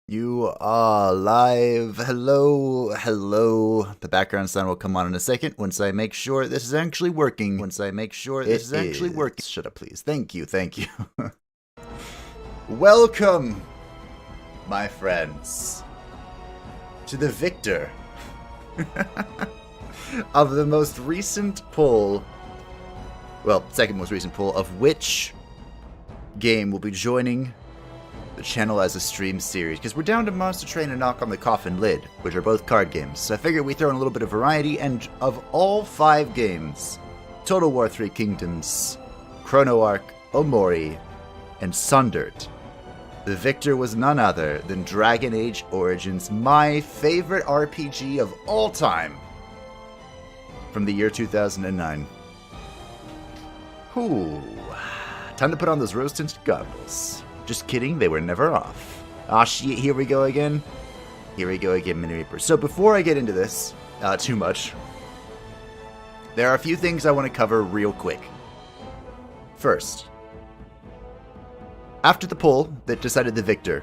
You are live. Hello, hello. The background sound will come on in a second once I make sure this is actually working. Shut up, please. Thank you, thank you. Welcome, my friends, to the victor of the most recent poll. Well, second most recent poll of which game will be joining the channel as a stream series, because we're down to Monster Train and Knock on the Coffin Lid, which are both card games. So I figured we throw in a little bit of variety, and of all 5 games, Total War 3 Kingdoms, Chrono Arc, Omori, and Sundered, the victor was none other than Dragon Age Origins, my favorite RPG of all time, from the year 2009. Ooh, time to put on those rose-tinted goggles. Just kidding, they were never off. Ah, shit, here we go again. Here we go again, Mini Reaper. So before I get into this, too much, there are a few things I want to cover real quick. First, after the poll that decided the victor,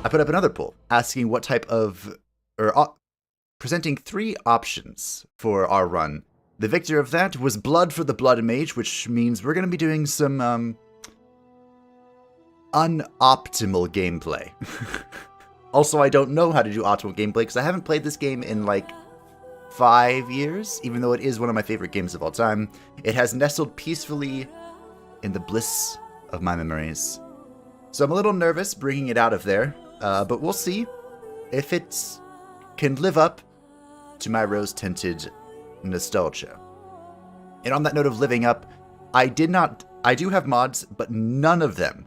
I put up another poll asking what type of, presenting 3 options for our run. The victor of that was Blood for the Blood Mage, which means we're going to be doing some, unoptimal gameplay. Also, I don't know how to do optimal gameplay because I haven't played this game in like 5 years, even though it is one of my favorite games of all time. It has nestled peacefully in the bliss of my memories. So I'm a little nervous bringing it out of there, but we'll see if it can live up to my rose-tinted nostalgia. And on that note of living up, I do have mods, but none of them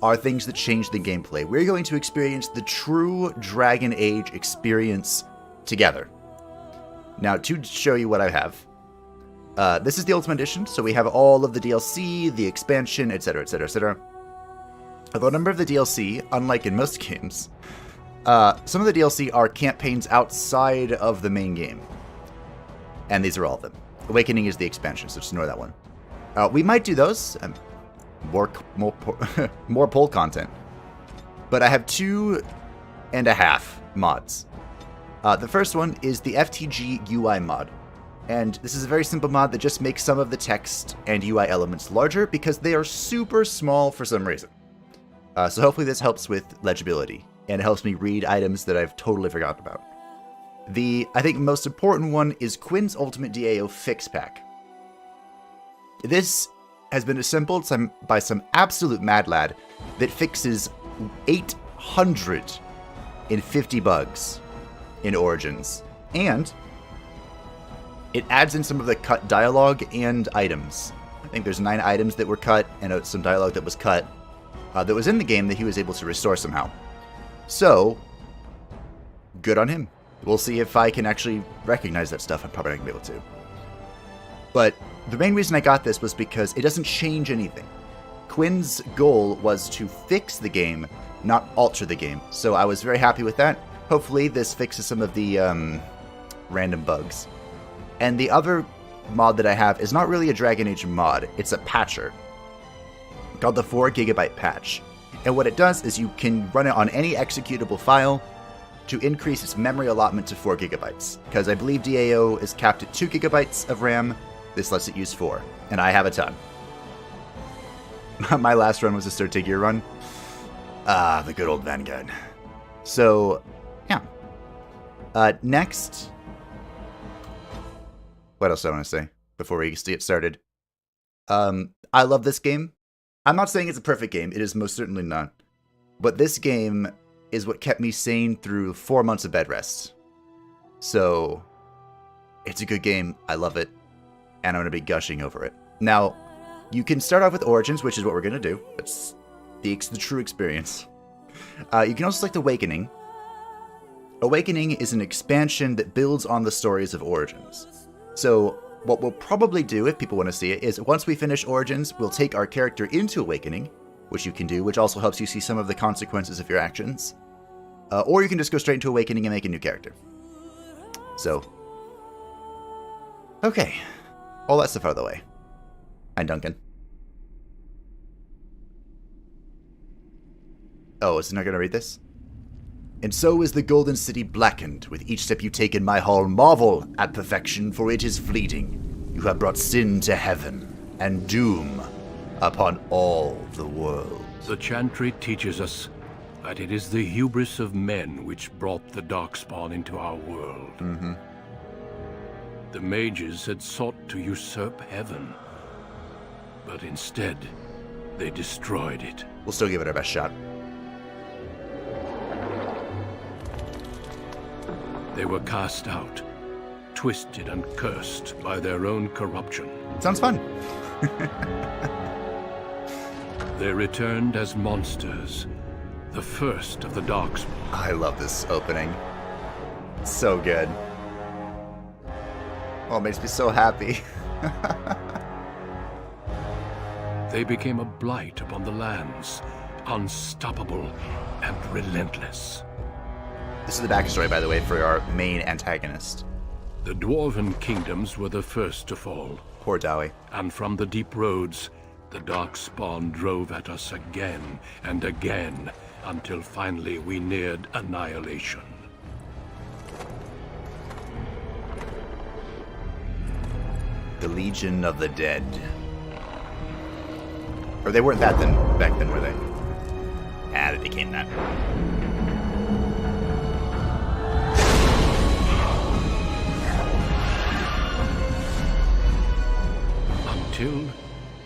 are things that change the gameplay. We're going to experience the true Dragon Age experience together. Now, to show you what I have, this is the Ultimate Edition, so we have all of the DLC, the expansion, etc., etc., etc. Although a number of the DLC, unlike in most games, some of the DLC are campaigns outside of the main game. And these are all of them. Awakening is the expansion, so just ignore that one. We might do those. More poll content. But I have 2.5 mods. The first one is the FTG UI mod. And this is a very simple mod that just makes some of the text and UI elements larger because they are super small for some reason. So hopefully this helps with legibility and it helps me read items that I've totally forgotten about. The, I think, most important one is Quinn's Ultimate DAO Fix Pack. This has been assembled by some absolute mad lad that fixes 850 bugs in Origins. And it adds in some of the cut dialogue and items. I think there's 9 items that were cut and some dialogue that was cut that was in the game that he was able to restore somehow. So, good on him. We'll see if I can actually recognize that stuff. I'm probably not going to be able to. But the main reason I got this was because it doesn't change anything. Quinn's goal was to fix the game, not alter the game. So I was very happy with that. Hopefully this fixes some of the random bugs. And the other mod that I have is not really a Dragon Age mod. It's a patcher called the 4GB patch. And what it does is you can run it on any executable file to increase its memory allotment to 4GB. Because I believe DAO is capped at 2GB of RAM. This lets it use 4, and I have a ton. My last run was a Strategia run. Ah, the good old Vanguard. So, yeah. Next. What else do I want to say before we get started? I love this game. I'm not saying it's a perfect game. It is most certainly not. But this game is what kept me sane through 4 months of bed rest. So, it's a good game. I love it. And I'm going to be gushing over it. Now, you can start off with Origins, which is what we're going to do. It's the true experience. You can also select Awakening. Awakening is an expansion that builds on the stories of Origins. So, what we'll probably do, if people want to see it, is once we finish Origins, we'll take our character into Awakening, which you can do, which also helps you see some of the consequences of your actions. Or you can just go straight into Awakening and make a new character. So, okay. All that stuff out of the way. Hi, Duncan. Oh, is he not going to read this? And so is the golden city blackened. With each step you take in my hall, marvel at perfection, for it is fleeting. You have brought sin to heaven, and doom upon all the world. The chantry teaches us that it is the hubris of men which brought the darkspawn into our world. The mages had sought to usurp heaven, but instead, they destroyed it. We'll still give it our best shot. They were cast out, twisted and cursed by their own corruption. Sounds fun. They returned as monsters, the first of the darkspawn. I love this opening. So good. Oh, it makes me so happy. They became a blight upon the lands, unstoppable and relentless. This is the backstory, by the way, for our main antagonist. The dwarven kingdoms were the first to fall. Poor Dowie. And from the deep roads, the darkspawn drove at us again and again, until finally we neared annihilation. The Legion of the Dead. Or they weren't that then, back then, were they? Ah, they became that. Until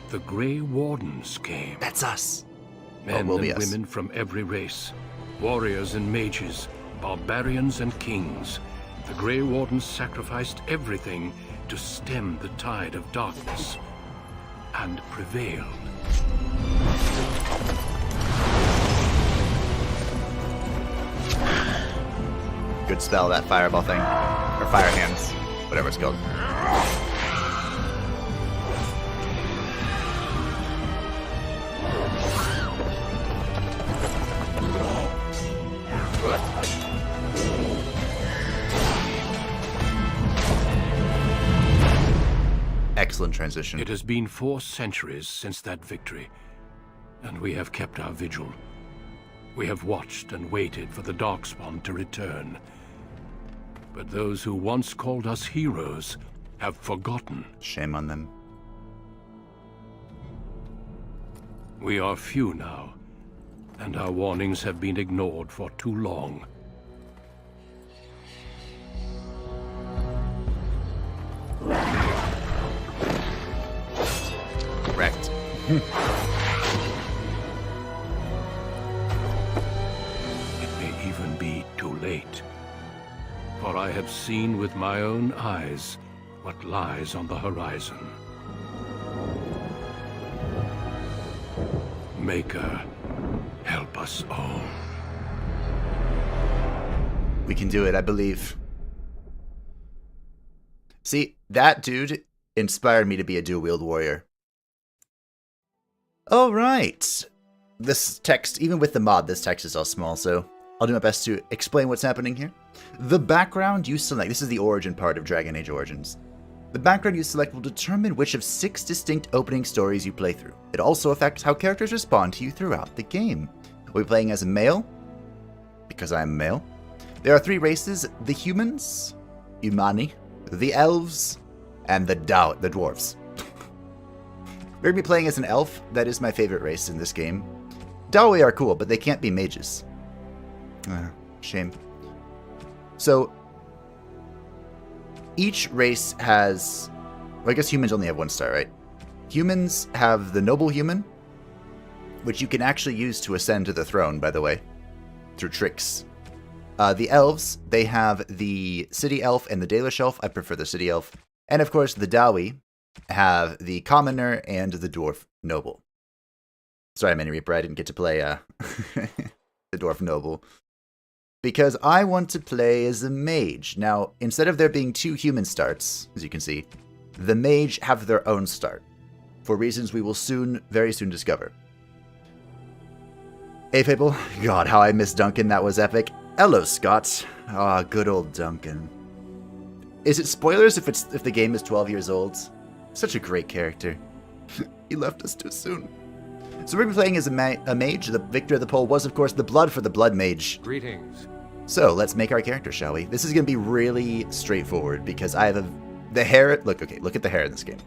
the Grey Wardens came. That's us. Men will and be us. women from every race. Warriors and mages, barbarians and kings. The Grey Wardens sacrificed everything to stem the tide of darkness. And prevailed. Good spell, that fireball thing. Or fire hands. Whatever it's called. Excellent transition. It has been 4 centuries since that victory, and we have kept our vigil. We have watched and waited for the darkspawn to return. But those who once called us heroes have forgotten. Shame on them. We are few now, and our warnings have been ignored for too long. Correct. It may even be too late. For I have seen with my own eyes what lies on the horizon. Maker, help us all. We can do it, I believe. See, that dude inspired me to be a dual-wield warrior. All right. This text, even with the mod, this text is all small, so I'll do my best to explain what's happening here. The background you select, this is the origin part of Dragon Age Origins. The background you select will determine which of 6 distinct opening stories you play through. It also affects how characters respond to you throughout the game. We'll be playing as a male, because I am a male. There are 3 races, the humans, Umani, the elves, and the dwarves. We're going to be playing as an elf. That is my favorite race in this game. Dawi are cool, but they can't be mages. Shame. So, each race has... Well, I guess humans only have 1 star, right? Humans have the noble human, which you can actually use to ascend to the throne, by the way, through tricks. The elves, they have the city elf and the Dalish elf. I prefer the city elf. And of course, the Dawi have the commoner and the dwarf noble. Sorry, Mini Reaper, I didn't get to play the dwarf noble. Because I want to play as a mage. Now, instead of there being 2 human starts, as you can see, the mage have their own start, for reasons we will very soon discover. Hey people, God, how I miss Duncan, that was epic. Hello, Scott. Ah, good old Duncan. Is it spoilers if the game is 12 years old? Such a great character. He left us too soon. So we're going to be playing as a mage. The victor of the poll was, of course, the blood for the blood mage. Greetings. So let's make our character, shall we? This is going to be really straightforward because I have the hair. Look at the hair in this game.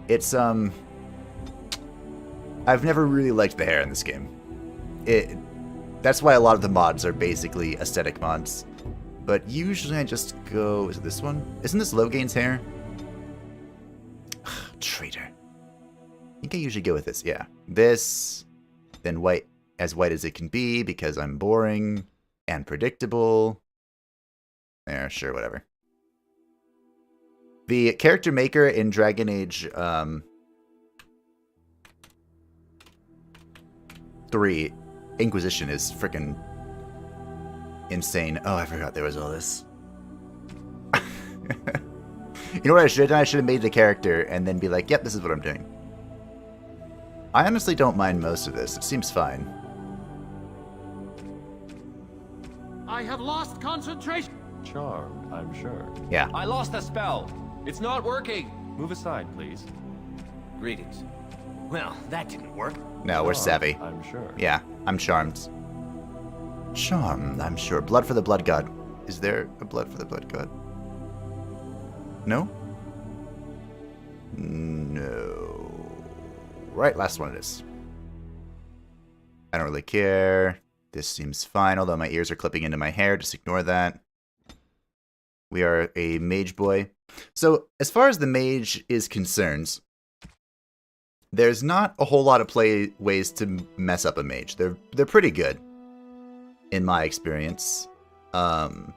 It's I've never really liked the hair in this game. That's why a lot of the mods are basically aesthetic mods. But usually I just go. Is it this one? Isn't this Logain's hair? Traitor. I think I usually go with this. Yeah, this, then white as it can be because I'm boring. And predictable. Yeah, sure, whatever. The character maker in Dragon Age 3, Inquisition, is freaking insane. Oh, I forgot there was all this. You know what I should have done? I should have made the character and then be like, yep, this is what I'm doing. I honestly don't mind most of this. It seems fine. I have lost concentration. Charmed, I'm sure. Yeah. I lost the spell. It's not working. Move aside, please. Greetings. Well, that didn't work. No, we're savvy. I'm sure. Yeah, I'm charmed. Charmed, I'm sure. Blood for the Blood God. Is there a blood for the Blood God? No? No. Right, last one it is. I don't really care. This seems fine, although my ears are clipping into my hair. Just ignore that. We are a mage boy. So, as far as the mage is concerned, there's not a whole lot of ways to mess up a mage. They're pretty good, in my experience. There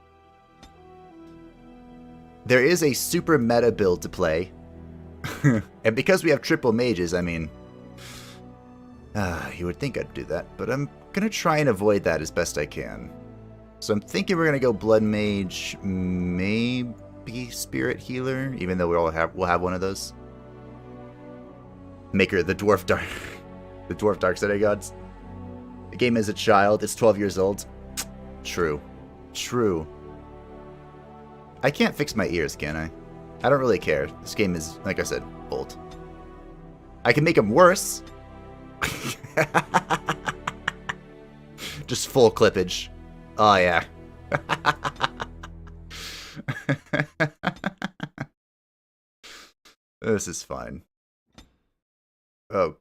is a super meta build to play. And because we have triple mages, I mean, you would think I'd do that, but I'm going to try and avoid that as best I can. So I'm thinking we're going to go Blood Mage, maybe Spirit Healer, even though we'll have one of those. Maker, the Dwarf Dark Side Gods. The game is a child. It's 12 years old. True. I can't fix my ears, can I? I don't really care. This game is, like I said, old. I can make them worse. Just full clippage. Oh, yeah. This is fine. Oh.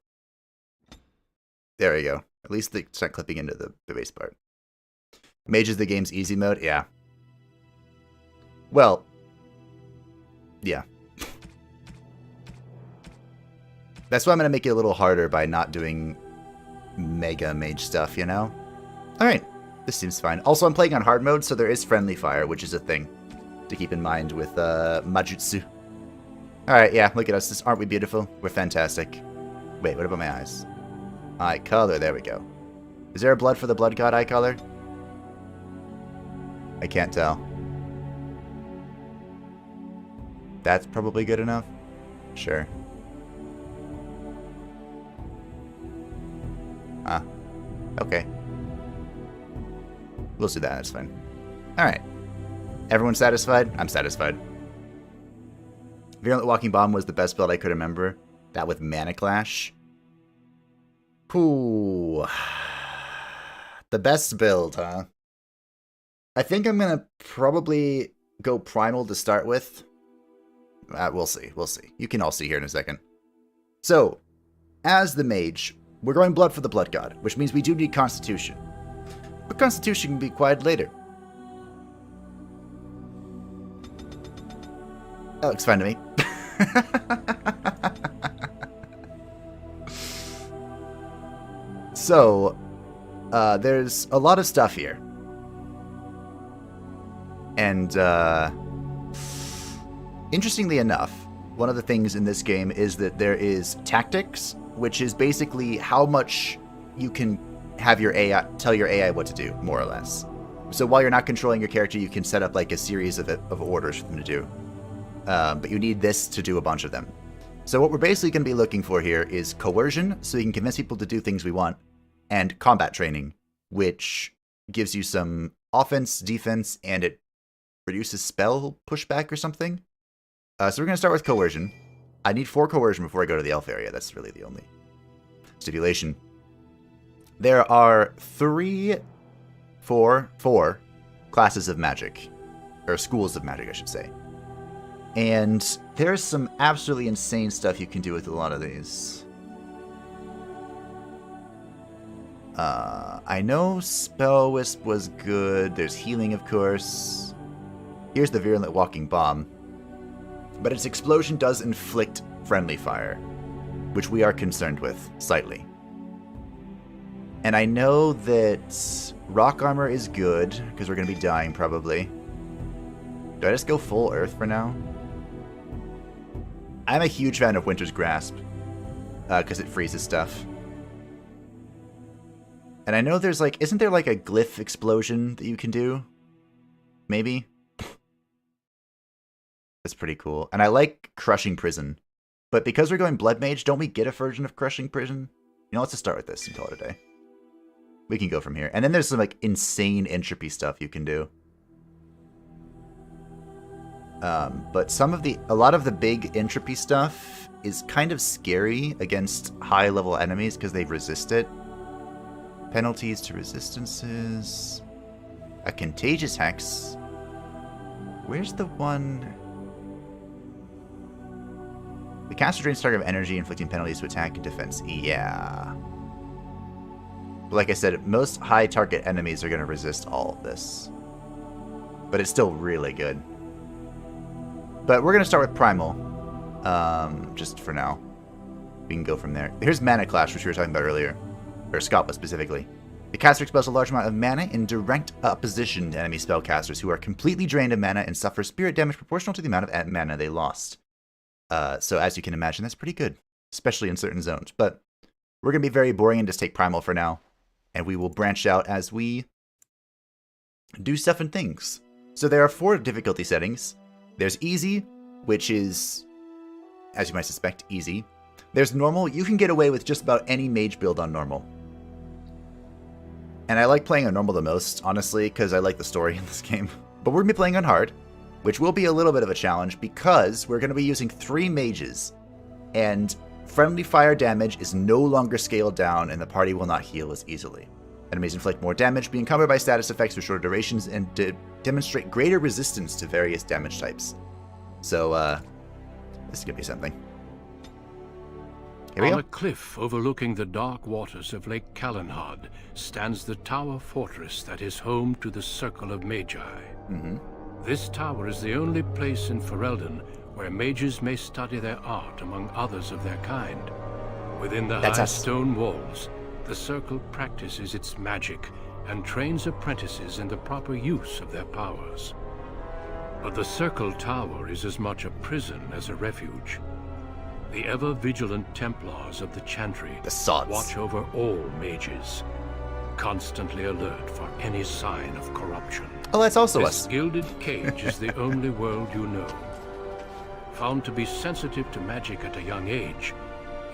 There we go. At least it's not clipping into the base part. Mage is the game's easy mode? Yeah. Well. Yeah. That's why I'm going to make it a little harder by not doing mega mage stuff, you know? Alright. This seems fine. Also, I'm playing on hard mode, so there is friendly fire, which is a thing to keep in mind with Majutsu. Alright, yeah, look at us. Aren't we beautiful? We're fantastic. Wait, what about my eyes? Eye color, there we go. Is there a blood for the blood god eye color? I can't tell. That's probably good enough? Sure. Ah. Okay. We'll do that, that's fine. Alright. Everyone satisfied? I'm satisfied. Virulent Walking Bomb was the best build I could remember. That with Mana Clash. Ooh. The best build, huh? I think I'm gonna probably go Primal to start with. We'll see. You can all see here in a second. So, as the mage, we're going Blood for the Blood God, which means we do need Constitution. But Constitution can be acquired later. That looks fine to me. So, there's a lot of stuff here. And, interestingly enough, one of the things in this game is that there is tactics, which is basically how much you can have your AI, tell your AI what to do, more or less. So while you're not controlling your character, you can set up like a series of orders for them to do. But you need this to do a bunch of them. So what we're basically going to be looking for here is coercion, so you can convince people to do things we want, and combat training, which gives you some offense, defense, and it reduces spell pushback or something. So we're going to start with coercion. I need 4 coercion before I go to the elf area. That's really the only stipulation. There are 4 classes of magic. Or schools of magic, I should say. And there's some absolutely insane stuff you can do with a lot of these. I know Spell Wisp was good. There's healing, of course. Here's the Virulent Walking Bomb. But its explosion does inflict friendly fire, which we are concerned with, slightly. And I know that Rock Armor is good, because we're going to be dying, probably. Do I just go full Earth for now? I'm a huge fan of Winter's Grasp, because it freezes stuff. And I know there's like, isn't there like a glyph explosion that you can do? Maybe? That's pretty cool. And I like Crushing Prison. But because we're going Blood Mage, don't we get a version of Crushing Prison? You know, let's just start with this and call it a day. We can go from here. And then there's some like insane entropy stuff you can do. But a lot of the big entropy stuff is kind of scary against high level enemies because they resist it. Penalties to resistances. A Contagious Hex. Where's the one? The caster drains target of energy, inflicting penalties to attack and defense. Yeah. But like I said, most high target enemies are going to resist all of this. But it's still really good. But we're going to start with Primal. Just for now. We can go from there. Here's Mana Clash, which we were talking about earlier. Or Scotland specifically. The caster expels a large amount of mana in direct opposition to enemy spellcasters who are completely drained of mana and suffer spirit damage proportional to the amount of mana they lost. So as you can imagine, that's pretty good. Especially in certain zones. But we're going to be very boring and just take Primal for now. And we will branch out as we do stuff and things. So there are 4 difficulty settings. There's Easy, which is, as you might suspect, easy. There's Normal. You can get away with just about any mage build on Normal. And I like playing on Normal the most, honestly, because I like the story in this game. But we're going to be playing on Hard, which will be a little bit of a challenge because we're going to be using 3 mages. And friendly fire damage is no longer scaled down and the party will not heal as easily. Enemies inflict more damage, being covered by status effects for shorter durations, and demonstrate greater resistance to various damage types. So, this is going to be something. Here we On go. a cliff overlooking the dark waters of Lake Calenhad stands the tower fortress that is home to the Circle of Magi. This tower is the only place in Fereldan where mages may study their art among others of their kind. Within the high stone walls, the Circle practices its magic and trains apprentices in the proper use of their powers. But the Circle Tower is as much a prison as a refuge. The ever-vigilant Templars of the Chantry watch over all mages, constantly alert for any sign of corruption. Oh, that's also This us. gilded cage is the only world you know. Found to be sensitive to magic at a young age,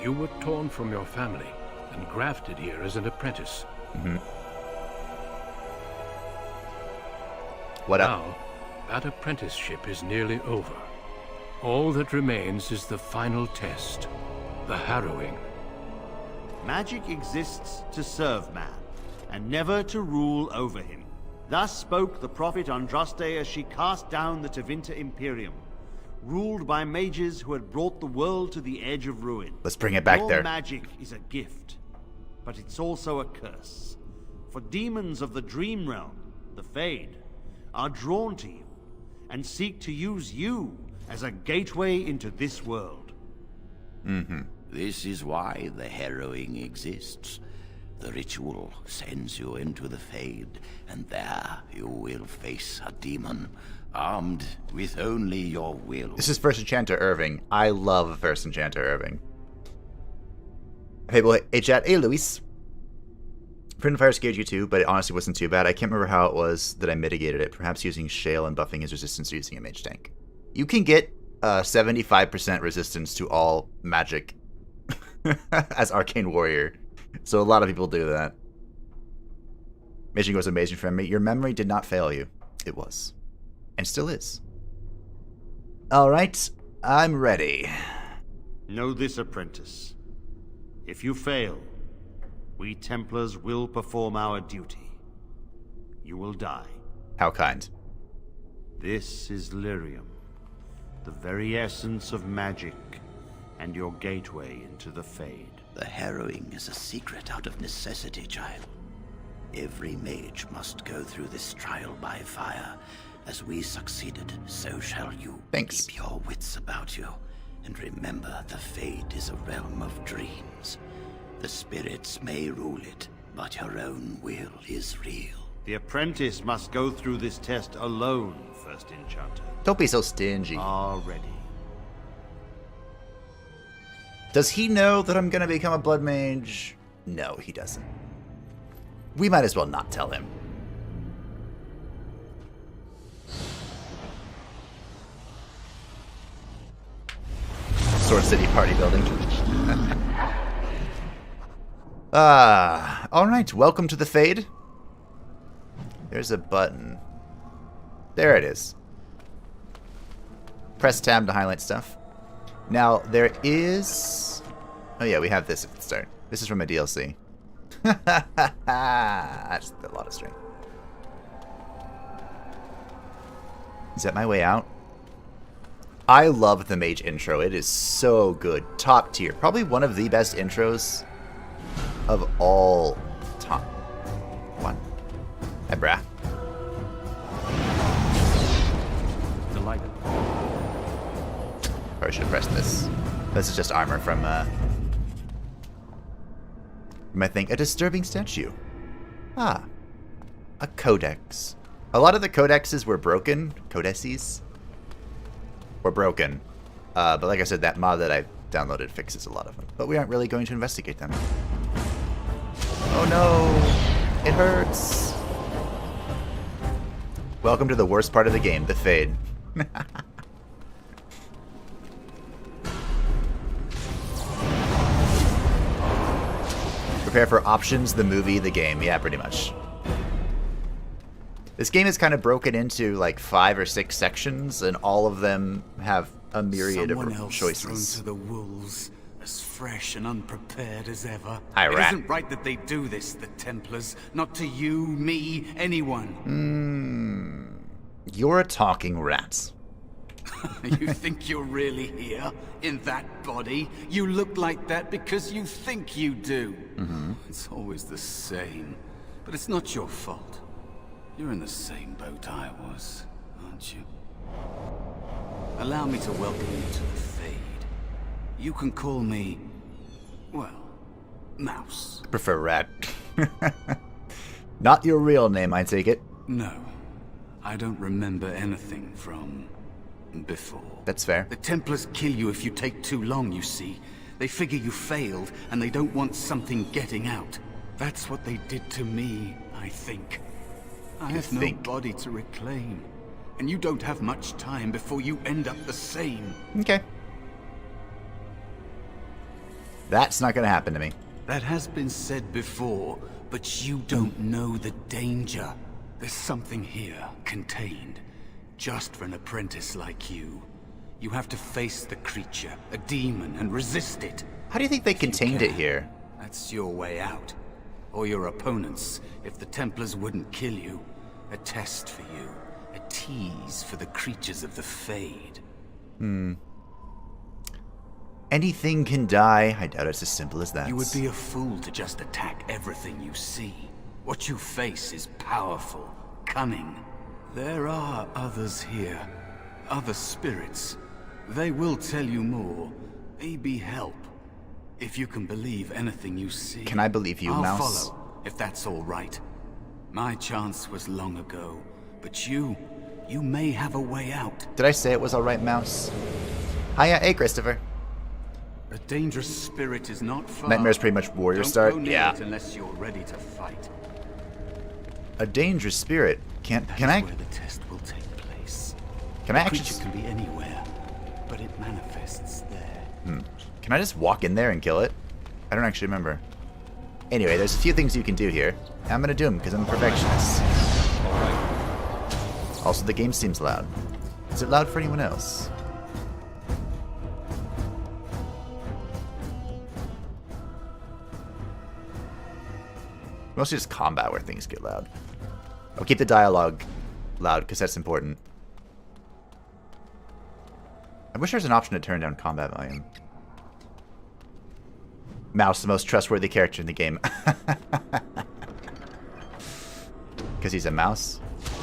you were torn from your family and grafted here as an apprentice. What up? Now, that apprenticeship is nearly over. All that remains is the final test, the harrowing. Magic exists to serve man, and never to rule over him. Thus spoke the prophet Andraste as she cast down the Tevinter Imperium, ruled by mages who had brought the world to the edge of ruin. Let's bring it back Your there. magic is a gift, but it's also a curse. For demons of the dream realm, the Fade, are drawn to you, and seek to use you as a gateway into this world. This is why the harrowing exists. The ritual sends you into the Fade, and there you will face a demon, armed with only your will. This is First Enchanter Irving. I love First Enchanter Irving. Hey chat. Hey Luis. Friend Fire scared you too, but it honestly wasn't too bad. I can't remember how it was that I mitigated it. Perhaps using Shale and buffing his resistance or using a mage tank. You can get 75% resistance to all magic as Arcane Warrior. So a lot of people do that. Maging was amazing for me. Your memory did not fail you. It was. And still is. Alright, I'm ready. Know this, apprentice. If you fail, we Templars will perform our duty. You will die. How kind. This is lyrium, the very essence of magic, and your gateway into the Fade. The harrowing is a secret out of necessity, child. Every mage must go through this trial by fire. As we succeeded, so shall you. Thanks. Keep your wits about you, and remember the Fade is a realm of dreams. The spirits may rule it, but your own will is real. The apprentice must go through this test alone, First Enchanter. Don't be so stingy. Are ready. Does he know that I'm gonna become a blood mage? No, he doesn't. We might as well not tell him. Sword City party building. Alright, welcome to the Fade. There's a button. There it is. Press tab to highlight stuff. Now, there is... Oh yeah, we have this at the start. This is from a DLC. That's a lot of string. Is that my way out? I love the Mage intro. It is so good. Top tier. Probably one of the best intros of all time. One. Hey, brah. Delighted. Probably should have pressed this. This is just armor from I think a disturbing statue. Ah. A codex. A lot of the codexes were broken. Codices were broken. But like I said, that mod that I downloaded fixes a lot of them. But we aren't really going to investigate them. Oh no! It hurts! Welcome to the worst part of the game, the Fade. Prepare for options, the movie, the game. Yeah, pretty much. This game is kind of broken into like 5 or 6 sections, and all of them have a myriad of choices. Thrown to the wolves, as fresh and unprepared as ever. Hi, It rat. isn't right that they do this, the Templars. Not to you, me, anyone. You're a talking rat. You think you're really here, in that body? You look like that because you think you do. It's always the same. But it's not your fault. You're in the same boat I was, aren't you? Allow me to welcome you to the Fade. You can call me, well, Mouse. I prefer rat. Not your real name, I take it. No, I don't remember anything from before. That's fair. The Templars kill you if you take too long, you see. They figure you failed, and they don't want something getting out. That's what they did to me, I think. I have no body to reclaim, and you don't have much time before you end up the same. Okay. That's not gonna happen to me. That has been said before, but you don't know the danger. There's something here, contained, just for an apprentice like you. You have to face the creature, a demon, and resist it. How do you think they contained it here? That's your way out. Or your opponents, if the Templars wouldn't kill you. A test for you. A tease for the creatures of the Fade. Anything can die. I doubt it's as simple as that. You would be a fool to just attack everything you see. What you face is powerful, cunning. There are others here. Other spirits. They will tell you more. Maybe help. If you can believe anything you see. Can I believe you, I'll Mouse? follow, if that's all right. My chance was long ago, but you may have a way out. Did I say it was alright, Mouse? Hiya, hey, Christopher. A dangerous spirit is not far. Nightmare's pretty much warrior Don't start. go near Yeah. it unless you're ready to fight. A dangerous spirit. Can That's I where the test will take place. can I The actually creature can be anywhere, but it manifests there. can I just walk in there and kill it? I don't actually remember. Anyway, there's a few things you can do here. I'm gonna do them because I'm a perfectionist. Also, the game seems loud. Is it loud for anyone else? Mostly just combat where things get loud. I'll keep the dialogue loud because that's important. I wish there was an option to turn down combat volume. Mouse, the most trustworthy character in the game. Because he's a mouse?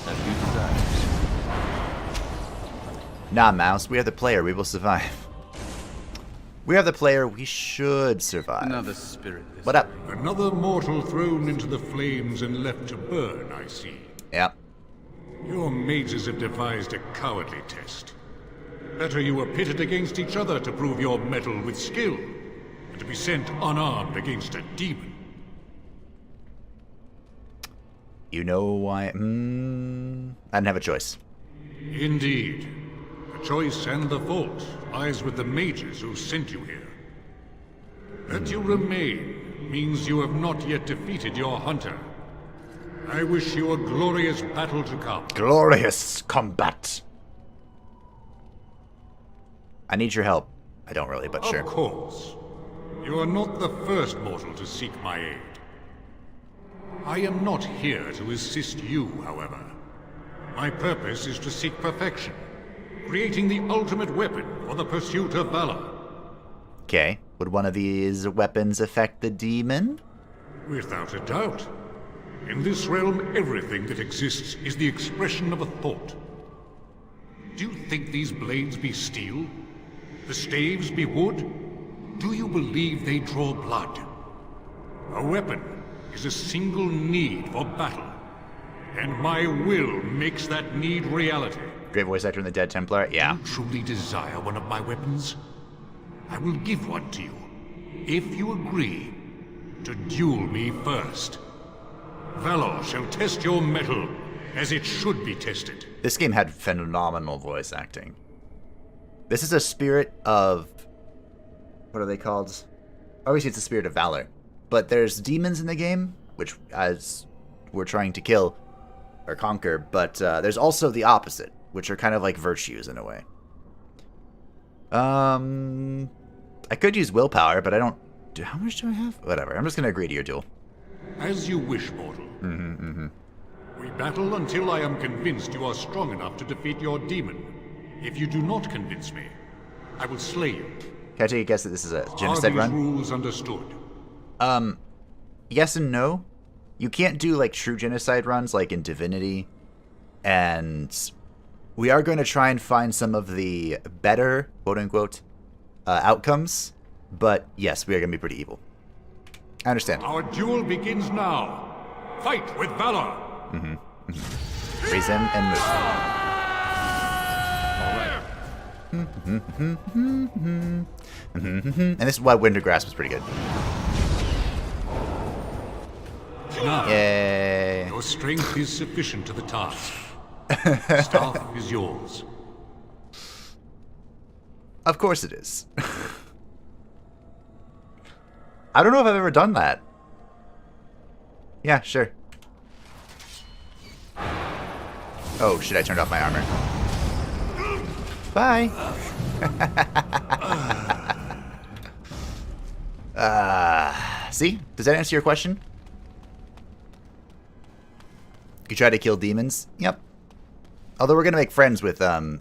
As you desire. Nah, mouse. We are the player. We will survive. We are the player. We should survive. Another spirit. What up? Another mortal thrown into the flames and left to burn, I see. Yeah. Your mages have devised a cowardly test. Better you were pitted against each other to prove your mettle with skill, and to be sent unarmed against a demon. You know why? I didn't have a choice. Indeed. The choice and the fault lies with the mages who sent you here. That you remain means you have not yet defeated your hunter. I wish you a glorious battle to come. Glorious combat. I need your help. I don't really, but sure. Of course. You are not the first mortal to seek my aid. I am not here to assist you, however. My purpose is to seek perfection, creating the ultimate weapon for the pursuit of valor. Okay. Would one of these weapons affect the demon? Without a doubt. In this realm, everything that exists is the expression of a thought. Do you think these blades be steel? The staves be wood? Do you believe they draw blood? A weapon is a single need for battle, and my will makes that need reality. Great voice actor in the Dead Templar? Yeah. You truly desire one of my weapons? I will give one to you, if you agree to duel me first. Valor shall test your mettle as it should be tested. This game had phenomenal voice acting. This is a spirit of... What are they called? Obviously it's a spirit of valor. But there's demons in the game, which as we're trying to kill or conquer, but there's also the opposite, which are kind of like virtues in a way. I could use willpower, but I don't... How much do I have? Whatever, I'm just going to agree to your duel. As you wish, mortal. We battle until I am convinced you are strong enough to defeat your demon. If you do not convince me, I will slay you. Can I take a guess that this is a genocide Are these run? rules understood? Yes and no. You can't do like true genocide runs like in Divinity. And we are going to try and find some of the better, quote-unquote, outcomes. But yes, we are going to be pretty evil. I understand. Our duel begins now. Fight with valor. Raise him and move. And this is why Winter Grasp was pretty good. Now, Yay. your strength is sufficient to the task. Staff is yours. Of course it is. I don't know if I've ever done that. Yeah, sure. Oh shit, I turned off my armor. Bye. See? Does that answer your question? You try to kill demons? Yep. Although we're gonna make friends with, a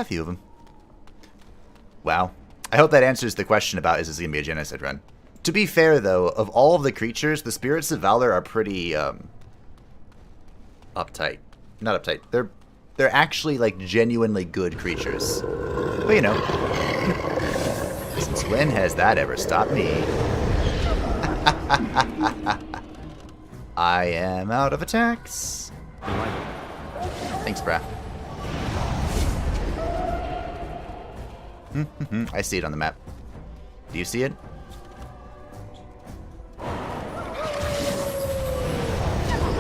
few of them. Wow. I hope that answers the question about is this gonna be a genocide run. To be fair, though, of all of the creatures, the Spirits of Valor are pretty, uptight. Not uptight. They're actually, like, genuinely good creatures. But, you know. Since when has that ever stopped me? I am out of attacks. Thanks, brah. I see it on the map. Do you see it?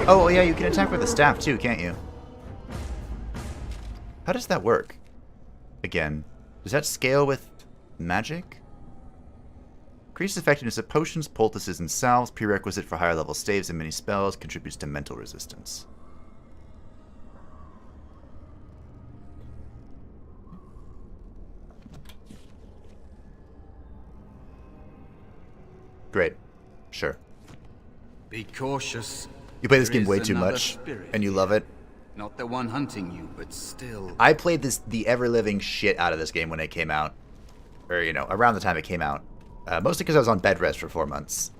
Oh, yeah, you can attack with the staff too, can't you? How does that work? Again, does that scale with magic? Increased effectiveness of potions, poultices, and salves. Prerequisite for higher level staves and many spells. Contributes to mental resistance. Great. Sure. Be cautious. You play this There game way is too another much, spirit and you love it. Not the one hunting you, but still. I played the ever-living shit out of this game when it came out. Or, you know, around the time it came out. Mostly because I was on bed rest for 4 months.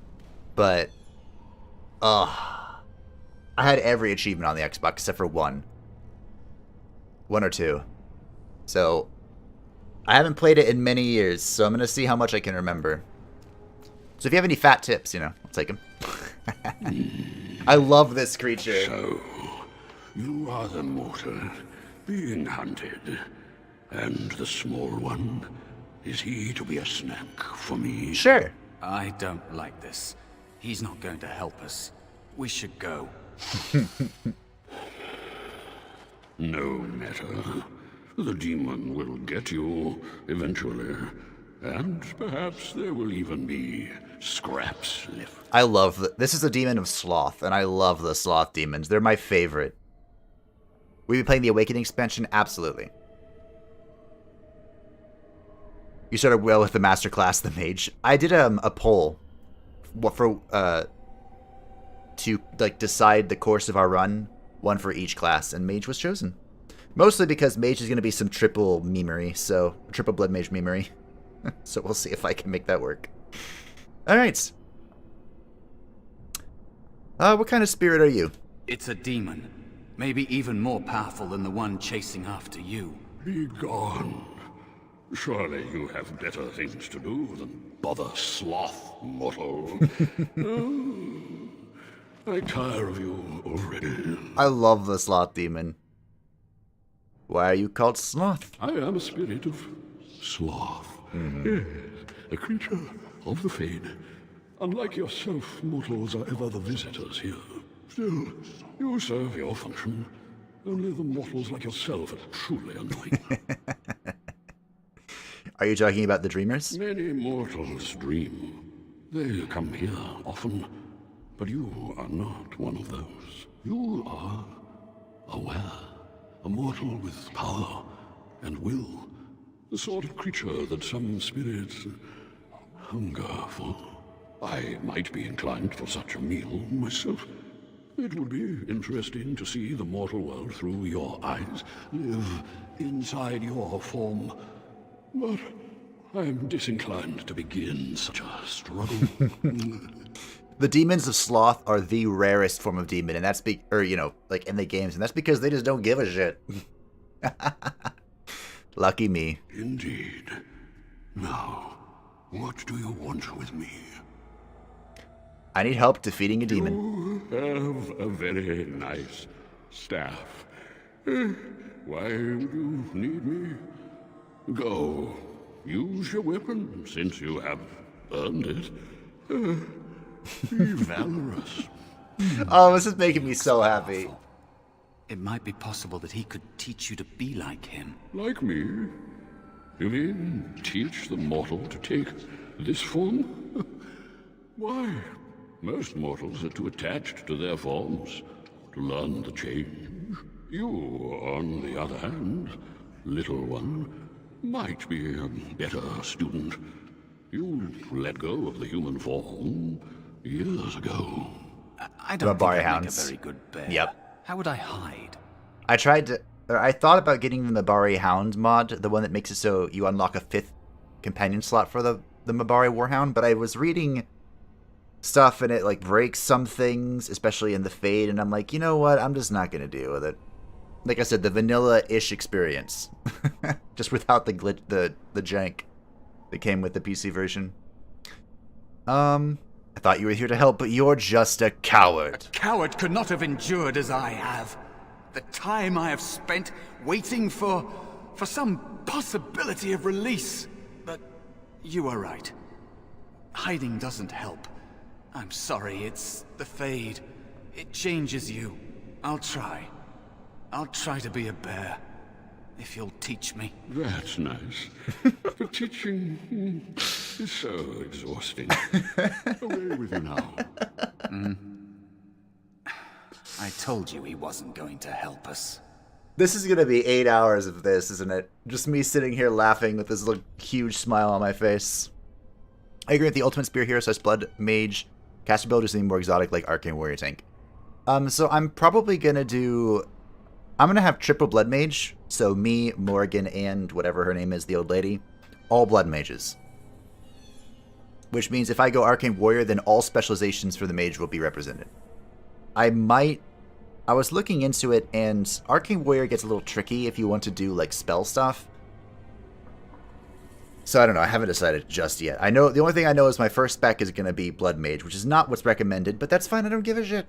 But, I had every achievement on the Xbox except for one. One or two. So, I haven't played it in many years, so I'm going to see how much I can remember. So if you have any fat tips, you know, I'll take them. I love this creature. So, you are the mortal being hunted. And the small one, is he to be a snack for me? Sure. I don't like this. He's not going to help us. We should go. No matter. The demon will get you eventually. And perhaps there will even be scraps left. I love this is a demon of sloth, and I love the sloth demons. They're my favorite. We be playing the Awakening expansion? Absolutely. You started well with the master class, the mage. I did a poll to like decide the course of our run, one for each class, and mage was chosen. Mostly because mage is going to be some triple memery, so triple blood mage memery. So we'll see if I can make that work. All right. What kind of spirit are you? It's a demon. Maybe even more powerful than the one chasing after you. Be gone. Surely you have better things to do than bother sloth, mortal. Oh, I tire of you already. I love the sloth demon. Why are you called sloth? I am a spirit of sloth. Yes, a creature of the Fade. Unlike yourself, mortals are ever the visitors here. Still, you serve your function. Only the mortals like yourself are truly annoying. Are you talking about the dreamers? Many mortals dream. They come here often, but you are not one of those. You are aware, a mortal with power and will, the sort of creature that some spirits hunger for. I might be inclined for such a meal myself. It would be interesting to see the mortal world through your eyes, live inside your form. But I'm disinclined to begin such a struggle. The demons of sloth are the rarest form of demon, and that's like in the games, and that's because they just don't give a shit. Lucky me. Indeed. Now, what do you want with me? I need help defeating a demon. You have a very nice staff. Why would you need me? Go. Use your weapon, since you have earned it. Be valorous. Oh, this is making me so happy. It might be possible that he could teach you to be like him. Like me? You mean teach the mortal to take this form? Why, most mortals are too attached to their forms to learn the change. You, on the other hand, little one, might be a better student. You let go of the human form years ago. I don't Mabari think I'd make a hounds. very good bear. Yep. How would I hide? I thought about getting the Mabari Hound mod, the one that makes it so you unlock a 5th companion slot for the Mabari Warhound, but I was reading stuff and it like breaks some things, especially in the Fade, and I'm like, you know what, I'm just not going to deal with it. Like I said, the vanilla-ish experience. Just without the glitch, the jank that came with the PC version. I thought you were here to help, but you're just a coward. Coward could not have endured as I have. The time I have spent waiting for some possibility of release. But you are right. Hiding doesn't help. I'm sorry, it's the Fade. It changes you. I'll try. I'll try to be a bear. If you'll teach me. That's nice. But teaching is so exhausting. Away with you now. I told you he wasn't going to help us. This is going to be 8 hours of this, isn't it? Just me sitting here laughing with this little huge smile on my face. I agree with the Ultimate Spear Hero / Blood Mage. Caster build is something more exotic like Arcane Warrior Tank. So I'm probably gonna do... I'm gonna have triple blood mage. So me, Morgan, and whatever her name is, the old lady, all blood mages. Which means if I go arcane warrior, then all specializations for the mage will be represented. I was looking into it, and arcane warrior gets a little tricky if you want to do like spell stuff. So I don't know. I haven't decided just yet. I know the only thing I know is my first spec is gonna be blood mage, which is not what's recommended, but that's fine. I don't give a shit.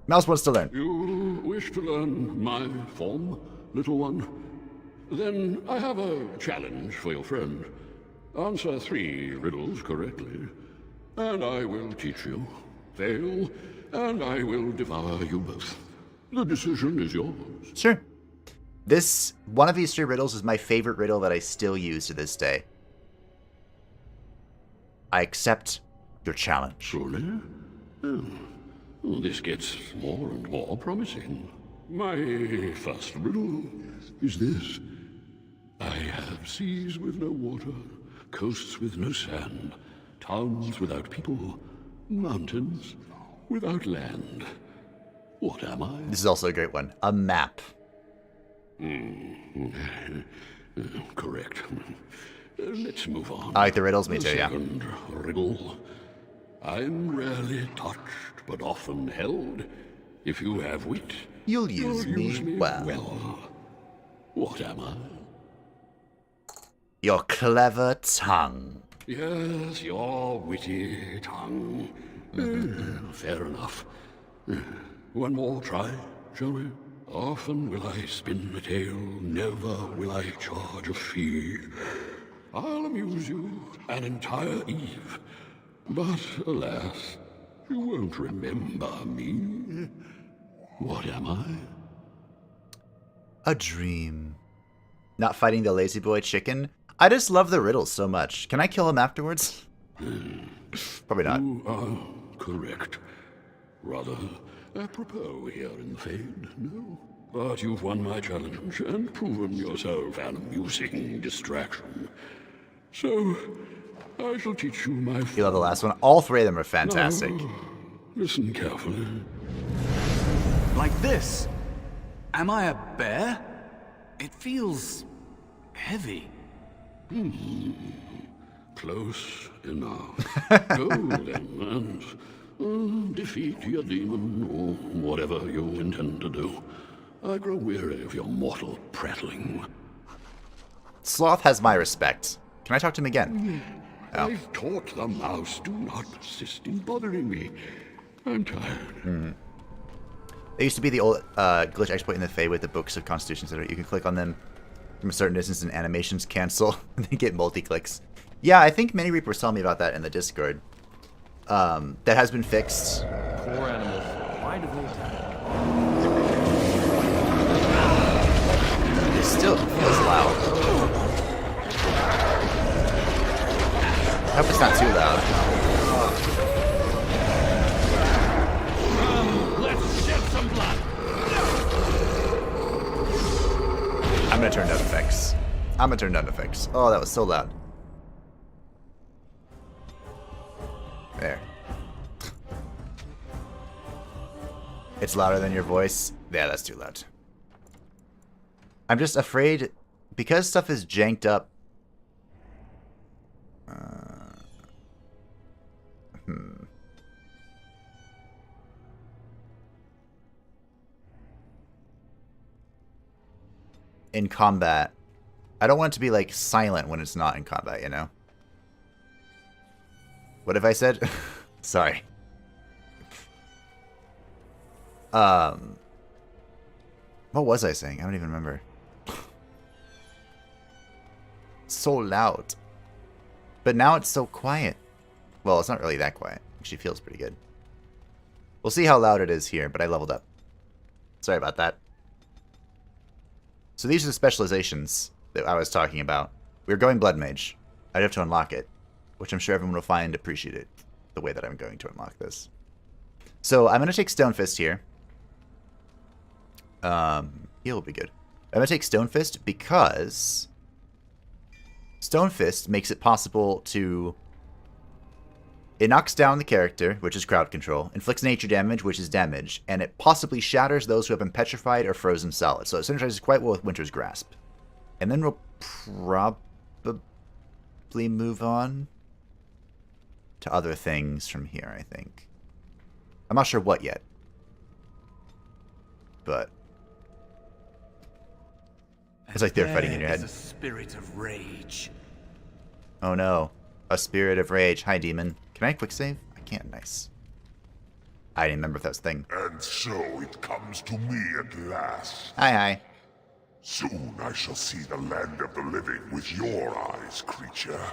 Mouse wants to learn. You wish to learn my form, little one? Then I have a challenge for your friend. Answer 3 riddles correctly, and I will teach you. Fail, and I will devour you both. The decision is yours. Sure. One of these 3 riddles is my favorite riddle that I still use to this day. I accept your challenge. Truly? Oh. This gets more and more promising. My first riddle is this. I have seas with no water, coasts with no sand, towns without people, mountains without land. What am I? This is also a great one. A map. Correct. Let's move on. I like the riddles, me too, yeah. Second riddle. I'm rarely touched, but often held. If you have wit, You'll use me well. What am I? Your clever tongue. Yes, your witty tongue. Fair enough. One more try, shall we? Often will I spin a tale, never will I charge a fee. I'll amuse you an entire eve, but alas, you won't remember me. What am I? A dream. Not fighting the lazy boy chicken? I just love the riddles so much. Can I kill him afterwards? Probably not. You are correct. Rather apropos here in the Fade, no? But you've won my challenge and proven yourself an amusing distraction. So, I shall teach you my... You love the last one? All 3 of them are fantastic. Listen carefully. Like this? Am I a bear? It feels heavy. Close enough. Go then, and defeat your demon, or whatever you intend to do. I grow weary of your mortal prattling. Sloth has my respect. Can I talk to him again? Oh. I've taught the mouse, do not persist in bothering me. I'm tired. There used to be the old glitch exploit in the Fae with the books of constitutions that you can click on them from a certain distance and animations cancel and then get multi-clicks. Yeah, I think Mini Reaper was telling me about that in the Discord. That has been fixed. Poor animals. Why do they attack? It still feels loud. I hope it's not too loud. Let's shed some blood. I'm gonna turn down effects. Oh, that was so loud. There. It's louder than your voice. Yeah, that's too loud. I'm just afraid because stuff is janked up. In combat, I don't want it to be like silent when it's not in combat, you know? What have I said? Sorry. What was I saying? I don't even remember. So loud. But now it's so quiet. Well, it's not really that quiet. Actually feels pretty good. We'll see how loud it is here, but I leveled up. Sorry about that. So these are the specializations that I was talking about. We're going Blood Mage. I'd have to unlock it, which I'm sure everyone will find appreciated the way that I'm going to unlock this. So I'm going to take Stonefist here. Heal will be good. I'm going to take Stonefist because Stonefist makes it possible to... It knocks down the character, which is crowd control, inflicts nature damage, which is damage, and it possibly shatters those who have been petrified or frozen solid. So it synergizes quite well with Winter's Grasp. And then we'll probably move on to other things from here, I think. I'm not sure what yet. But it's like they're fighting in your head. A spirit of rage. Oh no. A spirit of rage. Hi, demon. Can I quick save? I can't. Nice. I didn't remember if that was a thing. And so it comes to me at last. Hi. Soon I shall see the land of the living with your eyes, creature.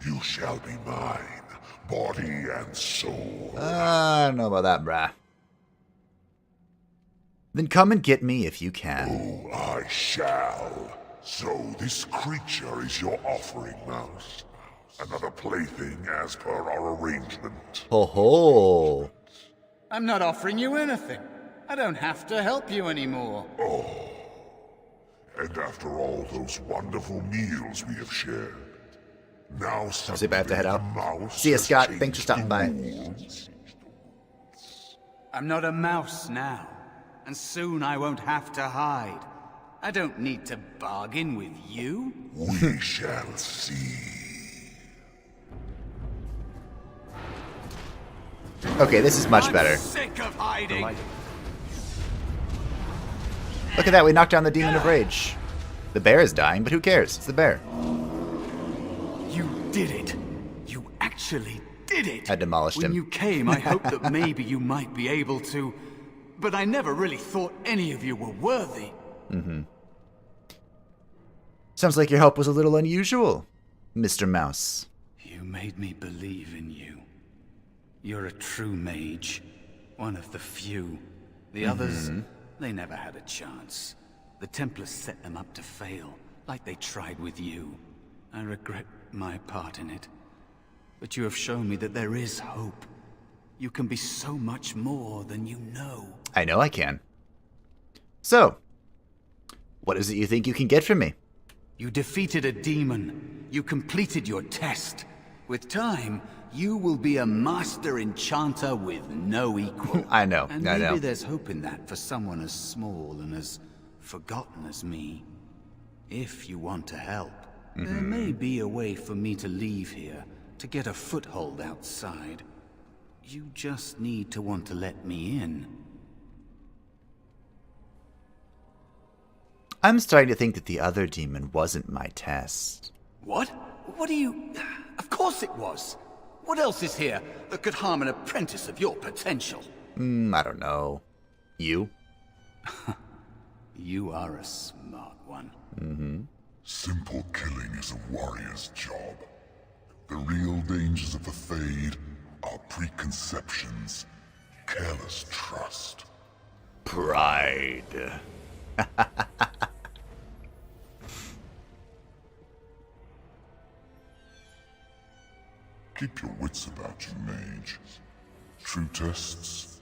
You shall be mine, body and soul. I don't know about that, brah. Then come and get me if you can. Oh, I shall. So this creature is your offering, Mouse. Another plaything as per our arrangement. Ho ho. I'm not offering you anything. I don't have to help you anymore. Oh. And after all those wonderful meals we have shared, now See if I have to head out. Mouse See you, has Scott. changed Thanks for stopping the by. rules. I'm not a mouse now, and soon I won't have to hide. I don't need to bargain with you. We shall see. Okay, this is much better. I'm sick of hiding. Look at that, we knocked down the Demon of Rage. The bear is dying, but who cares? It's the bear. You did it. You actually did it. I demolished when him. When you came, I hoped that maybe you might be able to, but I never really thought any of you were worthy. Sounds like your help was a little unusual, Mr. Mouse. You made me believe in you. You're a true mage. One of the few. The others, they never had a chance. The Templars set them up to fail, like they tried with you. I regret my part in it. But you have shown me that there is hope. You can be so much more than you know. I know I can. So, what is it you think you can get from me? You defeated a demon. You completed your test. With time, you will be a master enchanter with no equal. I know, And I maybe know. there's hope in that for someone as small and as forgotten as me. If you want to help, there may be a way for me to leave here, to get a foothold outside. You just need to want to let me in. I'm starting to think that the other demon wasn't my test. What? What do you... Of course it was. What else is here that could harm an apprentice of your potential? I don't know. You? You are a smart one. Simple killing is a warrior's job. The real dangers of the Fade are preconceptions, careless trust. Pride. Keep your wits about you, Mage. True tests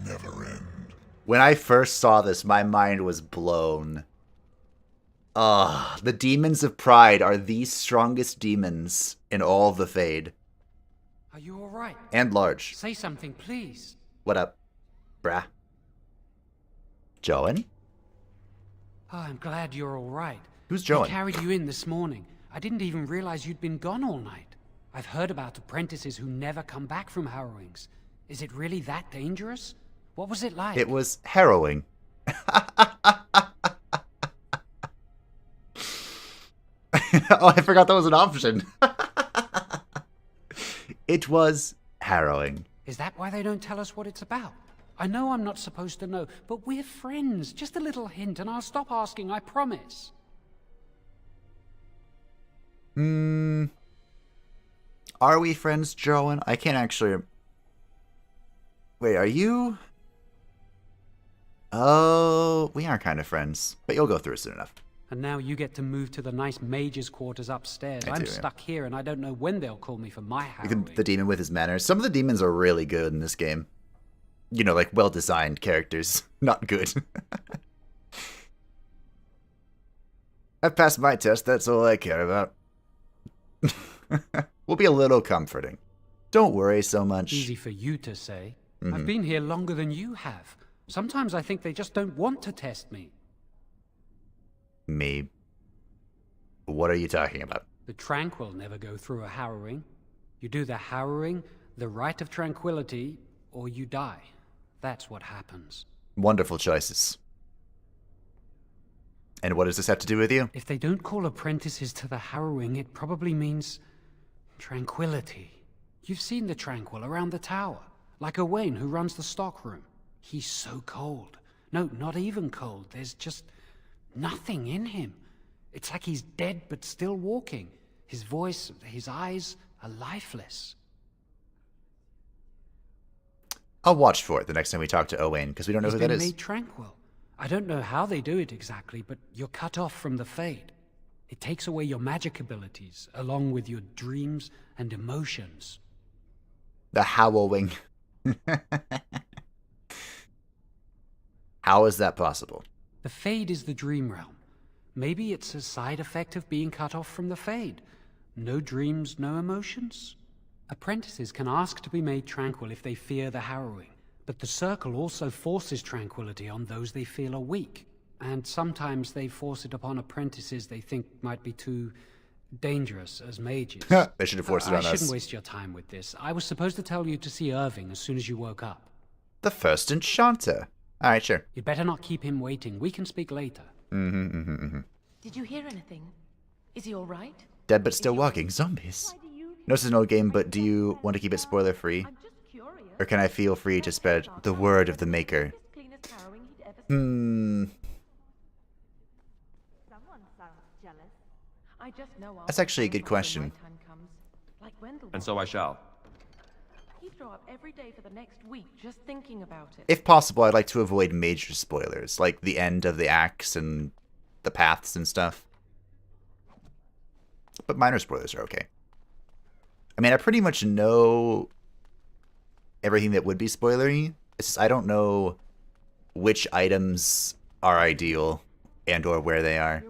never end. When I first saw this, my mind was blown. The demons of pride are the strongest demons in all of the Fade. Are you all right? And large. Say something, please. What up, brah? Joan? Oh, I'm glad you're all right. Who's I Joan? carried you in this morning. I didn't even realize you'd been gone all night. I've heard about apprentices who never come back from harrowings. Is it really that dangerous? What was it like? It was harrowing. Oh, I forgot that was an option. It was harrowing. Is that why they don't tell us what it's about? I know I'm not supposed to know, but we're friends. Just a little hint and I'll stop asking, I promise. Are we friends, Joan? I can't actually... Wait, are you... Oh, we are kind of friends. But you'll go through it soon enough. And now you get to move to the nice mage's quarters upstairs. I I'm do, yeah. stuck here and I don't know when they'll call me for my harrowing. The demon with his manners. Some of the demons are really good in this game. You know, like well-designed characters. Not good. I've passed my test, that's all I care about. Will be a little comforting Don't worry so much. Easy for you to say. I've been here longer than you have. Sometimes I think they just don't want to test me. Me? What are you talking about? The tranquil never go through a harrowing. You do the harrowing, the rite of tranquility, or you die. That's what happens. Wonderful choices. And what does this have to do with you? If they don't call apprentices to the harrowing, it probably means tranquility. You've seen the tranquil around the tower, like Owain who runs the stockroom. He's so cold. No, not even cold. There's just nothing in him. It's like he's dead but still walking. His voice, his eyes are lifeless. I'll watch for it the next time we talk to Owain, because we don't know who that is. He's been made tranquil. I don't know how they do it exactly, but you're cut off from the Fade. It takes away your magic abilities, along with your dreams and emotions. The harrowing. How is that possible? The Fade is the dream realm. Maybe it's a side effect of being cut off from the Fade. No dreams, no emotions? Apprentices can ask to be made tranquil if they fear the harrowing, but the Circle also forces tranquility on those they feel are weak, and sometimes they force it upon apprentices they think might be too dangerous as mages. They should have forced it on us. I shouldn't waste your time with this. I was supposed to tell you to see Irving as soon as you woke up. The first enchanter. Alright, sure. You'd better not keep him waiting. We can speak later. Did you hear anything? Is he all right? Dead but still walking. Zombies. No, this is an old game, but do you want to keep it spoiler-free? I'm just curious. Or can I feel free to spread the word of the Maker? That's actually a good question. And so I shall. He'd throw up every day for the next week just thinking about it. If possible, I'd like to avoid major spoilers, like the end of the acts and the paths and stuff. But minor spoilers are okay. I mean, I pretty much know everything that would be spoilery. It's just I don't know which items are ideal and or where they are.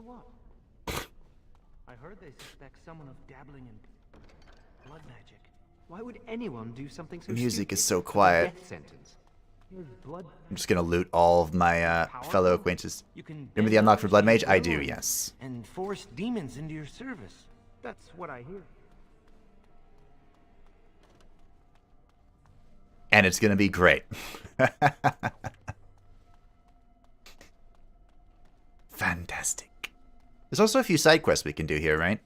I heard they suspect someone of dabbling in blood magic. Why would anyone do something so Music stupid? is so quiet. Death sentence. Here's blood. I'm just gonna loot all of my fellow acquaintances. Remember the unlock for Blood Mage? I do, yes. And force demons into your service. That's what I hear. And it's gonna be great. Fantastic. There's also a few side quests we can do here, right?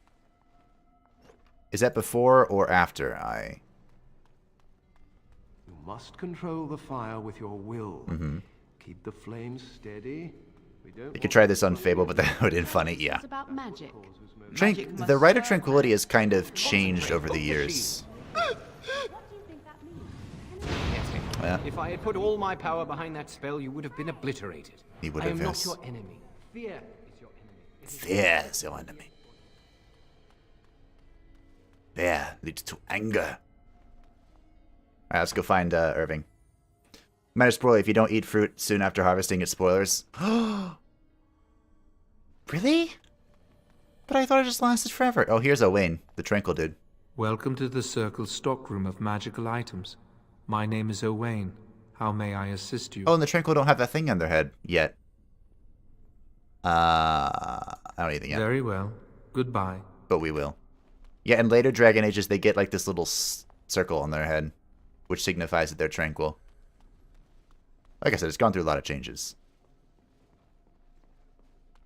Is that before or after I... You must control the fire with your will. Keep the flames steady. You could try this on Fable, but that would have been funny, yeah. It's about magic. The Rite of Tranquility has kind of changed over the years. Yeah. If I had put all my power behind that spell, you would have been obliterated. He would I have, am yes. not your enemy. Fear is your enemy. Fear is your enemy. Fear leads to anger. Alright, let's go find Irving. Minor spoiler, if you don't eat fruit soon after harvesting, it's spoilers. Really? But I thought it just lasted forever. Oh, here's Owain, the tranquil dude. Welcome to the Circle's stockroom of magical items. My name is Owain. How may I assist you? Oh, and the tranquil don't have that thing on their head yet. I don't need anything yet. Very well. Goodbye. But we will. Yeah, in later Dragon Ages, they get like this little circle on their head, which signifies that they're tranquil. Like I said, it's gone through a lot of changes.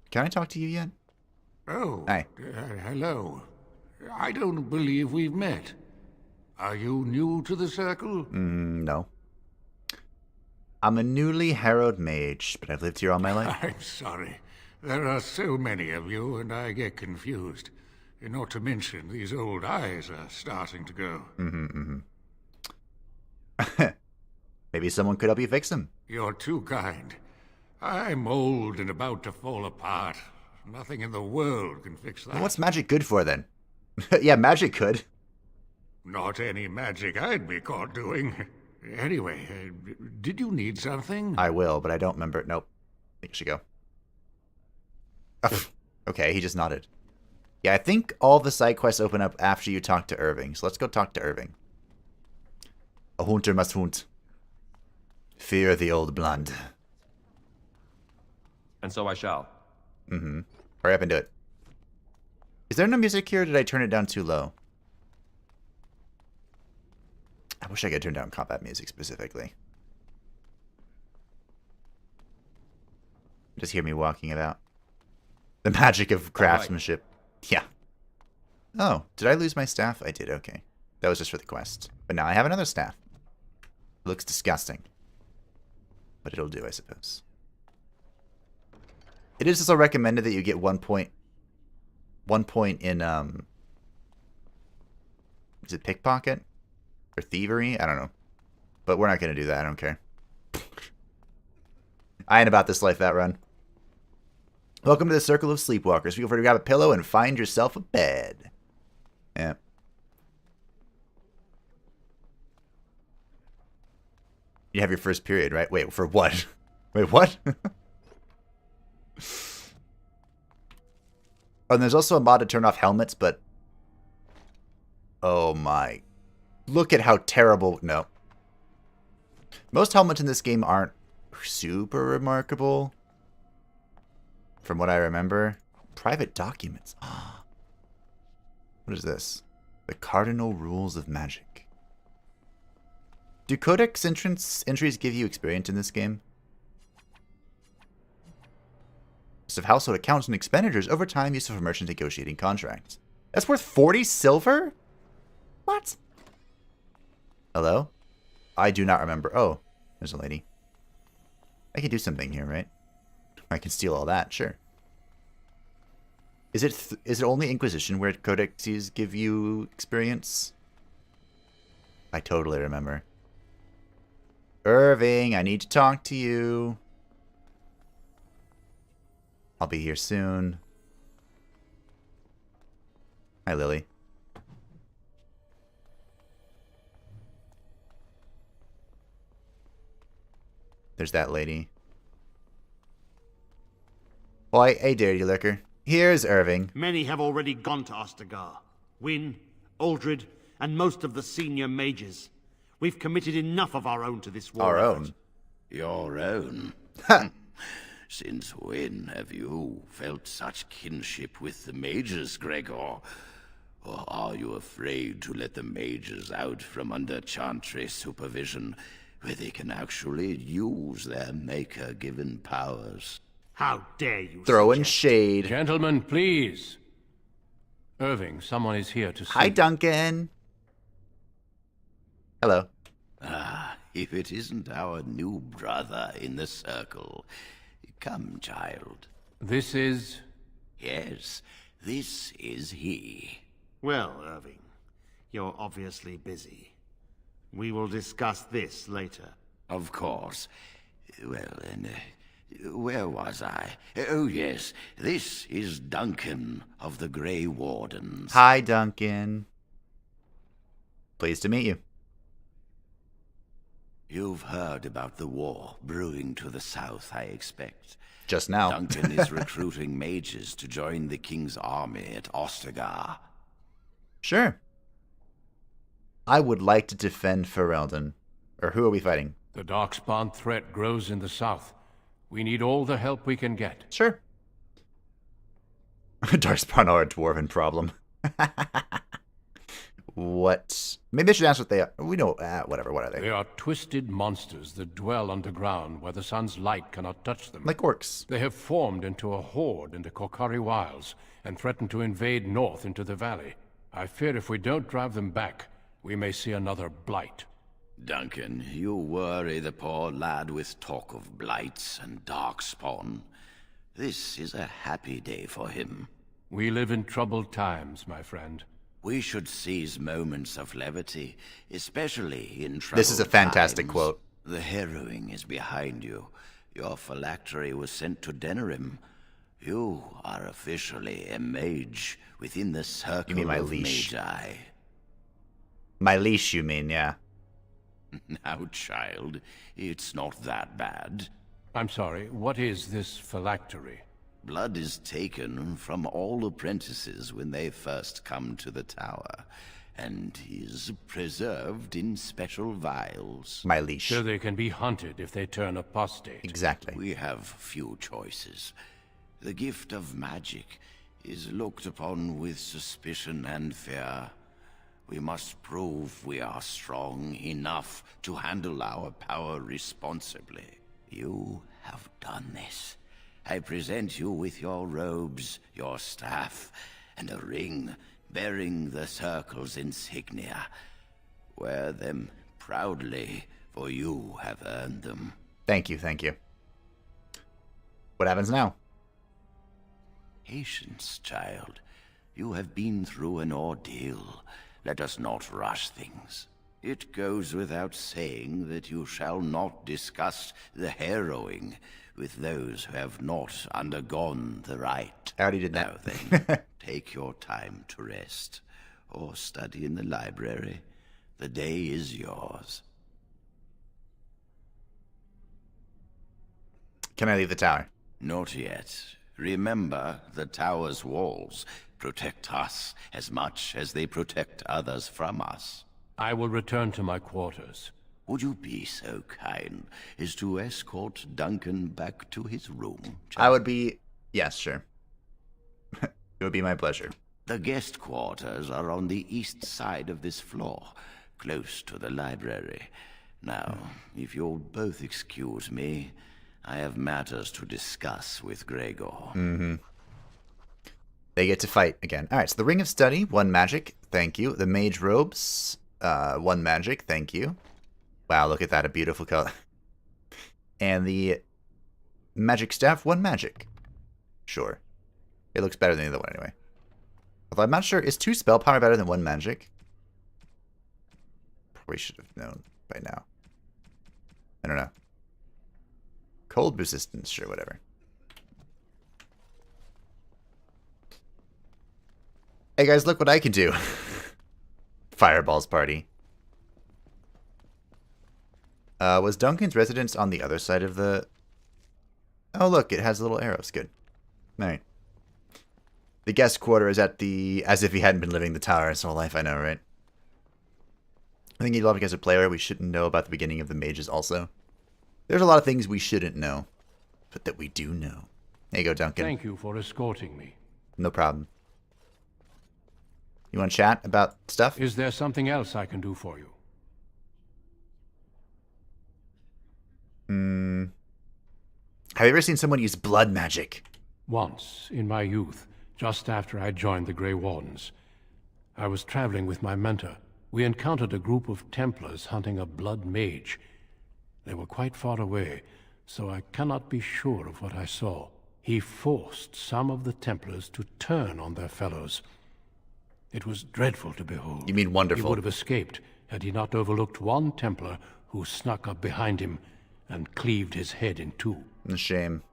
Can I talk to you yet? Oh, Hi. Hello. I don't believe we've met. Are you new to the Circle? No. I'm a newly harrowed mage, but I've lived here all my life. I'm sorry. There are so many of you, and I get confused. Not to mention, these old eyes are starting to go. Maybe someone could help you fix them. You're too kind. I'm old and about to fall apart. Nothing in the world can fix that. Well, what's magic good for, then? Yeah, magic could. Not any magic I'd be caught doing. Anyway, did you need something? I will, but I don't remember. Nope. I think I should go. Okay, he just nodded. Yeah, I think all the side quests open up after you talk to Irving, so let's go talk to Irving. A hunter must hunt. Fear the old blood. And so I shall. Mm-hmm. Hurry up and do it. Is there no music here, or did I turn it down too low? I wish I could turn down combat music specifically. Just hear me walking about. The magic of craftsmanship. Right. Yeah. Oh, did I lose my staff? I did, okay. That was just for the quest. But now I have another staff. It looks disgusting. But it'll do, I suppose. It is also recommended that you get 1 point. 1 point in, is it pickpocket? Or thievery? I don't know. But we're not going to do that. I don't care. I ain't about this life, that run. Welcome to the Circle of Sleepwalkers. Feel free to grab a pillow and find yourself a bed. Yeah. You have your first period, right? Wait, for what? Wait, what? Oh, and there's also a mod to turn off helmets, but... Oh my... Look at how terrible... No. Most helmets in this game aren't super remarkable. From what I remember. Private documents. What is this? The Cardinal Rules of Magic. Do Codex entries give you experience in this game? List of household accounts and expenditures over time used for merchant negotiating contracts. That's worth 40 silver? What? Hello? I do not remember. Oh, there's a lady. I can do something here, right? I can steal all that, sure. Is it only Inquisition where codexes give you experience? I totally remember. Irving, I need to talk to you. I'll be here soon. Hi, Lily. There's that lady. Why, hey, dirty lurker. Here's Irving. Many have already gone to Ostagar. Wynne, Aldred, and most of the senior mages. We've committed enough of our own to this war. Our effort. own? Your own? Since when have you felt such kinship with the mages, Gregor? Or are you afraid to let the mages out from under Chantry supervision, where they can actually use their maker-given powers? How dare you Throwing suggest? shade. Gentlemen, please. Irving, someone is here to see. Hi, Duncan. Hello. Ah, if it isn't our new brother in the circle. Come, child. This is... Yes, this is he. Well, Irving, you're obviously busy. We will discuss this later. Of course. Well, then, where was I? Oh, yes, this is Duncan of the Grey Wardens. Hi, Duncan. Pleased to meet you. You've heard about the war brewing to the south, I expect. Just now. Duncan is recruiting mages to join the king's army at Ostagar. Sure. I would like to defend Fereldan. Or who are we fighting? The Darkspawn threat grows in the south. We need all the help we can get. Sure. Darkspawn are a dwarven problem. What? Maybe I should ask what they are. We know. Whatever. What are they? They are twisted monsters that dwell underground where the sun's light cannot touch them. Like orcs. They have formed into a horde in the Korkari Wilds and threaten to invade north into the valley. I fear if we don't drive them back, we may see another blight. Duncan, you worry the poor lad with talk of blights and darkspawn. This is a happy day for him. We live in troubled times, my friend. We should seize moments of levity, especially in troubled This is a fantastic times. quote. The harrowing is behind you. Your phylactery was sent to Denerim. You are officially a mage within the circle You mean my of leash? magi. My leash, you mean, yeah. Now, child, it's not that bad. I'm sorry, what is this phylactery? Blood is taken from all apprentices when they first come to the tower, and is preserved in special vials. My leash. So they can be hunted if they turn apostate. Exactly. We have few choices. The gift of magic is looked upon with suspicion and fear. We must prove we are strong enough to handle our power responsibly. You have done this. I present you with your robes, your staff, and a ring bearing the Circle's insignia. Wear them proudly, for you have earned them. Thank you, thank you. What happens now? Patience, child. You have been through an ordeal. Let us not rush things. It goes without saying that you shall not discuss the harrowing with those who have not undergone the rite. I already did that. Now then, take your time to rest, or study in the library. The day is yours. Can I leave the tower? Not yet. Remember, the tower's walls protect us as much as they protect others from us. I will return to my quarters. Would you be so kind as to escort Duncan back to his room, child? I would be... Yes, sure. It would be my pleasure. The guest quarters are on the east side of this floor, close to the library. Now, if you'll both excuse me, I have matters to discuss with Gregor. Mm-hmm. They get to fight again. Alright, so the Ring of Study, 1 magic, thank you. The Mage Robes, 1 magic, thank you. Wow, look at that, a beautiful color. And the Magic Staff, 1 magic. Sure. It looks better than the other one anyway. Although I'm not sure, is 2 spell power better than 1 magic? Probably should have known by now. I don't know. Cold resistance, sure, whatever. Hey guys, look what I can do. Fireballs party. Was Duncan's residence on the other side of the... Oh look, it has little arrows, good. Alright. The guest quarter is at the... As if he hadn't been living the tower his whole life, I know, right? I think you'd love it as a player, we shouldn't know about the beginning of the mages also. There's a lot of things we shouldn't know, but that we do know. There you go, Duncan. Thank you for escorting me. No problem. You want to chat about stuff? Is there something else I can do for you? Have you ever seen someone use blood magic? Once, in my youth, just after I joined the Grey Wardens. I was traveling with my mentor. We encountered a group of Templars hunting a blood mage. They were quite far away, so I cannot be sure of what I saw. He forced some of the Templars to turn on their fellows. It was dreadful to behold. You mean wonderful? He would have escaped had he not overlooked one Templar who snuck up behind him and cleaved his head in 2. A shame.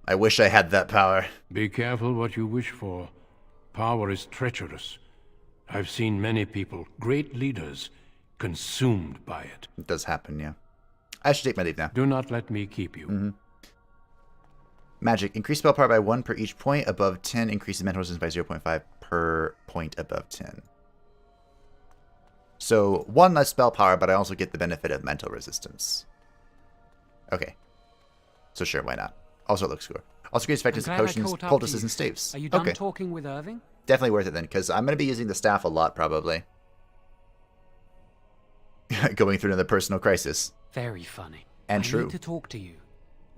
I wish I had that power. Be careful what you wish for. Power is treacherous. I've seen many people, great leaders, consumed by it. It does happen, yeah. I should take my leave now. Do not let me keep you. Magic. Increase spell power by 1 per each point. Above 10, increases mental resistance by 0.5 per point above 10. So, 1 less spell power, but I also get the benefit of mental resistance. Okay. So sure, why not? Also it looks cool. Also creates effectiveness of potions, poultices, and staves. Are you done talking with Irving? Definitely worth it then, because I'm going to be using the staff a lot, probably. Going through another personal crisis. Very funny. And I true. need to talk to you.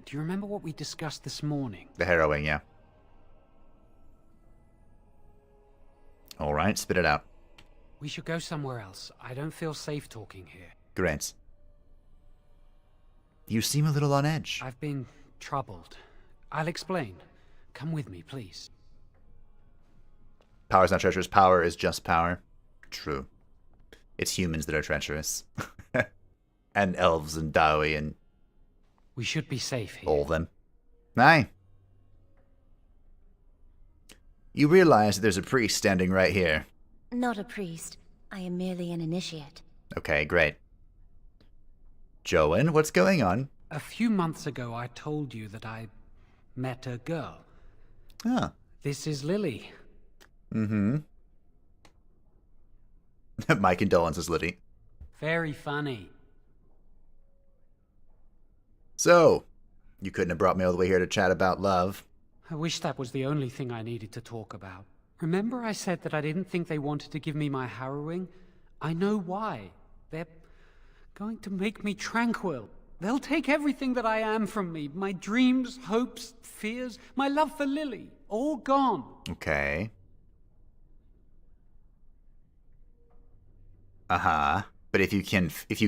Do you remember what we discussed this morning? The harrowing, yeah. Alright, spit it out. We should go somewhere else. I don't feel safe talking here. Grant. You seem a little on edge. I've been troubled. I'll explain. Come with me, please. Power's not treacherous. Power is just power. True. It's humans that are treacherous. And elves and Dawi and... We should be safe here. All of them. Aye. You realize that there's a priest standing right here. Not a priest. I am merely an initiate. Okay, great. Joan, what's going on? A few months ago, I told you that I met a girl. Ah. This is Lily. Mm-hmm. My condolences, Liddy. Very funny. So, you couldn't have brought me all the way here to chat about love. I wish that was the only thing I needed to talk about. Remember I said that I didn't think they wanted to give me my harrowing? I know why. They're going to make me tranquil. They'll take everything that I am from me. My dreams, hopes, fears, my love for Lily. All gone. Okay. Uh-huh. But if you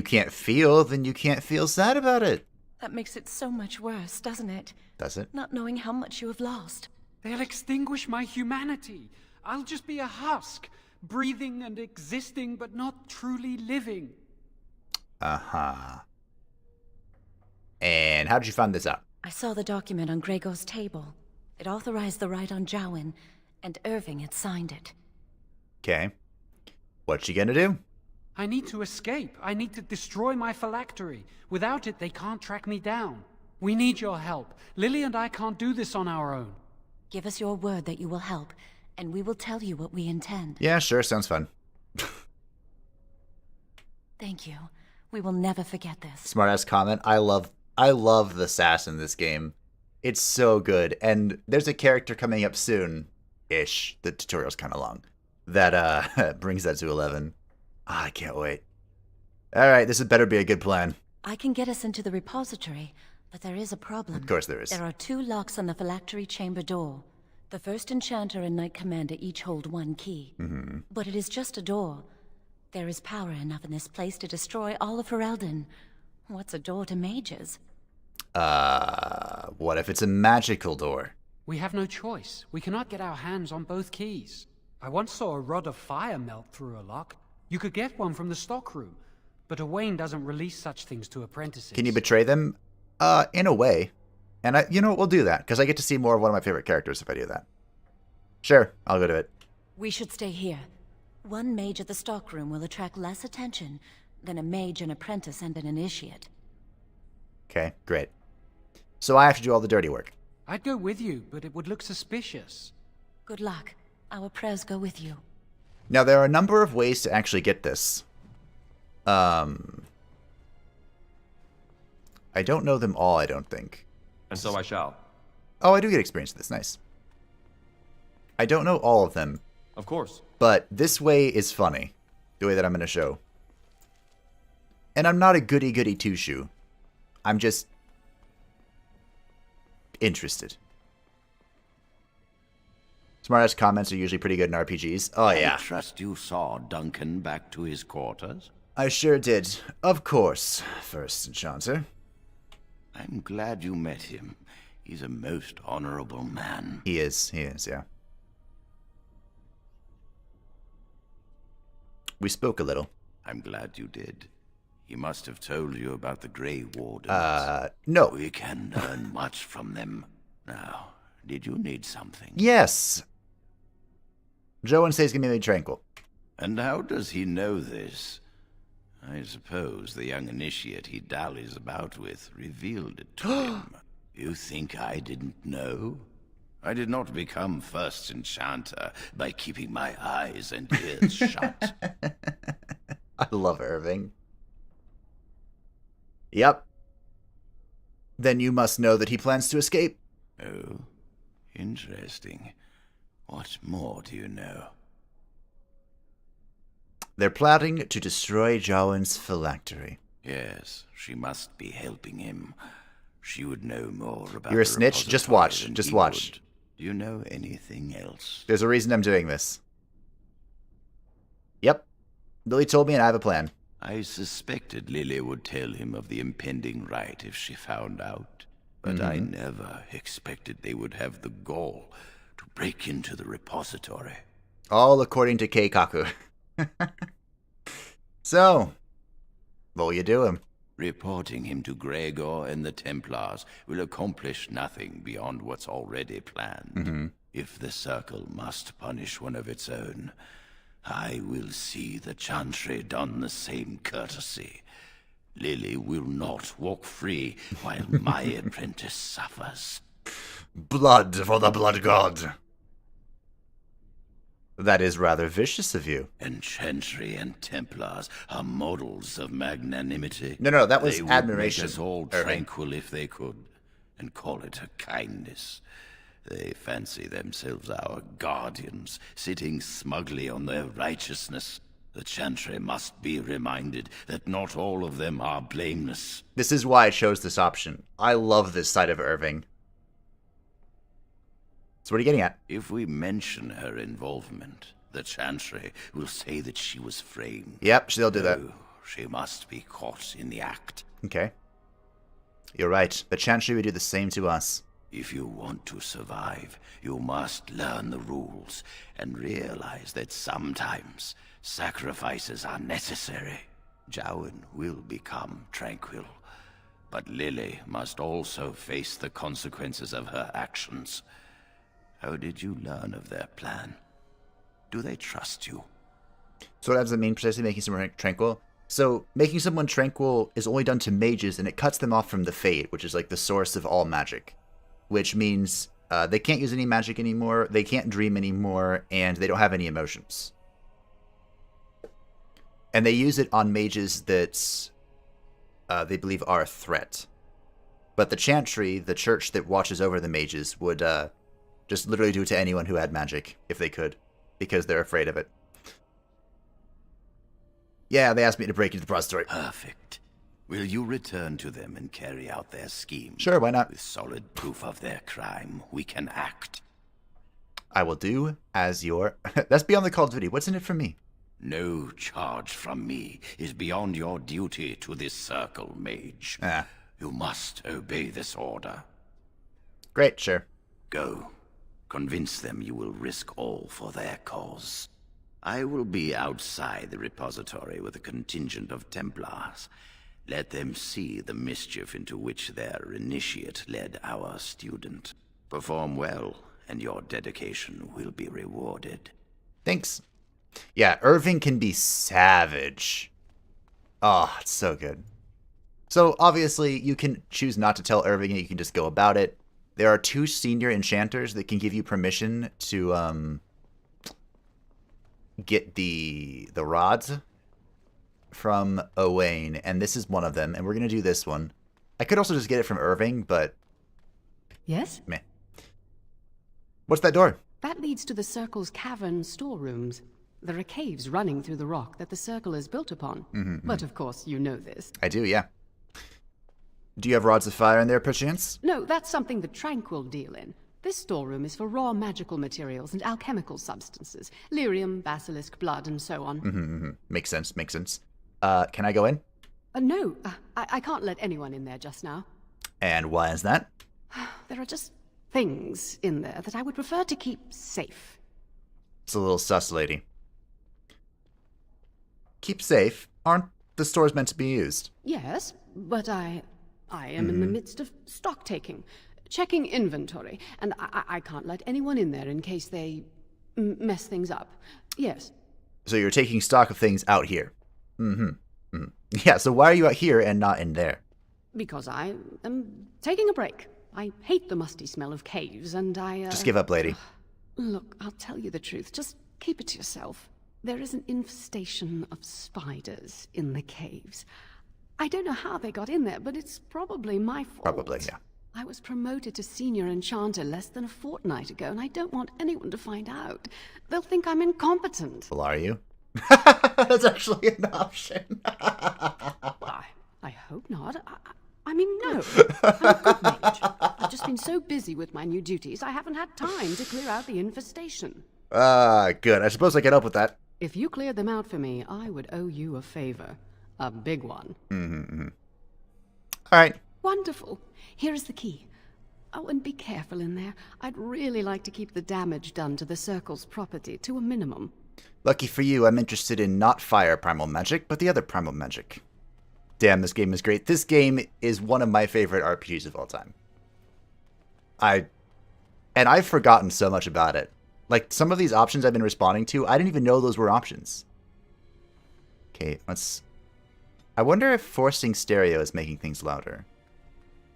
can't feel, then you can't feel sad about it. That makes it so much worse, doesn't it? Does it? Not knowing how much you have lost. They'll extinguish my humanity. I'll just be a husk, breathing and existing, but not truly living. Uh-huh. And how did you find this out? I saw the document on Gregor's table. It authorized the right on Jowan, and Irving had signed it. Okay. What's she gonna do? I need to escape. I need to destroy my phylactery. Without it, they can't track me down. We need your help. Lily and I can't do this on our own. Give us your word that you will help, and we will tell you what we intend. Yeah, sure, sounds fun. Thank you. We will never forget this. Smartass comment. I love the sass in this game. It's so good. And there's a character coming up soon-ish. The tutorial's kind of long. That brings that to 11. I can't wait. Alright, this had better be a good plan. I can get us into the repository, but there is a problem. Of course there is. There are 2 locks on the phylactery chamber door. The first enchanter and knight commander each hold 1 key. Mm-hmm. But it is just a door. There is power enough in this place to destroy all of Fereldan. What's a door to mages? What if it's a magical door? We have no choice. We cannot get our hands on both keys. I once saw a rod of fire melt through a lock. You could get one from the Stockroom, but Owain doesn't release such things to apprentices. Can you betray them? In a way. And you know what, we'll do that, because I get to see more of one of my favorite characters if I do that. Sure, I'll go to it. We should stay here. 1 mage at the Stockroom will attract less attention than a mage, an apprentice, and an initiate. Okay, great. So I have to do all the dirty work. I'd go with you, but it would look suspicious. Good luck. Our prayers go with you. Now, there are a number of ways to actually get this. I don't know them all, I don't think. And so I shall. Oh, I do get experience with this. Nice. I don't know all of them. Of course. But this way is funny. The way that I'm going to show. And I'm not a goody-goody two-shoe. I'm just interested. Smartass comments are usually pretty good in RPGs. Oh, yeah. I trust you saw Duncan back to his quarters? I sure did. Of course, First Enchanter. I'm glad you met him. He's a most honorable man. He is, yeah. We spoke a little. I'm glad you did. He must have told you about the Grey Wardens. No. We can learn much from them. Now, did you need something? Yes. Jowan says he's gonna be tranquil. And how does he know this? I suppose the young initiate he dallies about with revealed it to him. You think I didn't know? I did not become First Enchanter by keeping my eyes and ears shut. I love Irving. Yep. Then you must know that he plans to escape. Oh, interesting. What more do you know? They're plotting to destroy Jowan's phylactery. Yes, she must be helping him. She would know more about You're a snitch? Just watch. Just watch. Would. Do you know anything else? There's a reason I'm doing this. Yep. Lily told me and I have a plan. I suspected Lily would tell him of the impending rite if she found out. But I never expected they would have the gall to break into the repository. All according to Keikaku. So, what will you do him? Reporting him to Gregor and the Templars will accomplish nothing beyond what's already planned. If the Circle must punish one of its own, I will see the Chantry done the same courtesy. Lily will not walk free while my apprentice suffers. Blood for the Blood God. That is rather vicious of you. And Chantry and Templars are models of magnanimity. No, that was they admiration. Would make us all Irving. tranquil if they could, and call it a kindness. They fancy themselves our guardians, sitting smugly on their righteousness. The Chantry must be reminded that not all of them are blameless. This is why I chose this option. I love this side of Irving. So what are you getting at? If we mention her involvement, the Chantry will say that she was framed. Yep, she'll do that. No, she must be caught in the act. Okay. You're right. The Chantry would do the same to us. If you want to survive, you must learn the rules and realize that sometimes sacrifices are necessary. Jowan will become tranquil, but Lily must also face the consequences of her actions. How did you learn of their plan? Do they trust you? So what does it mean precisely, making someone tranquil? So making someone tranquil is only done to mages, and it cuts them off from the Fade, which is like the source of all magic. Which means they can't use any magic anymore, they can't dream anymore, and they don't have any emotions. And they use it on mages that they believe are a threat. But the Chantry, the church that watches over the mages, would just literally do it to anyone who had magic, if they could, because they're afraid of it. Yeah, they asked me to break into the repository. Perfect. Will you return to them and carry out their scheme? Sure, why not? With solid proof of their crime, we can act. I will do as your... That's beyond the Call of Duty. What's in it for me? No charge from me is beyond your duty to this circle, Mage. You must obey this order. Great, sure. Go. Convince them you will risk all for their cause. I will be outside the repository with a contingent of Templars. Let them see the mischief into which their initiate led our student. Perform well, and your dedication will be rewarded. Thanks. Yeah, Irving can be savage. Oh, it's so good. So, obviously, you can choose not to tell Irving and you can just go about it. There are 2 senior enchanters that can give you permission to get the rods from Owain, and this is one of them, and we're going to do this one. I could also just get it from Irving, but... Yes? Meh. What's that door? That leads to the Circle's cavern storerooms. There are caves running through the rock that the Circle is built upon. But of course, you know this. I do, yeah. Do you have rods of fire in there, perchance? No, that's something the Tranquil deal in. This storeroom is for raw magical materials and alchemical substances. Lyrium, basilisk, blood, and so on. Makes sense, makes sense. Can I go in? No, I can't let anyone in there just now. And why is that? There are just things in there that I would prefer to keep safe. It's a little sus, lady. Keep safe? Aren't the stores meant to be used? Yes, but I am in the midst of stock taking, checking inventory, and I can't let anyone in there in case they mess things up. Yes. So you're taking stock of things out here? Yeah, so why are you out here and not in there? Because I am taking a break. I hate the musty smell of caves, and I... Just give up, lady. Look, I'll tell you the truth. Just keep it to yourself. There is an infestation of spiders in the caves. I don't know how they got in there, but it's probably my fault. Probably, yeah. I was promoted to senior enchanter less than a fortnight ago, and I don't want anyone to find out. They'll think I'm incompetent. Well, are you? That's actually an option. I hope not. I mean, no. I'm a good mage. I've just been so busy with my new duties, I haven't had time to clear out the infestation. Good. I suppose I can help with that. If you cleared them out for me, I would owe you a favor. A big one. All right. Wonderful. Here is the key. Oh, and be careful in there. I'd really like to keep the damage done to the Circle's property to a minimum. Lucky for you, I'm interested in not fire primal magic, but the other primal magic. Damn, this game is great. This game is one of my favorite RPGs of all time. I've forgotten so much about it. Like, some of these options I've been responding to, I didn't even know those were options. Okay, I wonder if forcing stereo is making things louder.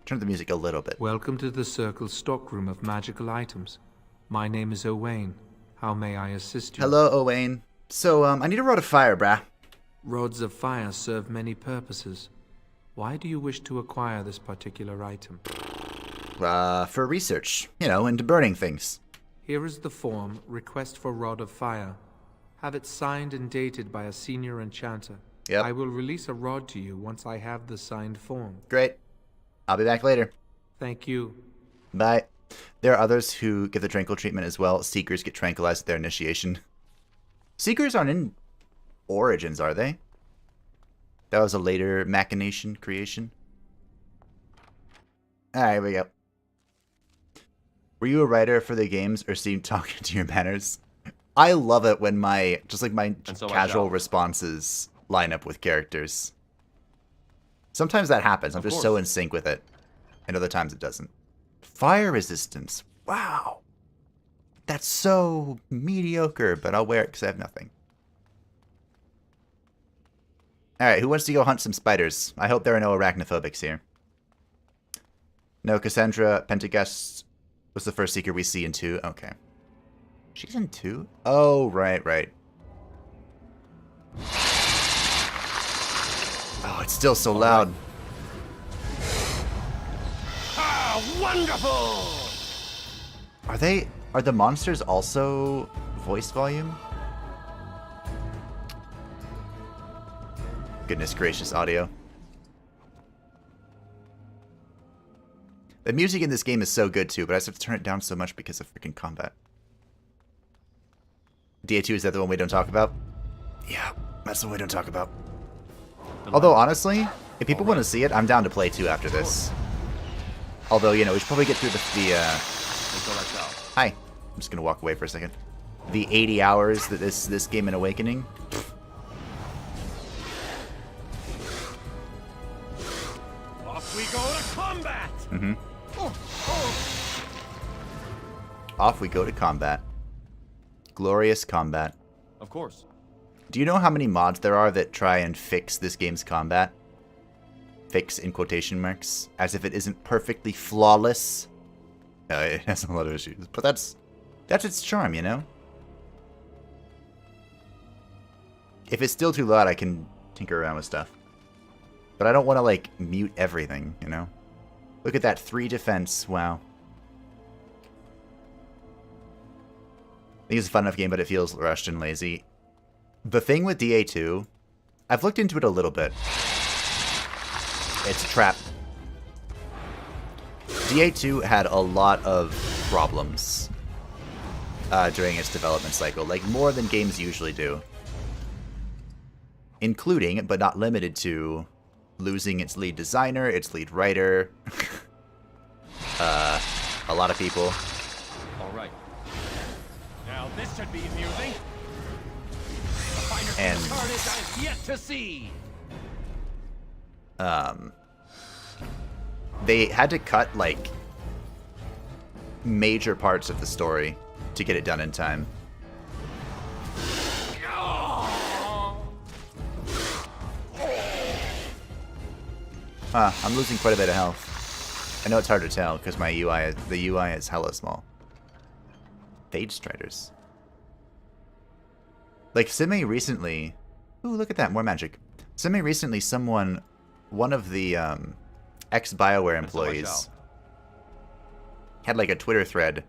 Turn the music a little bit. Welcome to the Circle's stockroom of magical items. My name is Owain. How may I assist you? Hello, Owain. So, I need a rod of fire, brah. Rods of fire serve many purposes. Why do you wish to acquire this particular item? For research. You know, into burning things. Here is the form, Request for Rod of Fire. Have it signed and dated by a senior enchanter. Yep. I will release a rod to you once I have the signed form. Great. I'll be back later. Thank you. Bye. There are others who get the tranquil treatment as well. Seekers get tranquilized at their initiation. Seekers aren't in Origins, are they? That was a later machination creation. Alright, here we go. Were you a writer for the games or seemed talking to your manners? I love it when my casual responses line up with characters. Sometimes that happens. I'm just so in sync with it. And other times it doesn't. Fire resistance. Wow. That's so mediocre, but I'll wear it because I have nothing. Alright, who wants to go hunt some spiders? I hope there are no arachnophobics here. No, Cassandra Pentagust was the first Seeker we see in 2. Okay. She's in 2? Oh, right. Oh, it's still so loud. Ah, wonderful! Are the monsters also voice volume? Goodness gracious, audio. The music in this game is so good too, but I just have to turn it down so much because of freaking combat. DA2, is that the one we don't talk about? Yeah, that's the one we don't talk about. Although, honestly, if people want to see it, I'm down to play 2 after this. Although, you know, we should probably get through Hi. I'm just going to walk away for a second. The 80 hours that this game in Awakening. Off we go to combat! Mm-hmm. Off we go to combat. Glorious combat. Of course. Do you know how many mods there are that try and fix this game's combat? Fix in quotation marks. As if it isn't perfectly flawless. It has a lot of issues. But that's its charm, you know? If it's still too loud, I can tinker around with stuff. But I don't want to, like, mute everything, you know? Look at that, 3 defense. Wow. I think it's a fun enough game, but it feels rushed and lazy. The thing with DA2, I've looked into it a little bit. It's a trap. DA2 had a lot of problems during its development cycle, like more than games usually do. Including, but not limited to, losing its lead designer, its lead writer, a lot of people. All right. Now this should be amusing. And I've yet to see. They had to cut like major parts of the story to get it done in time. I'm losing quite a bit of health. I know it's hard to tell because my the UI is hella small. Fade Striders. Like semi recently. Ooh, look at that, more magic. Semi recently, one of the ex-BioWare employees had like a Twitter thread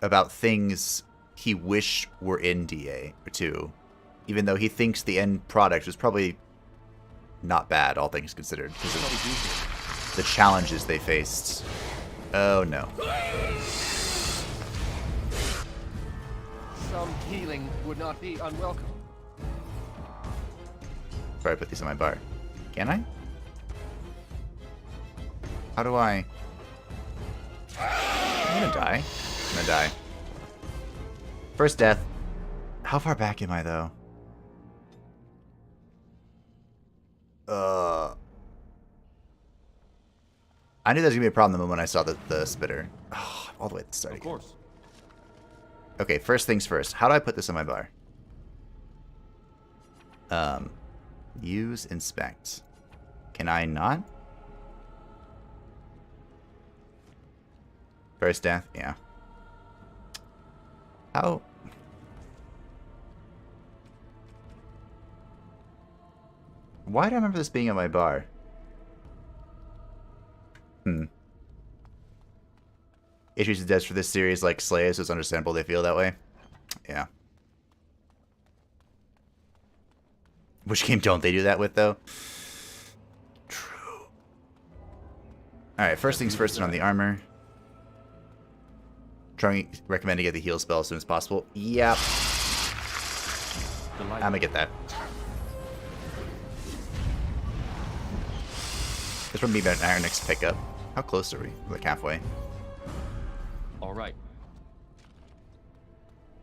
about things he wished were in DA2, even though he thinks the end product was probably not bad, all things considered, because of the challenges they faced. Oh no. Some healing would not be unwelcome. Before I put these on my bar. Can I? How do I... I'm gonna die. I'm gonna die. First death. How far back am I, though? I knew there was gonna be a problem the moment I saw the spitter. Oh, all the way at the start. Of course. Okay, first things first. How do I put this on my bar? Use inspect. Can I not? First death, yeah. How? Why do I remember this being on my bar? Issues and deaths for this series like Slay, so it's understandable they feel that way. Yeah. Which game don't they do that with, though? True. Alright, first things first on the armor. Recommend to get the heal spell as soon as possible. Yep. I'm gonna get that. This would be our next pickup. How close are we? We're like halfway. All right.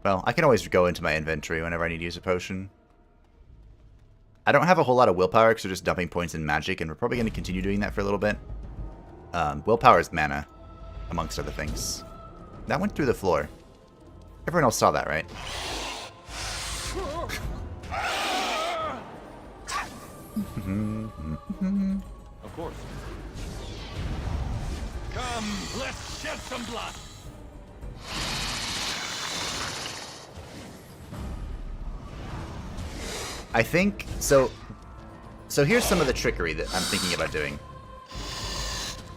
Well, I can always go into my inventory whenever I need to use a potion. I don't have a whole lot of willpower because we're just dumping points in magic, and we're probably going to continue doing that for a little bit. Willpower is mana, amongst other things. That went through the floor. Everyone else saw that, right? Of course. Come, let's shed some blood. I think so. So here's some of the trickery that I'm thinking about doing.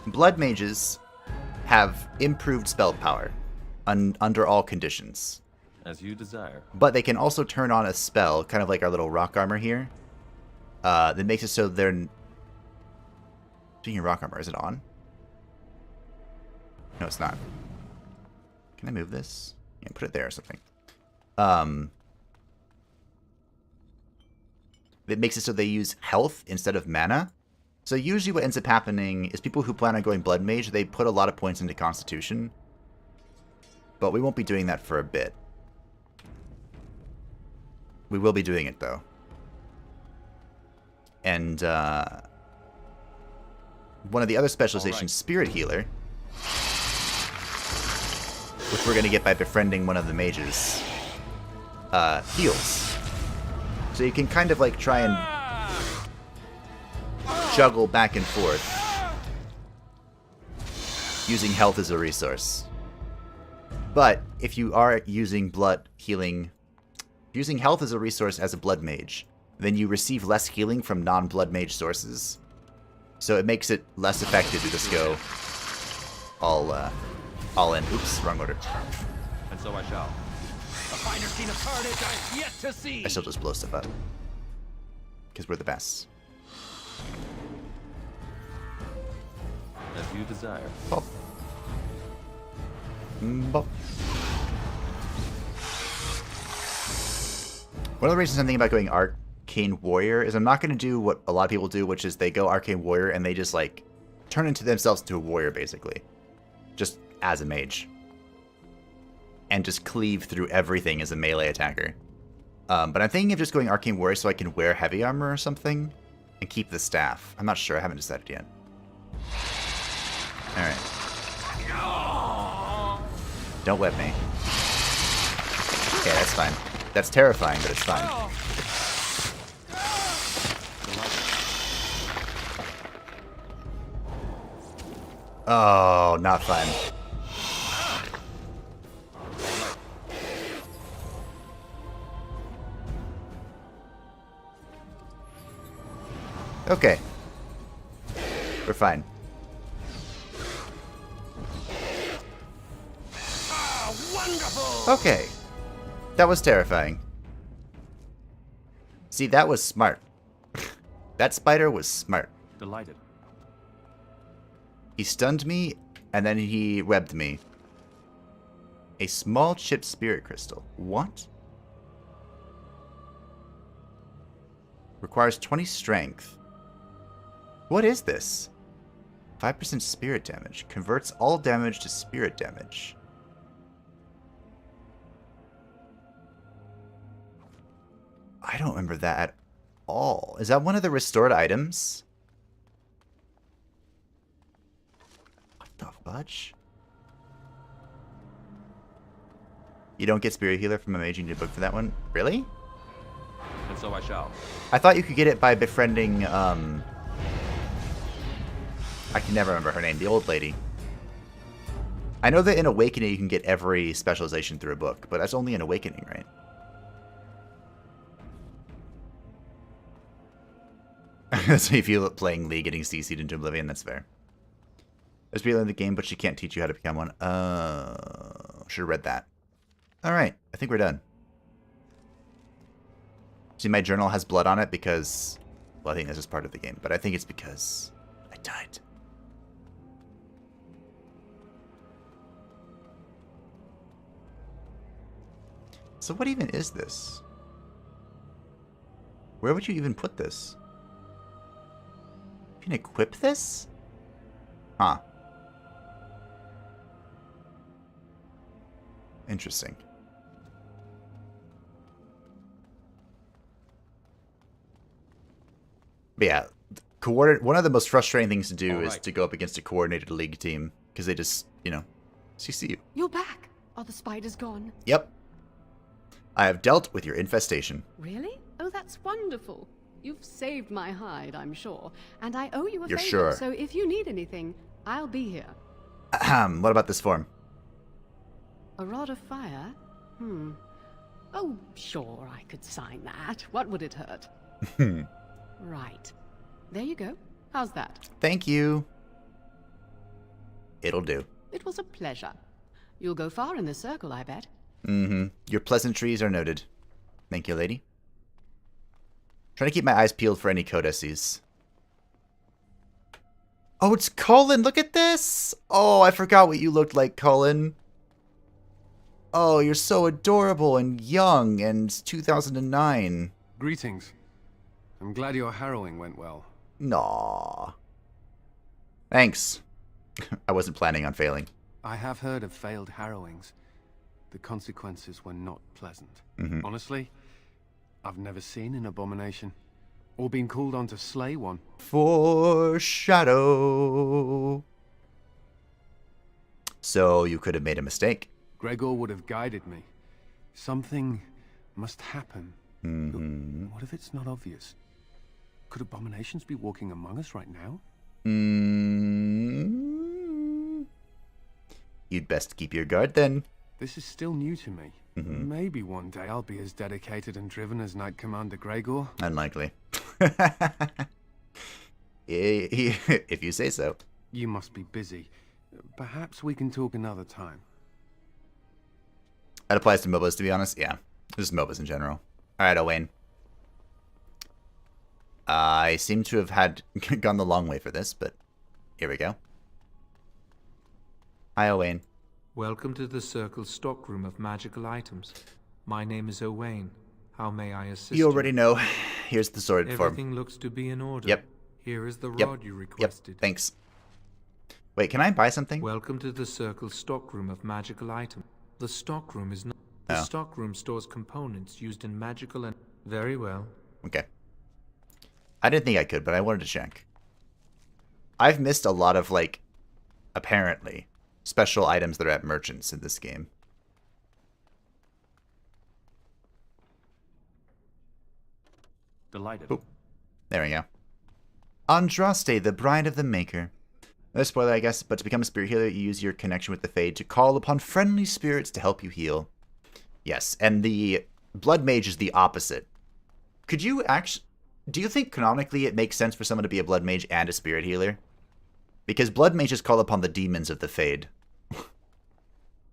Blood mages have improved spell power under all conditions. As you desire. But they can also turn on a spell, kind of like our little rock armor here, that makes it so they're... Speaking of rock armor, is it on? No, it's not. Can I move this? Yeah, put it there or something. It makes it so they use health instead of mana. So usually what ends up happening is people who plan on going Blood Mage, they put a lot of points into Constitution. But we won't be doing that for a bit. We will be doing it, though. And one of the other specializations, Spirit Healer, which we're going to get by befriending one of the mages, heals. So you can kind of like try and juggle back and forth using health as a resource. But if you are using blood healing, using health as a resource as a blood mage, then you receive less healing from non-blood mage sources. So it makes it less effective to just go all in. Oops, wrong order. And so I shall. A finer scene of carnage I've yet to see. I still just blow stuff up. Because we're the best. As you desire. Bop. Bop. One of the reasons I'm thinking about going Arcane Warrior is I'm not going to do what a lot of people do, which is they go Arcane Warrior and they just like turn into themselves into a warrior, basically. Just as a mage. And just cleave through everything as a melee attacker. But I'm thinking of just going Arcane Warrior so I can wear heavy armor or something and keep the staff. I'm not sure. I haven't decided yet. Alright. Don't whip me. Okay, that's fine. That's terrifying, but it's fine. Oh, not fun. Okay. We're fine. Okay. That was terrifying. See, that was smart. That spider was smart. Delighted. He stunned me, and then he webbed me. A small chipped spirit crystal. What? Requires 20 strength. What is this? 5% spirit damage. Converts all damage to spirit damage. I don't remember that at all. Is that one of the restored items? What the fudge? You don't get Spirit Healer from a mage, you need a book for that one? Really? And so I shall. I thought you could get it by befriending, I can never remember her name, the old lady. I know that in Awakening you can get every specialization through a book, but that's only in Awakening, right? So if you playing League getting CC'd into Oblivion, that's fair. There's people in the game, but she can't teach you how to become one. Should have read that. Alright, I think we're done. See, my journal has blood on it because... Well, I think this is part of the game, but I think it's because I died. So what even is this? Where would you even put this? You can equip this? Huh. Interesting. But yeah, one of the most frustrating things to do is to go up against a coordinated League team, because they just, you know, CC you. You're back. Are the spiders gone? Yep. I have dealt with your infestation. Really? Oh, that's wonderful. You've saved my hide, I'm sure. And I owe you a You're favor, sure? so if you need anything, I'll be here. Ahem. What about this form? A rod of fire? Oh, sure, I could sign that. What would it hurt? Right. There you go. How's that? Thank you. It'll do. It was a pleasure. You'll go far in the circle, I bet. Mm-hmm. Your pleasantries are noted. Thank you, lady. Trying to keep my eyes peeled for any codices. Oh, it's Cullen! Look at this! Oh, I forgot what you looked like, Cullen. Oh, you're so adorable and young and 2009. Greetings. I'm glad your harrowing went well. Naw. Thanks. I wasn't planning on failing. I have heard of failed harrowings. The consequences were not pleasant. Honestly, I've never seen an abomination, or been called on to slay one. Foreshadow. So you could have made a mistake. Gregor would have guided me. Something must happen. What if it's not obvious? Could abominations be walking among us right now? You'd best keep your guard then. This is still new to me. Maybe one day I'll be as dedicated and driven as Knight Commander Gregor. Unlikely. If you say so. You must be busy. Perhaps we can talk another time. That applies to MOBAs, to be honest. Yeah, just MOBAs in general. Alright, Owain. I seem to have gone the long way for this, but here we go. Hi, Owain. Welcome to the Circle's stockroom of magical items. My name is Owain. How may I assist you? You already know. Here's the sword form. Everything looks to be in order. Yep. Here is the rod you requested. Yep. Thanks. Wait, can I buy something? Welcome to the Circle's stockroom of magical items. The stockroom is not... The stockroom stores components used in magical and... Very well. Okay. I didn't think I could, but I wanted to check. I've missed a lot of, like, apparently, special items that are at merchants in this game. Delighted. Oop. There we go. Andraste, the bride of the Maker. No spoiler, I guess, but to become a spirit healer, you use your connection with the Fade to call upon friendly spirits to help you heal. Yes, and the Blood Mage is the opposite. Could you actually... Do you think canonically it makes sense for someone to be a Blood Mage and a spirit healer? Because Blood Mages call upon the demons of the Fade.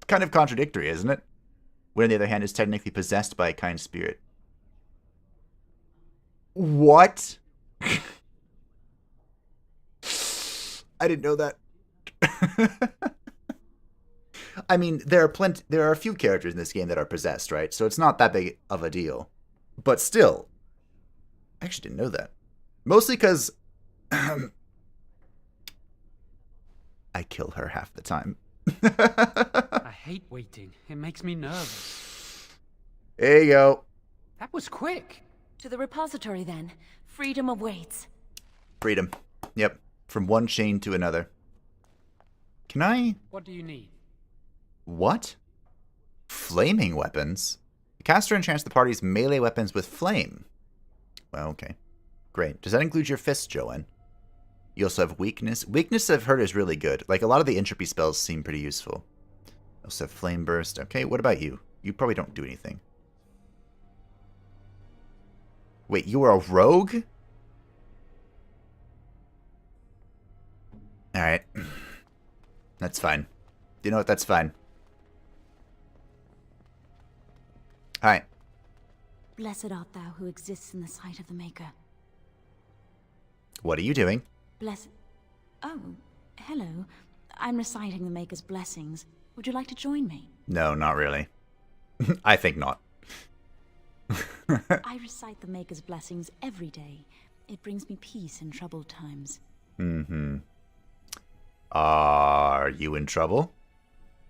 Kind of contradictory, isn't it? When on the other hand is technically possessed by a kind spirit. What? I didn't know that. I mean, there are a few characters in this game that are possessed, right? So it's not that big of a deal. But still, I actually didn't know that. Mostly because I kill her half the time. I hate waiting. It makes me nervous. There you go. That was quick. To the repository, then. Freedom awaits. Freedom. Yep. From one chain to another. Can I... What do you need? What? Flaming weapons? The caster enchants the party's melee weapons with flame. Well, okay. Great. Does that include your fists, Joanne? You also have weakness. Weakness, I've heard, is really good. Like, a lot of the entropy spells seem pretty useful. Also flame burst. Okay, what about you? You probably don't do anything. Wait, you were a rogue? Alright. That's fine. You know what? That's fine. Alright. Blessed art thou who exists in the sight of the Maker. What are you doing? Blessed... Oh, hello. I'm reciting the Maker's blessings. Would you like to join me? No, not really. I think not. I recite the Maker's blessings every day. It brings me peace in troubled times. Mm-hmm. Are you in trouble?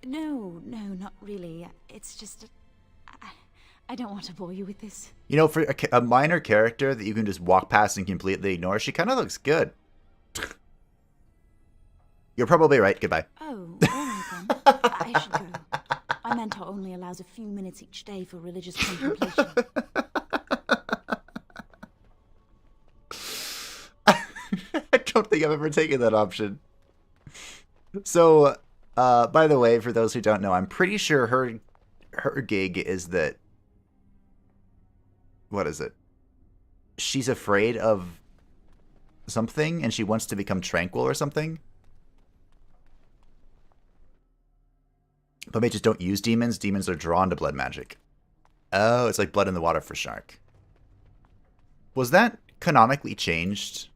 No, not really. It's just... I don't want to bore you with this. You know, for a minor character that you can just walk past and completely ignore, she kind of looks good. You're probably right. Goodbye. Oh, all right then. I should go. My mentor only allows a few minutes each day for religious contemplation. I don't think I've ever taken that option. So, by the way, for those who don't know, I'm pretty sure her gig is that... What is it? She's afraid of something, and she wants to become tranquil or something. But mages don't use demons. Demons are drawn to blood magic. Oh, it's like blood in the water for shark. Was that canonically changed?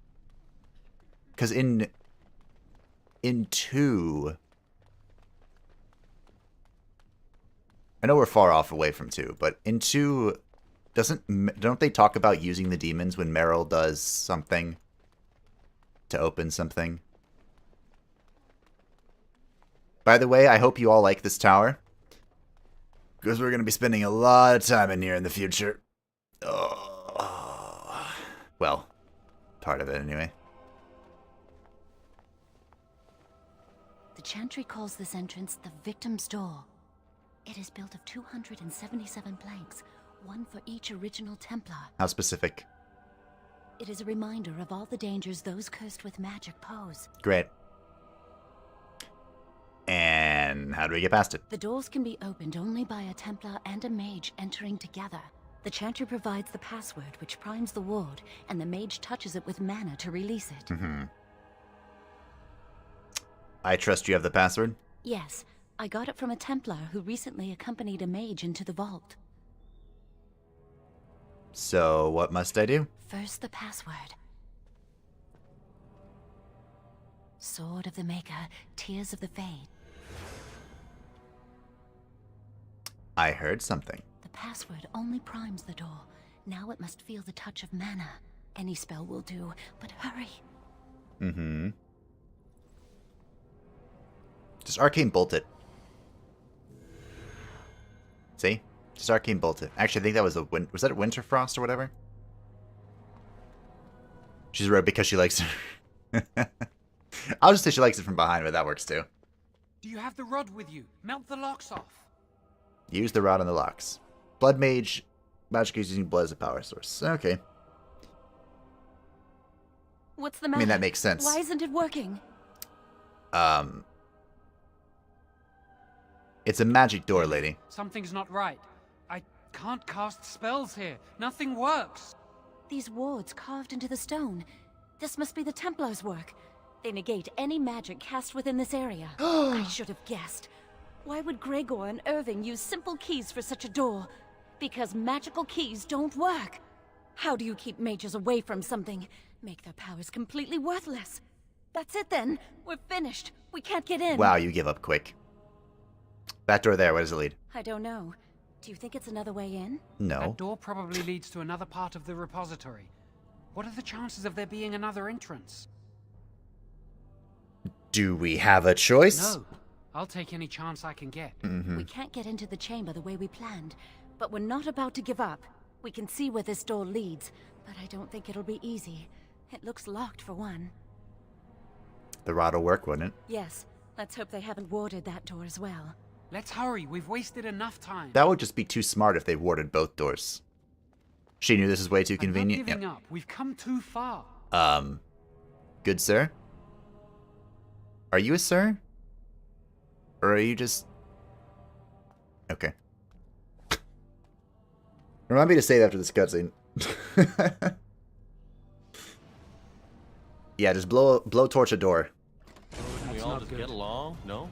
Because in 2... I know we're far off away from 2, but in 2... Don't they talk about using the demons when Meryl does something to open something? By the way, I hope you all like this tower, because we're going to be spending a lot of time in here in the future. Oh. Well, part of it anyway. The Chantry calls this entrance the Victim's Door. It is built of 277 planks, one for each original Templar. How specific? It is a reminder of all the dangers those cursed with magic pose. Great. And how do we get past it? The doors can be opened only by a Templar and a Mage entering together. The Chantry provides the password, which primes the ward, and the Mage touches it with mana to release it. Mm-hmm. I trust you have the password? Yes, I got it from a Templar who recently accompanied a Mage into the vault. So, what must I do? First, the password. Sword of the Maker, Tears of the Fade. I heard something. The password only primes the door. Now it must feel the touch of mana. Any spell will do, but hurry. Mm-hmm. Just arcane bolt it. See? Just arcane bolt it. Actually, I think that was a was that a winter frost or whatever? She's red because she likes it. I'll just say she likes it from behind, but that works too. Do you have the rod with you? Melt the locks off. Use the rod on the locks. Blood mage. Magic is using blood as a power source. Okay. What's the matter? I mean, that makes sense. Why isn't it working? It's a magic door, lady. Something's not right. I can't cast spells here. Nothing works. These wards carved into the stone. This must be the Templars' work. They negate any magic cast within this area. I should have guessed. Why would Gregor and Irving use simple keys for such a door? Because magical keys don't work. How do you keep mages away from something? Make their powers completely worthless. That's it then. We're finished. We can't get in. Wow, you give up quick. That door there, where does it lead? I don't know. Do you think it's another way in? No. That door probably leads to another part of the repository. What are the chances of there being another entrance? Do we have a choice? No. I'll take any chance I can get. Mm-hmm. We can't get into the chamber the way we planned, but we're not about to give up. We can see where this door leads, but I don't think it'll be easy. It looks locked for one. The rod will work, wouldn't it? Yes. Let's hope they haven't warded that door as well. Let's hurry. We've wasted enough time. That would just be too smart if they warded both doors. She knew this was way too convenient. I'm not giving up. We've come too far. Good sir? Are you a sir? Or are you just Okay. Remind me to save after this cutscene. Yeah, just blow torch a door. Can we all just get along? No?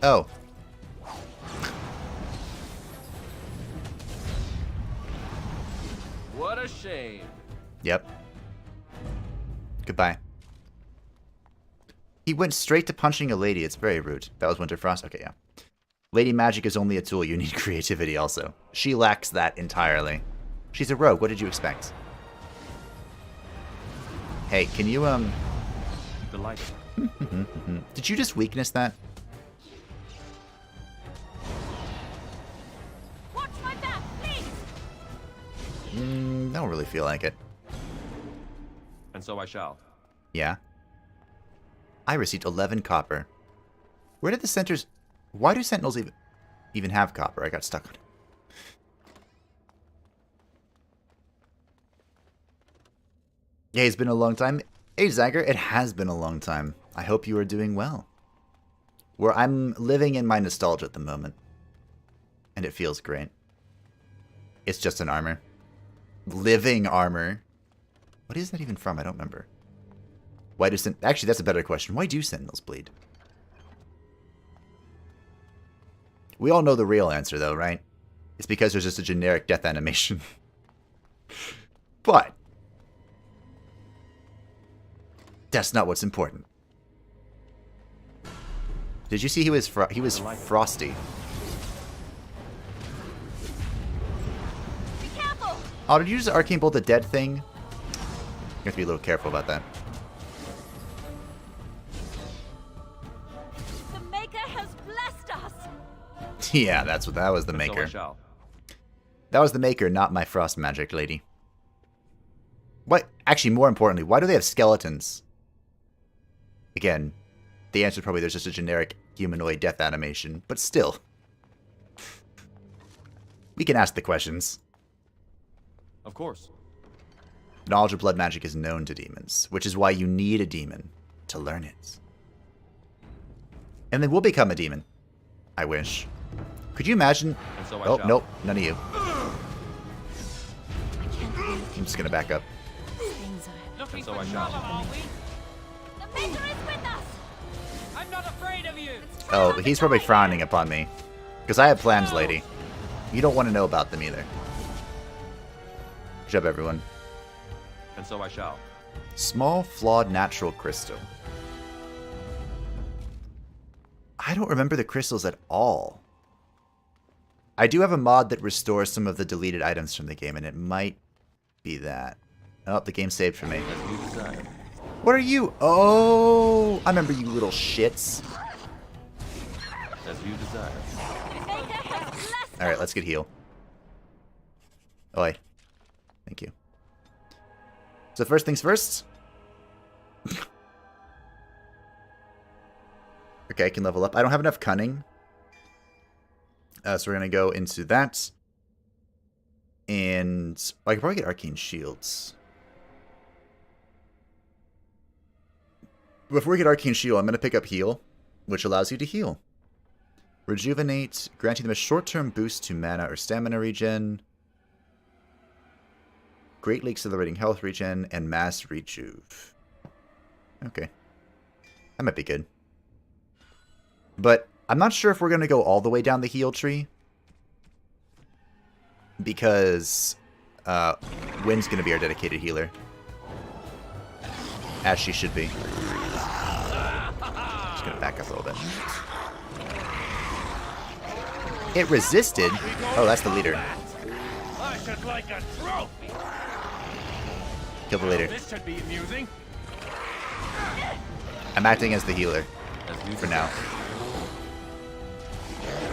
Oh. What a shame. Yep. Goodbye. He went straight to punching a lady. It's very rude. That was Winterfrost? Okay, yeah. Lady Magic is only a tool. You need creativity also. She lacks that entirely. She's a rogue. What did you expect? Hey, can you, Delighted. Did you just weakness that? Watch my back, please! Don't really feel like it. And so I shall. Yeah. I received 11 copper. Where did the centers... Why do sentinels even have copper? I got stuck on it. Yeah, it's been a long time. Hey, Zyger, it has been a long time. I hope you are doing well. I'm living in my nostalgia at the moment. And it feels great. It's just an armor. Living armor. What is that even from? I don't remember. Why do actually, that's a better question. Why do sentinels bleed? We all know the real answer, though, right? It's because there's just a generic death animation. But that's not what's important. Did you see he was frosty? Be careful! Oh, did you just arcane bolt the dead thing? You have to be a little careful about that. The Maker has blessed us! Yeah, that was the Maker. So That was the Maker, not my frost magic lady. What? Actually, more importantly, why do they have skeletons? Again, the answer is probably there's just a generic humanoid death animation, but still. We can ask the questions. Of course. Knowledge of blood magic is known to demons, which is why you need a demon to learn it. And then we'll become a demon. I wish. Could you imagine? And so Oh, shall. nope, none of you. I'm just gonna back up. And so I shall. The Maker is with us! I'm not afraid of you! Oh, he's probably frowning upon me. Because I have plans, lady. You don't want to know about them either. Good job, everyone. And so I shall. Small, flawed, natural crystal. I don't remember the crystals at all. I do have a mod that restores some of the deleted items from the game, and it might be that. Oh, the game saved for me. As you desire. What are you? Oh, I remember you little shits. As you desire. Alright, let's get heal. Oi. Thank you. So first things first. Okay, I can level up. I don't have enough cunning. So we're going to go into that. And I could probably get arcane shields. Before we get arcane shield, I'm going to pick up heal, which allows you to heal. Rejuvenate, granting them a short-term boost to mana or stamina regen. Greatly accelerating health regen and mass rejuve. Okay. That might be good. But I'm not sure if we're going to go all the way down the heal tree. Because Wynn's going to be our dedicated healer. As she should be. Just going to back up a little bit. It resisted. Oh, that's the leader. I should like a trophy. Kill the leader. This should be amusing. I'm acting as the healer for now.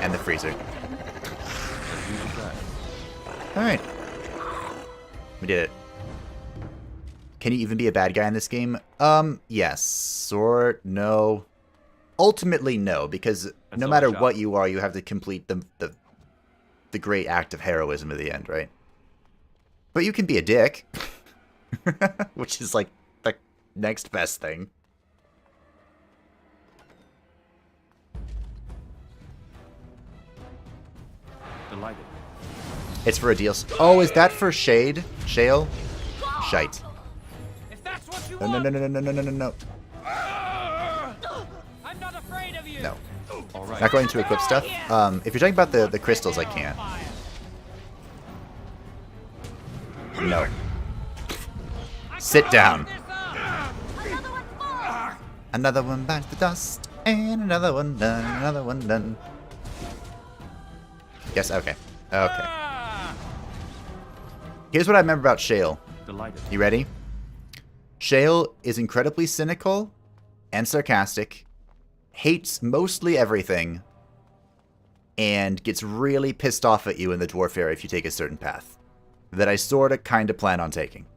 And the freezer. Alright. We did it. Can you even be a bad guy in this game? Yes. Or no. Ultimately, no, because no matter what you are, you have to complete the great act of heroism at the end, right? But you can be a dick. Which is like the next best thing. It's for a deal. Oh, is that for shade? Shale? Shite. No, no, no, no, no, no, no, no, no. I'm not afraid of you. No. All right. Not going to equip stuff. If you're talking about the crystals, I can't. No. Sit down. Another one bites the dust, and another one done, another one done. Yes, okay. Okay. Here's what I remember about Shale. Delighted. You ready? Shale is incredibly cynical and sarcastic, hates mostly everything, and gets really pissed off at you in the Dwarf area if you take a certain path. That I sorta kinda plan on taking.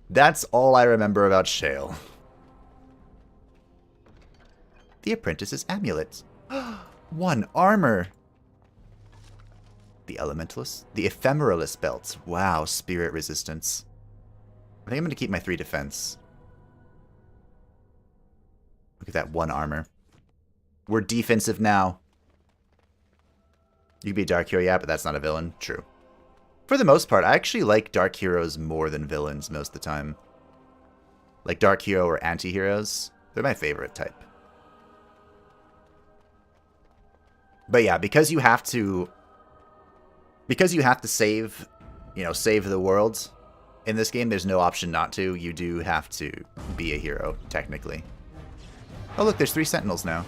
That's all I remember about Shale. The Apprentice's Amulet. 1 armor. The Elementalist. The Ephemeralist Belt. Wow, spirit resistance. I think I'm going to keep my 3 defense. Look at that 1 armor. We're defensive now. You could be a Dark Hero, yeah, but that's not a villain. True. For the most part, I actually like Dark Heroes more than villains most of the time. Like Dark Hero or Anti-Heroes. They're my favorite type. But yeah, because you have to save, save the world in this game, there's no option not to. You do have to be a hero, technically. Oh look, there's 3 sentinels now.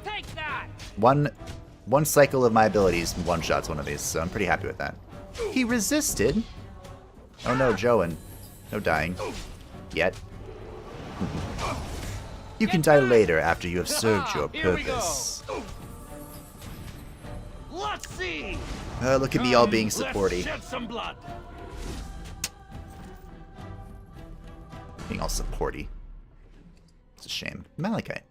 Take that. One cycle of my abilities one-shots one of these, so I'm pretty happy with that. He resisted. Oh no, Joan. No dying. Yet. You can die later after you have served your purpose. Let's see. Look at me all being supporty. Let's shed some blood. Being all supporty. It's a shame. Malachite.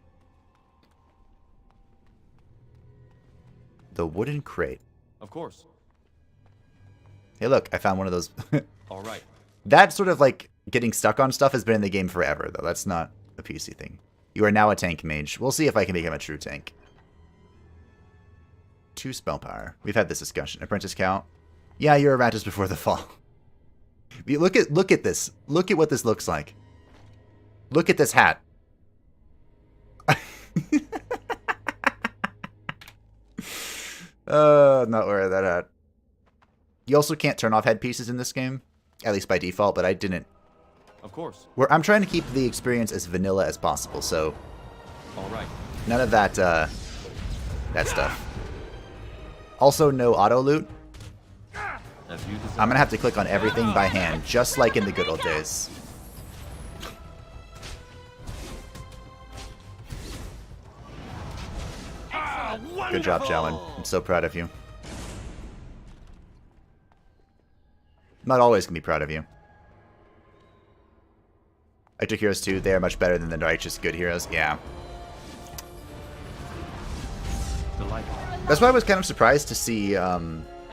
The wooden crate. Of course. Hey look, I found one of those. All right. That sort of like getting stuck on stuff has been in the game forever though. That's not a PC thing. You are now a tank mage. We'll see if I can become a true tank. 2 spell power. We've had this discussion. Apprentice count. Yeah, you're a Ratus before the fall. Look at this. Look at what this looks like. Look at this hat. Not wearing that hat. You also can't turn off headpieces in this game, at least by default, but I didn't. Of course. I'm trying to keep the experience as vanilla as possible, so all right. None of that that stuff. Also, no auto loot. As you desire. I'm gonna have to click on everything by hand, just like in the good old days. Good job, Jowan. I'm so proud of you. I'm not always gonna be proud of you. I took heroes too. They are much better than the righteous good heroes. Yeah. That's why I was kind of surprised to see,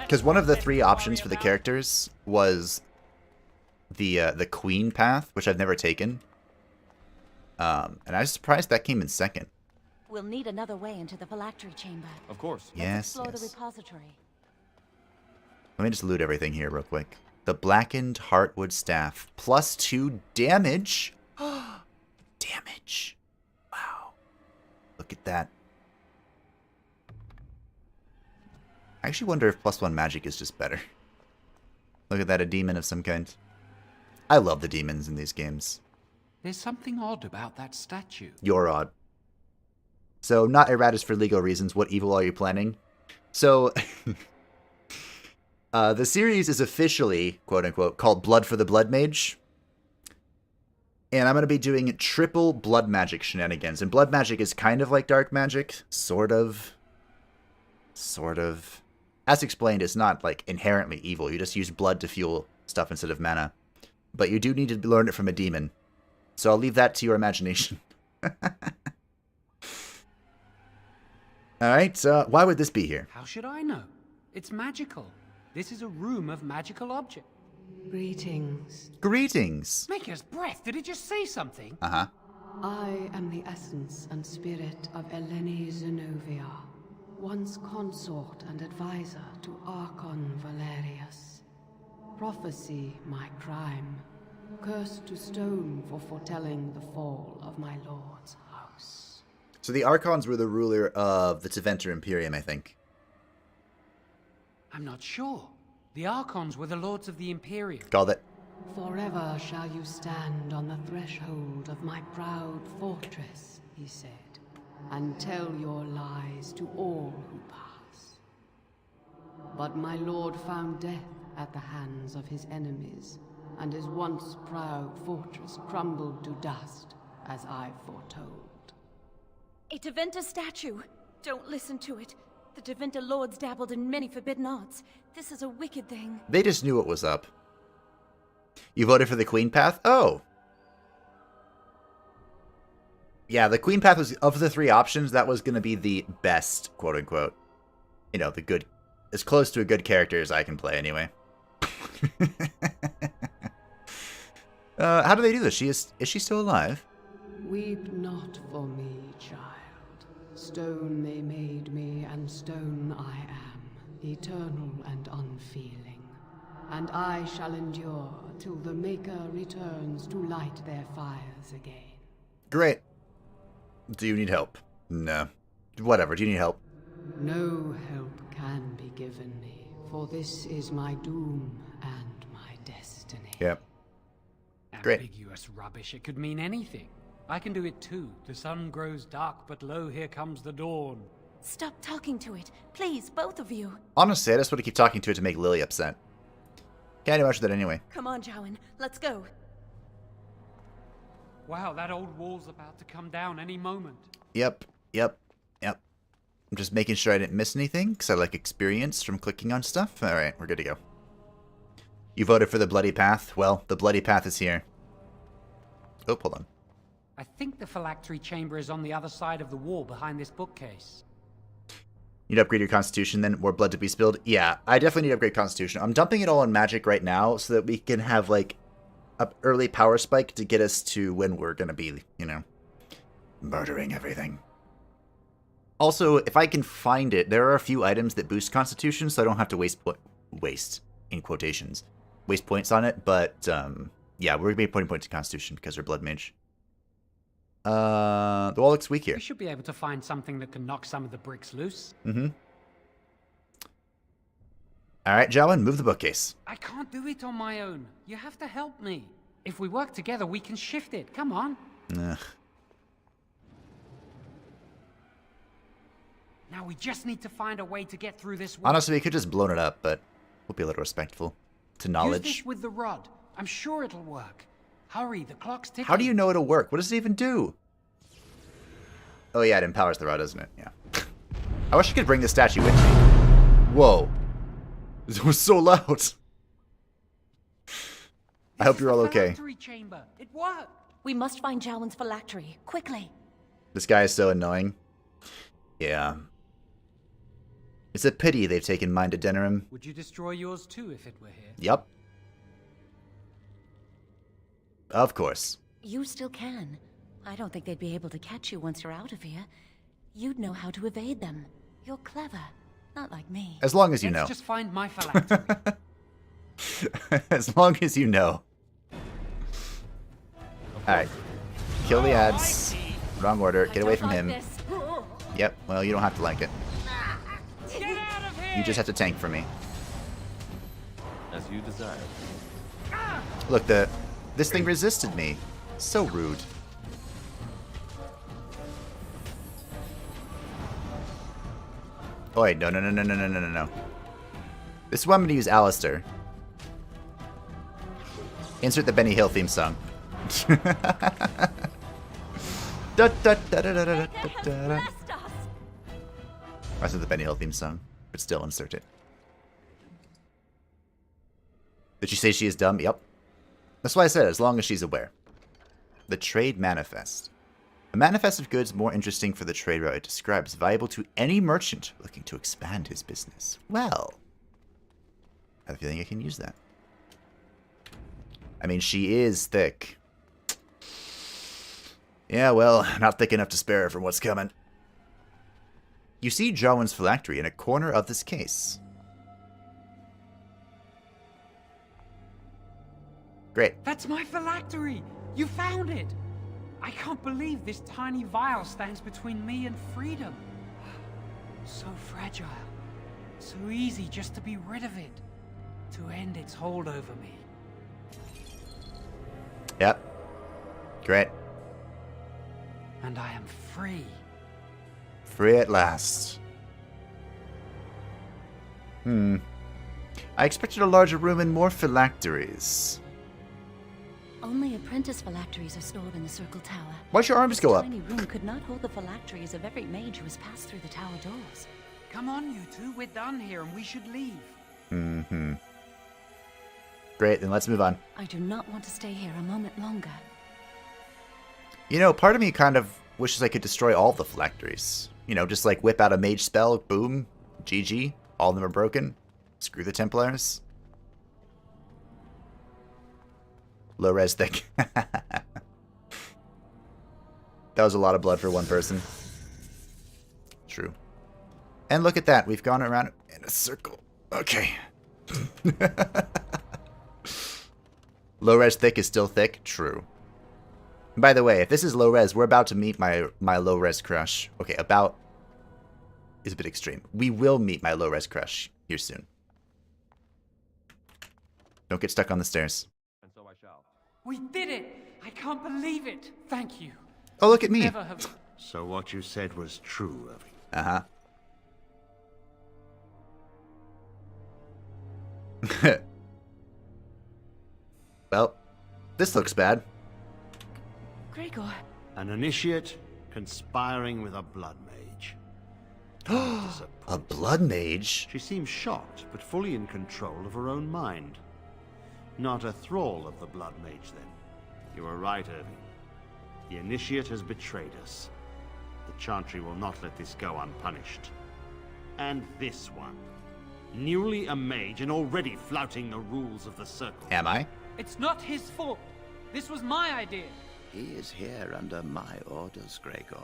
because one of the 3 options for the characters was the queen path, which I've never taken. And I was surprised that came in second. We'll need another way into the phylactery chamber. Of course. Let's explore the repository. Let me just loot everything here real quick. The blackened heartwood staff. +2 damage. Damage. Wow. Look at that. I actually wonder if +1 magic is just better. Look at that, a demon of some kind. I love the demons in these games. There's something odd about that statue. You're odd. So, not erratus for legal reasons. What evil are you planning? So, the series is officially, quote-unquote, called Blood for the Blood Mage. And I'm going to be doing triple blood magic shenanigans. And blood magic is kind of like dark magic. Sort of. Sort of. As explained, it's not, like, inherently evil. You just use blood to fuel stuff instead of mana. But you do need to learn it from a demon. So I'll leave that to your imagination. Alright, why would this be here? How should I know? It's magical. This is a room of magical objects. Greetings. Greetings. Maker's breath, did it just say something? Uh-huh. I am the essence and spirit of Eleni Zenobia, once consort and advisor to Archon Valerius. Prophecy my crime, cursed to stone for foretelling the fall of my lord's house. So the Archons were the ruler of the Teventer Imperium, I think. I'm not sure. The Archons were the lords of the Imperium. Called it. Forever shall you stand on the threshold of my proud fortress, he said, and tell your lies to all who pass. But my lord found death at the hands of his enemies, and his once proud fortress crumbled to dust, as I foretold. A Teventer statue! Don't listen to it. The Teventer lords dabbled in many forbidden arts. This is a wicked thing. They just knew what was up. You voted for the Queen path? Oh. Yeah, the Queen path was, of the 3 options, that was going to be the best, quote-unquote. You know, the good, as close to a good character as I can play, anyway. How do they do this? Is she still alive? Weep not for me, child. Stone they made me, and stone I am, eternal and unfeeling. And I shall endure till the Maker returns to light their fires again. Great. Do you need help? No. Whatever, do you need help? No help can be given me, for this is my doom and my destiny. Yep. Great. Ambiguous rubbish. It could mean anything. I can do it too. The sun grows dark, but lo, here comes the dawn. Stop talking to it. Please, both of you. Honestly, I just want to keep talking to it to make Lily upset. Can't do much with that anyway. Come on, Jowan. Let's go. Wow, that old wall's about to come down any moment. Yep. I'm just making sure I didn't miss anything, because I like experience from clicking on stuff. Alright, we're good to go. You voted for the Bloody Path? Well, the Bloody Path is here. Oh, hold on. I think the phylactery chamber is on the other side of the wall behind this bookcase. Need to upgrade your Constitution then? More blood to be spilled? Yeah, I definitely need to upgrade Constitution. I'm dumping it all on Magic right now so that we can have, like, an early power spike to get us to when we're going to be, you know, murdering everything. Also, if I can find it, there are a few items that boost Constitution, so I don't have to waste, in quotations, waste points on it, but, yeah, we're going to be putting points to Constitution because we're Blood Mage. The wall looks weak here. We should be able to find something that can knock some of the bricks loose. Alright, Jowan, move the bookcase. I can't do it on my own. You have to help me. If we work together, we can shift it. Come on. Ugh. Now we just need to find a way to get through this wall. Honestly, we could just blown it up, but we'll be a little respectful to knowledge. Use this with the rod. I'm sure it'll work. Hurry, the clock's ticking. How do you know it'll work? What does it even do? Oh yeah, it empowers the rod, doesn't it? Yeah. I wish I could bring this statue with me. Whoa. It was so loud. I hope you're all okay. Chamber. It worked. We must find Jowan's phylactery. Quickly. This guy is so annoying. Yeah. It's a pity they've taken mine to Denerim. Would you destroy yours too if it were here? Yup. Of course. You still can. I don't think they'd be able to catch you once you're out of here. You'd know how to evade them. You're clever. Not like me. As long as you know. Let's just find my phylactery. As long as you know. Alright. Kill the ads. Wrong order. Get away from him. Yep, well, you don't have to like it. You just have to tank for me. As you desire. Look, this thing resisted me. So rude. Oh wait, no. This is why I'm gonna use Alistair. Insert the Benny Hill theme song. That's not the Benny Hill theme song, but still insert it. Did she say she is dumb? Yep. That's why I said as long as she's aware. The Trade Manifest. A manifest of goods more interesting for the trade route it describes, valuable to any merchant looking to expand his business. Well, I have a feeling I can use that. I mean, she is thick. Yeah, well, not thick enough to spare from what's coming. You see Jarwin's phylactery in a corner of this case. Great. That's my phylactery! You found it! I can't believe this tiny vial stands between me and freedom. So fragile. So easy just to be rid of it. To end its hold over me. Yep. Great. And I am free. Free at last. I expected a larger room and more phylacteries. Only apprentice phylacteries are stored in the Circle Tower. Why'd your arms go up? This tiny room could not hold the phylacteries of every mage who has passed through the tower doors. Come on, you two. We're done here and we should leave. Great, then let's move on. I do not want to stay here a moment longer. You know, part of me kind of wishes I could destroy all the phylacteries. You know, just like whip out a mage spell, boom, GG, all of them are broken. Screw the Templars. Low res thick. That was a lot of blood for one person. True. And look at that, we've gone around in a circle. Okay. Low res thick is still thick? True. By the way, if this is low res, we're about to meet my low res crush. Okay, about is a bit extreme. We will meet my low res crush here soon. Don't get stuck on the stairs. And so I shall. We did it! I can't believe it! Thank you. Oh, look at me. Never have... So what you said was true, Irving. Uh-huh. Well, this looks bad. Gregor. An initiate conspiring with a blood mage. A blood mage? She seems shocked, but fully in control of her own mind. Not a thrall of the blood mage, then. You are right, Irving. The initiate has betrayed us. The Chantry will not let this go unpunished. And this one. Newly a mage and already flouting the rules of the Circle. Am I? It's not his fault. This was my idea. He is here under my orders, Gregor.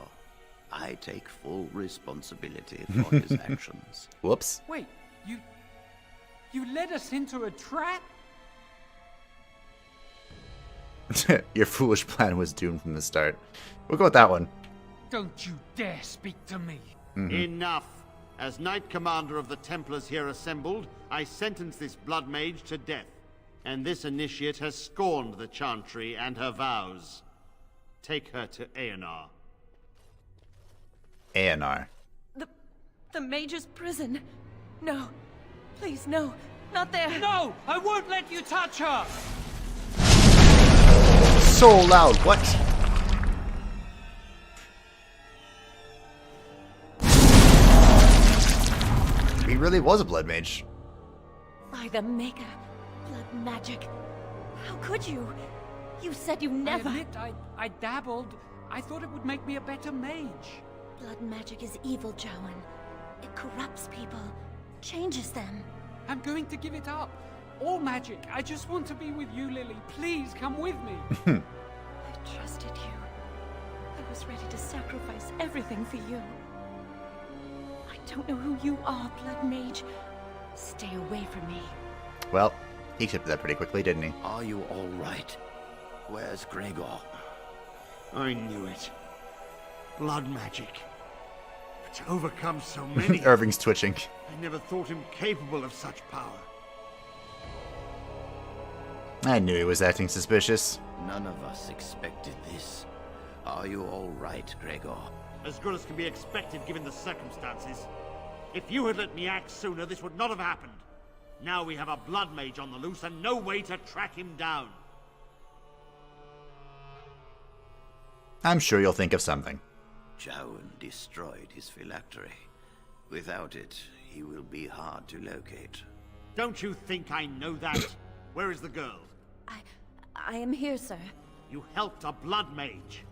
I take full responsibility for his actions. Whoops. Wait, you led us into a trap? Your foolish plan was doomed from the start. We'll go with that one. Don't you dare speak to me. Enough! As Knight Commander of the Templars here assembled, I sentence this blood mage to death. And this initiate has scorned the Chantry and her vows. Take her to Aenar. Aenar. The mage's prison. No. Please, no. Not there. No! I won't let you touch her! So loud, what? He really was a blood mage. By the Maker. Blood magic. How could you? You said you never... I admit, I dabbled. I thought it would make me a better mage. Blood magic is evil, Jowan. It corrupts people. Changes them. I'm going to give it up. All magic. I just want to be with you, Lily. Please come with me. I trusted you. I was ready to sacrifice everything for you. I don't know who you are, Blood Mage. Stay away from me. Well, he accepted that pretty quickly, didn't he? Are you all right? Where's Gregor? I knew it. Blood magic. But to overcome so many... Irving's twitching. I never thought him capable of such power. I knew he was acting suspicious. None of us expected this. Are you all right, Gregor? As good as can be expected given the circumstances. If you had let me act sooner, this would not have happened. Now we have a blood mage on the loose and no way to track him down. I'm sure you'll think of something. Jowan destroyed his phylactery. Without it, he will be hard to locate. Don't you think I know that? Where is the girl? I am here, sir. You helped a blood mage.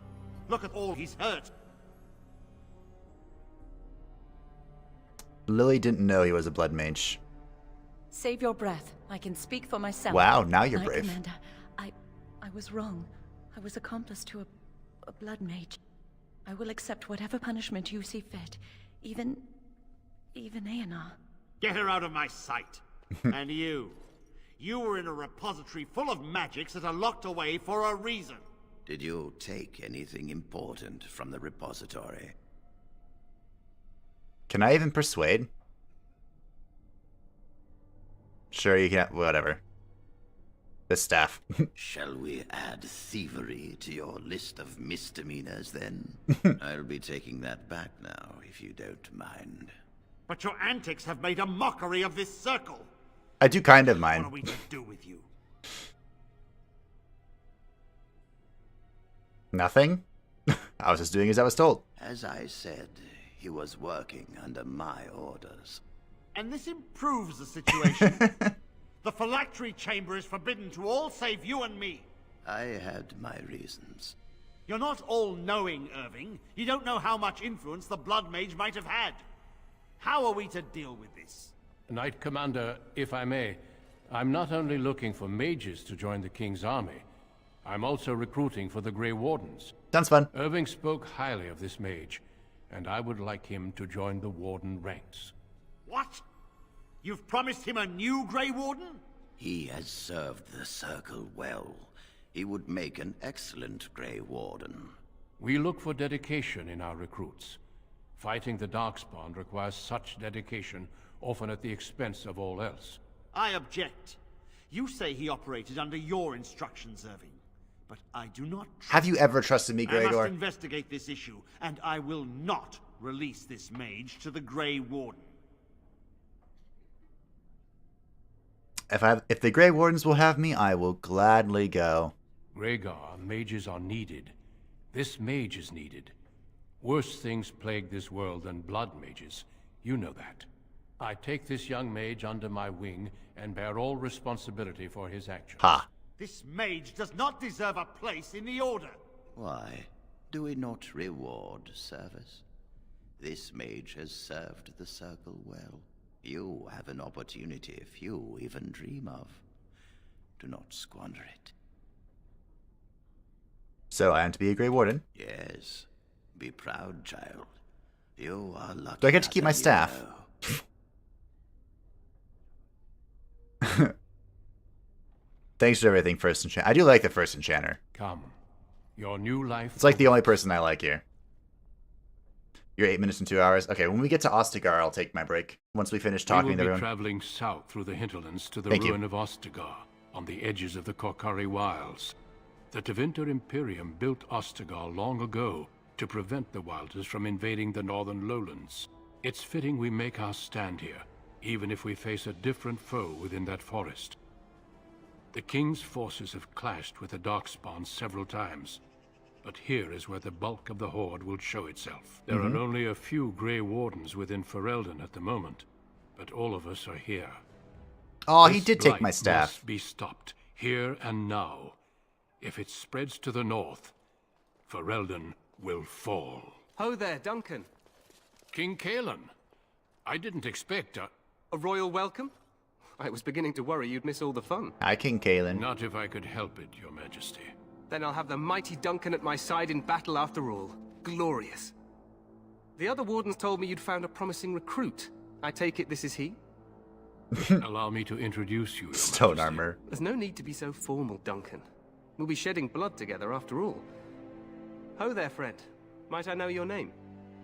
Look at all he's hurt. Lily didn't know he was a blood mage. Save your breath. I can speak for myself. Wow, now you're Knight brave. Commander, I was wrong. I was accomplice to a blood mage. I will accept whatever punishment you see fit. Even Aenar. Get her out of my sight. And you were in a repository full of magics that are locked away for a reason. Did you take anything important from the repository? Can I even persuade? Sure, you can. Whatever. The staff. Shall we add thievery to your list of misdemeanors, then? I'll be taking that back now, if you don't mind. But your antics have made a mockery of this circle. I do kind of mind. What are we to do with you? Nothing? I was just doing as I was told. As I said, he was working under my orders. And this improves the situation. The phylactery chamber is forbidden to all save you and me. I had my reasons. You're not all-knowing, Irving. You don't know how much influence the Blood Mage might have had. How are we to deal with this? Knight Commander, if I may, I'm not only looking for mages to join the King's army, I'm also recruiting for the Grey Wardens. Sounds fun. Irving spoke highly of this mage, and I would like him to join the Warden ranks. What? You've promised him a new Grey Warden? He has served the Circle well. He would make an excellent Grey Warden. We look for dedication in our recruits. Fighting the Darkspawn requires such dedication, often at the expense of all else. I object. You say he operated under your instructions, Irving. But I do not trust. Have you ever trusted me, I Gregor? must investigate this issue, and I will not release this mage to the Grey Warden. If the Grey Wardens will have me, I will gladly go. Rhaegar, mages are needed. This mage is needed. Worse things plague this world than blood mages. You know that. I take this young mage under my wing and bear all responsibility for his actions. Ha. This mage does not deserve a place in the Order. Why? Do we not reward service? This mage has served the Circle well. You have an opportunity few even dream of. Do not squander it. So I am to be a Grey Warden? Yes. Be proud, child. You are lucky. Do I get to keep my staff? Thanks for everything, First Enchanter. I do like the First Enchanter. Come. Your new life... It's like the only person I like here. You're 8 minutes and 2 hours. Okay, when we get to Ostagar, I'll take my break. Once we finish talking to everyone. We will be traveling south through the hinterlands to the ruin of Ostagar, on the edges of the Korkari Wilds. The Tevinter Imperium built Ostagar long ago to prevent the Wilders from invading the northern lowlands. It's fitting we make our stand here, even if we face a different foe within that forest. The King's forces have clashed with the Darkspawn several times, but here is where the bulk of the Horde will show itself. There are only a few Grey Wardens within Fereldan at the moment, but all of us are here. Oh, he did take my staff. Must be stopped, here and now. If it spreads to the north, Fereldan will fall. Ho there, Duncan. King Kaelan. I didn't expect a royal welcome? I was beginning to worry you'd miss all the fun. Hi, King Kaelan. Not if I could help it, Your Majesty. Then I'll have the mighty Duncan at my side in battle after all. Glorious. The other wardens told me you'd found a promising recruit. I take it this is he? Allow me to introduce you, Your Stone Majesty. armor. There's no need to be so formal, Duncan. We'll be shedding blood together after all. Ho there, friend. Might I know your name?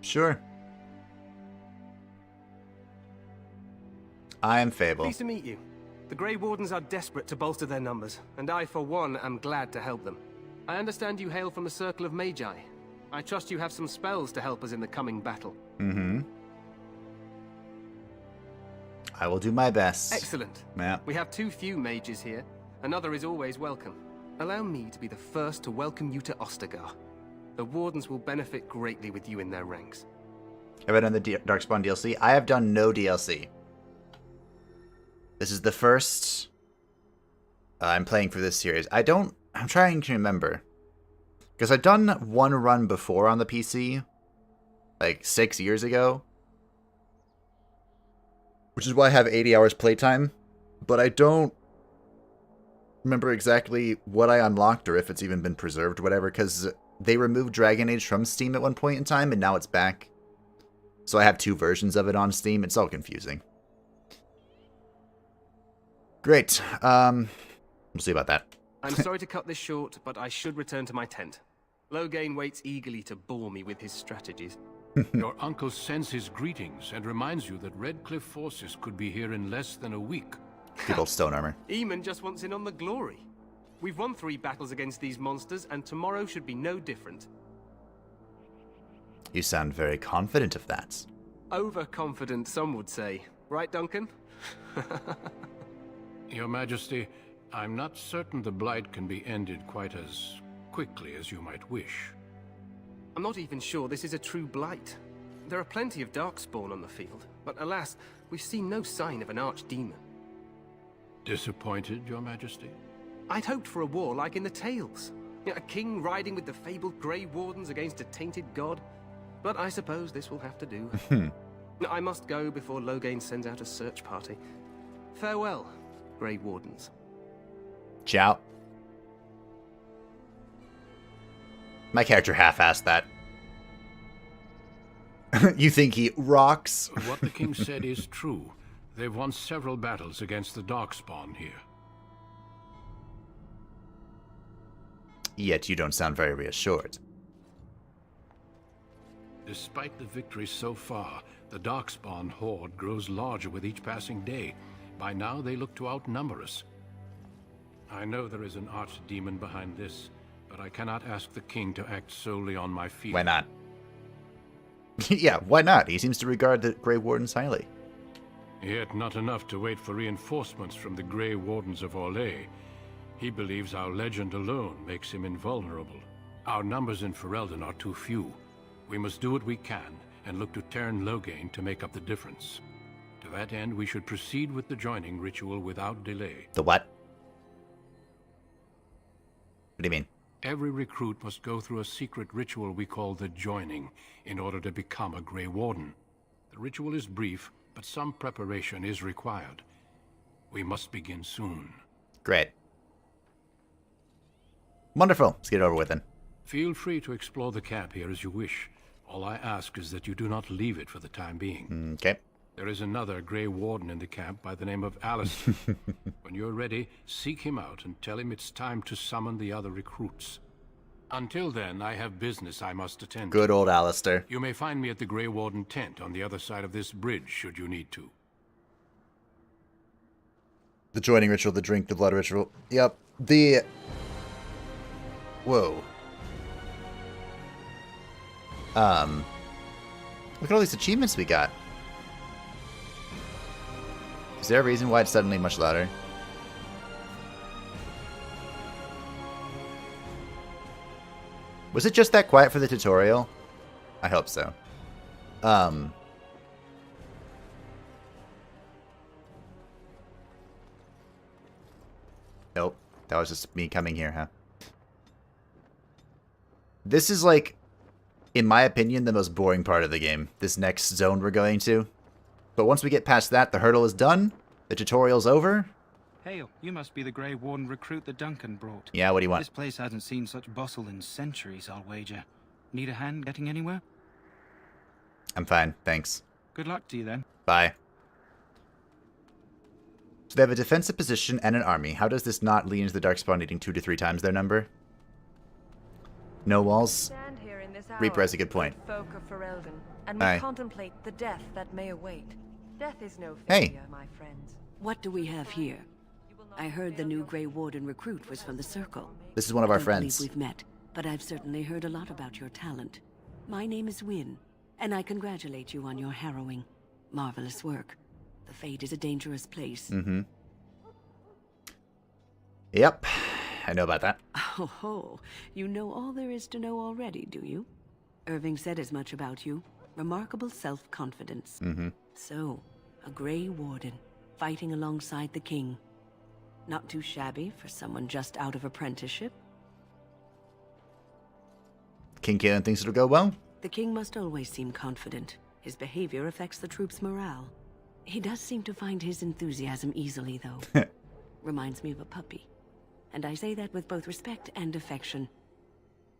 Sure. I am Fable. Pleased to meet you. The Grey Wardens are desperate to bolster their numbers, and I, for one, am glad to help them. I understand you hail from a circle of magi. I trust you have some spells to help us in the coming battle. I will do my best. Excellent. Yeah. We have too few mages here. Another is always welcome. Allow me to be the first to welcome you to Ostagar. The Wardens will benefit greatly with you in their ranks. Have I done the Darkspawn DLC? I have done no DLC. This is the first I'm playing for this series. I'm trying to remember. Because I've done one run before on the PC. Like 6 years ago. Which is why I have 80 hours playtime. But I don't remember exactly what I unlocked or if it's even been preserved or whatever. Because they removed Dragon Age from Steam at one point in time, and now it's back. So I have 2 versions of it on Steam. It's all confusing. Great. We'll see about that. I'm sorry to cut this short, but I should return to my tent. Loghain waits eagerly to bore me with his strategies. Your uncle sends his greetings and reminds you that Redcliffe forces could be here in less than a week. Good old stone armor. Eamon just wants in on the glory. We've won 3 battles against these monsters, and tomorrow should be no different. You sound very confident of that. Overconfident, some would say. Right, Duncan? Your Majesty, I'm not certain the Blight can be ended quite as quickly as you might wish. I'm not even sure this is a true blight. There are plenty of Darkspawn on the field, but alas, we've seen no sign of an archdemon. Disappointed, Your Majesty? I'd hoped for a war like in the tales. A king riding with the fabled Grey Wardens against a tainted god. But I suppose this will have to do. I must go before Loghain sends out a search party. Farewell, Grey Wardens. Ciao. My character half-assed that. You think he rocks? What the king said is true. They've won several battles against the Darkspawn here. Yet you don't sound very reassured. Despite the victories so far, the Darkspawn horde grows larger with each passing day. By now, they look to outnumber us. I know there is an archdemon behind this, but I cannot ask the king to act solely on my feelings. Why not? Yeah, why not? He seems to regard the Grey Wardens highly. Yet not enough to wait for reinforcements from the Grey Wardens of Orlais. He believes our legend alone makes him invulnerable. Our numbers in Fereldan are too few. We must do what we can, and look to turn Loghain to make up the difference. To that end, we should proceed with the joining ritual without delay. The what? What do you mean? Every recruit must go through a secret ritual we call the joining in order to become a Grey Warden. The ritual is brief, but some preparation is required. We must begin soon. Great. Wonderful. Let's get it over with then. Feel free to explore the camp here as you wish. All I ask is that you do not leave it for the time being. Okay. There is another Grey Warden in the camp by the name of Alistair. When you're ready, seek him out and tell him it's time to summon the other recruits. Until then, I have business I must attend to. Good old Alistair. You may find me at the Grey Warden tent on the other side of this bridge, should you need to. The joining ritual, the drink, the blood ritual. Yep. The... Whoa. Look at all these achievements we got. Is there a reason why it's suddenly much louder? Was it just that quiet for the tutorial? I hope so. Nope. That was just me coming here, huh? This is like, in my opinion, the most boring part of the game. This next zone we're going to. But once we get past that, the hurdle is done. The tutorial's over. Hail, you must be the Grey Warden recruit that Duncan brought. Yeah, what do you want? This place hasn't seen such bustle in centuries, I'll wager. Need a hand getting anywhere? I'm fine, thanks. Good luck to you then. Bye. So they have a defensive position and an army. How does this not lead into the Darkspawn needing 2 to 3 times their number? No walls? Reaper has a good point. Folk of Fereldan, and we contemplate the death that may await. Death is no failure, my friends. What do we have here? I heard the new Grey Warden recruit was from the Circle. This is one of our I don't friends. believe we've met, but I've certainly heard a lot about your talent. My name is Wynne, and I congratulate you on your harrowing, marvelous work. The Fade is a dangerous place. Mm-hmm. Yep, I know about that. Oh ho, you know all there is to know already, do you? Irving said as much about you. Remarkable self-confidence. Mm-hmm. So, a Grey Warden, fighting alongside the King. Not too shabby for someone just out of apprenticeship. King Kaelin thinks it'll go well? The King must always seem confident. His behavior affects the troops' morale. He does seem to find his enthusiasm easily, though. Reminds me of a puppy. And I say that with both respect and affection.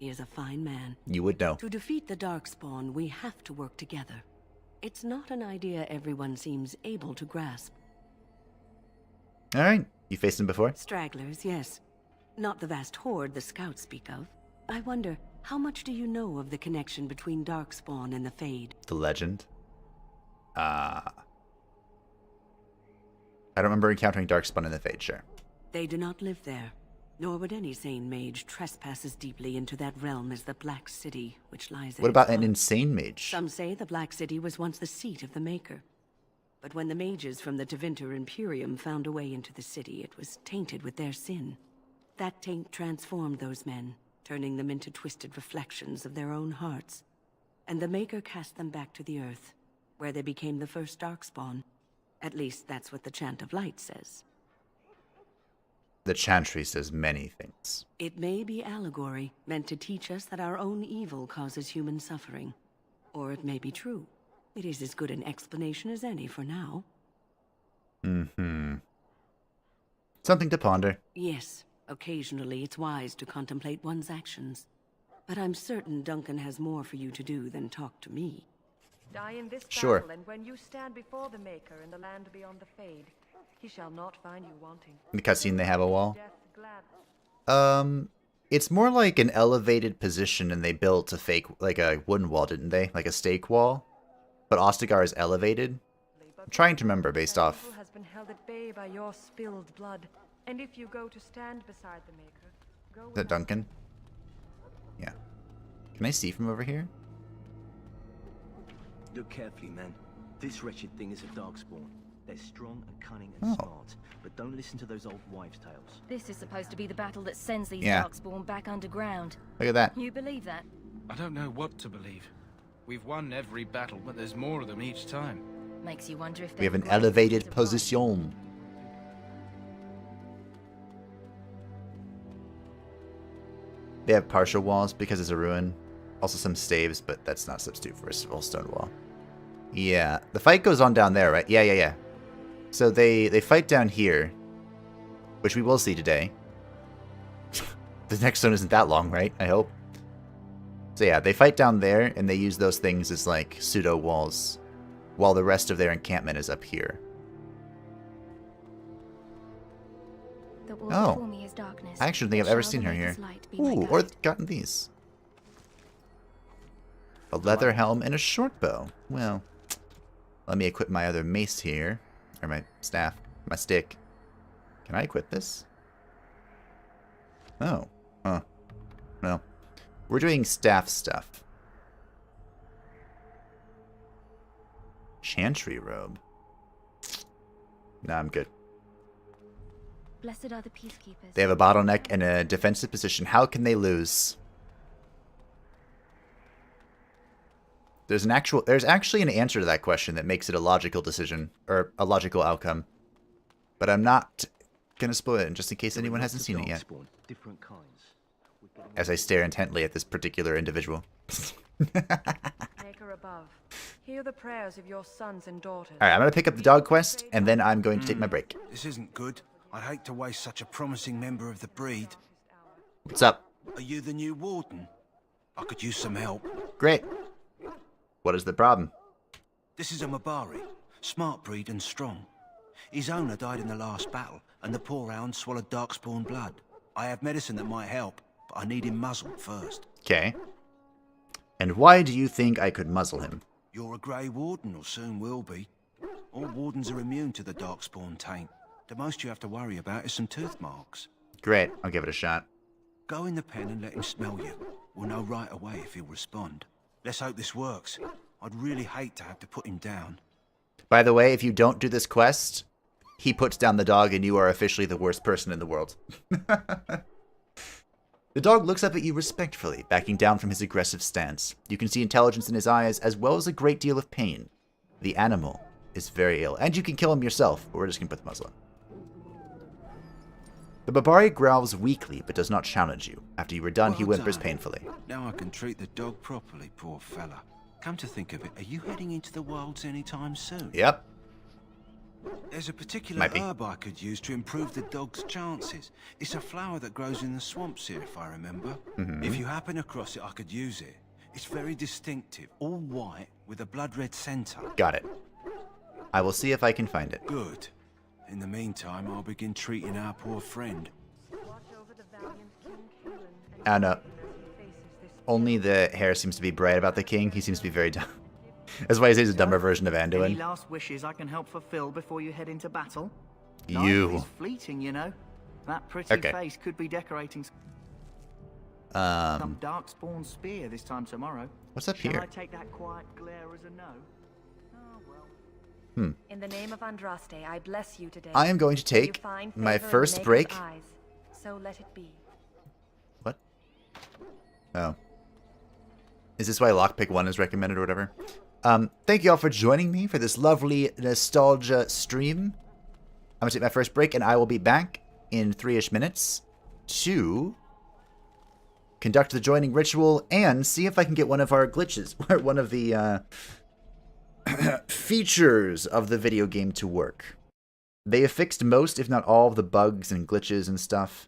He is a fine man. You would know. To defeat the Darkspawn, we have to work together. It's not an idea everyone seems able to grasp. Alright. You faced him before? Stragglers, yes. Not the vast horde the scouts speak of. I wonder, how much do you know of the connection between Darkspawn and the Fade? The legend. I don't remember encountering Darkspawn in the Fade, sure. They do not live there. Nor would any sane mage trespass as deeply into that realm as the Black City, which lies at What about its an heart. insane mage? Some say the Black City was once the seat of the Maker. But when the mages from the Tevinter Imperium found a way into the city, it was tainted with their sin. That taint transformed those men, turning them into twisted reflections of their own hearts. And the Maker cast them back to the earth, where they became the first Darkspawn. At least that's what the Chant of Light says. The Chantry says many things. It may be allegory, meant to teach us that our own evil causes human suffering. Or it may be true. It is as good an explanation as any for now. Mm-hmm. Something to ponder. Yes, occasionally it's wise to contemplate one's actions. But I'm certain Duncan has more for you to do than talk to me. Die in this Sure. battle, and when you stand before the Maker in the land beyond the Fade, he shall not find you wanting. In the cutscene, they have a wall. It's more like an elevated position, and they built a fake, like a wooden wall, didn't they? Like a stake wall. But Ostagar is elevated. I'm trying to remember based off. Has been held at bay by your spilled blood, and if you go to stand beside the Maker, go. Is that Duncan? Yeah. Can I see from over here? Look carefully, man. This wretched thing is a Darkspawn. They're strong and cunning and smart, but don't listen to those old wives' tales. This is supposed to be the battle that sends these Yeah. Darkspawn back underground. Look at that. You believe that? I don't know what to believe. We've won every battle, but there's more of them each time. Makes you wonder if We have an elevated position. They have partial walls because it's a ruin. Also some staves, but that's not a substitute for a full stone wall. Yeah, the fight goes on down there, right? Yeah. So they fight down here, which we will see today. The next one isn't that long, right? I hope. So yeah, they fight down there, and they use those things as like pseudo walls, while the rest of their encampment is up here. The wall Oh, before me is darkness. I actually don't think I've But ever shall seen the her here. Maker's light be my Ooh, or guide? gotten these. A leather helm and a short bow. Well, let me equip my other mace here. Or my staff. My stick. Can I equip this? Oh. Huh. No. We're doing staff stuff. Chantry robe. Nah, I'm good. Blessed are the peacekeepers. They have a bottleneck and a defensive position. How can they lose? There's actually an answer to that question that makes it a logical decision, or a logical outcome. But I'm not gonna spoil it, just in case anyone hasn't seen it yet. Different kinds. As I stare intently at this particular individual. Maker above, hear the prayers of your sons and daughters. Alright, I'm gonna pick up the dog quest, and then I'm going to take my break. This isn't good. I'd hate to waste such a promising member of the breed. What's up? Are you the new Warden? I could use some help. Great. What is the problem? This is a mabari. Smart breed and strong. His owner died in the last battle, and the poor hound swallowed darkspawn blood. I have medicine that might help, but I need him muzzled first. Okay. And why do you think I could muzzle him? You're a Grey Warden, or soon will be. All Wardens are immune to the darkspawn taint. The most you have to worry about is some tooth marks. Great, I'll give it a shot. Go in the pen and let him smell you. We'll know right away if he'll respond. Let's hope this works. I'd really hate to have to put him down. By the way, if you don't do this quest, he puts down the dog and you are officially the worst person in the world. The dog looks up at you respectfully, backing down from his aggressive stance. You can see intelligence in his eyes, as well as a great deal of pain. The animal is very ill, and you can kill him yourself, but we're just going to put the muzzle on. The mabari growls weakly, but does not challenge you. After you are done, he Well whimpers done. painfully. Now I can treat the dog properly, poor fella. Come to think of it, are you heading into the wilds anytime soon? Yep. There's a particular Might be. herb I could use to improve the dog's chances. It's a flower that grows in the swamps here, if I remember. If you happen across it, I could use it. It's very distinctive, all white with a blood-red centre. Got it. I will see if I can find it. Good. In the meantime, I'll begin treating our poor friend. And only the hair seems to be bright about the king. He seems to be very dumb. That's why he's a dumber version of Any Anduin. last wishes I can help fulfill before you head into battle? You. Life is fleeting, you know. That pretty face could be decorating some darkspawn spear this time tomorrow. What's up Shall here? I take that quiet glare as a no? In the name of Andraste, I bless you today. I am going to take You find my favor in first the break. Maker's eyes, so let it be. What? Oh. Is this why Lockpick 1 is recommended or whatever? Thank you all for joining me for this lovely nostalgia stream. I'm going to take my first break, and I will be back in 3-ish minutes to conduct the joining ritual and see if I can get one of our glitches, or one of the features of the video game to work. They have fixed most, if not all, of the bugs and glitches and stuff,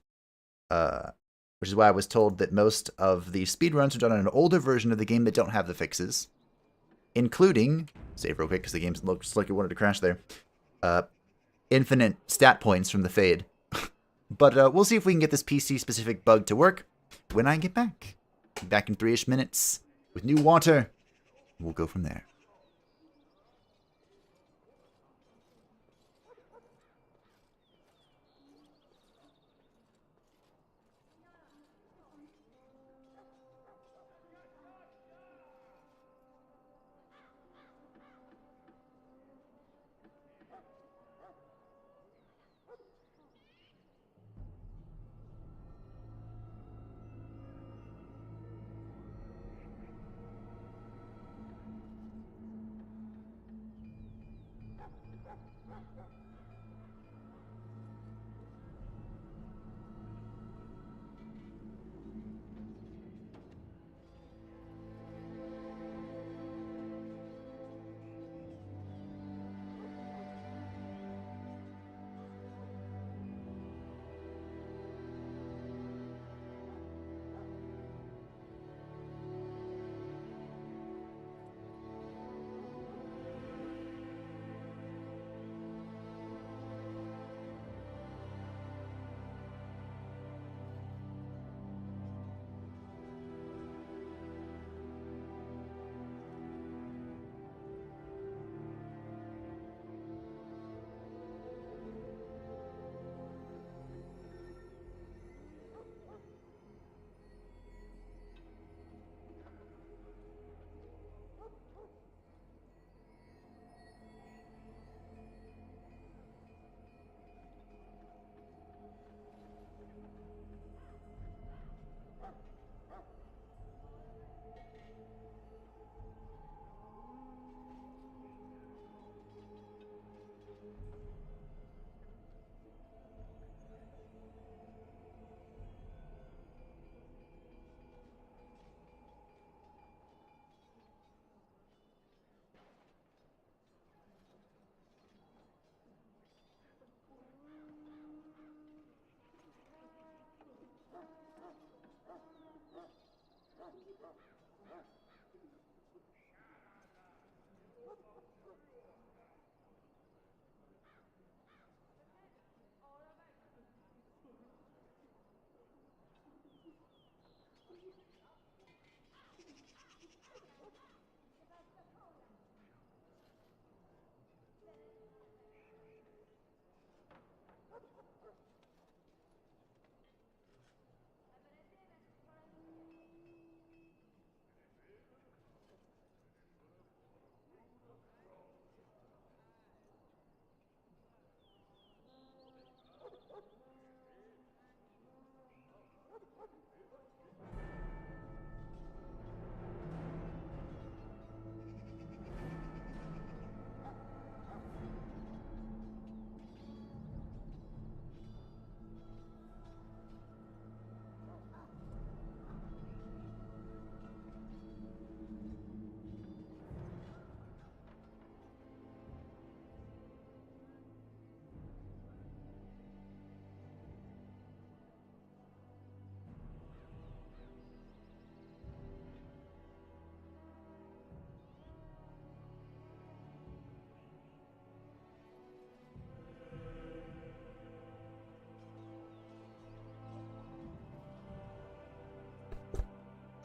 which is why I was told that most of the speedruns are done on an older version of the game that don't have the fixes, including, save real quick because the game looks like it wanted to crash there, infinite stat points from the Fade. But we'll see if we can get this PC-specific bug to work when I get back. Back in 3-ish minutes with new water. We'll go from there.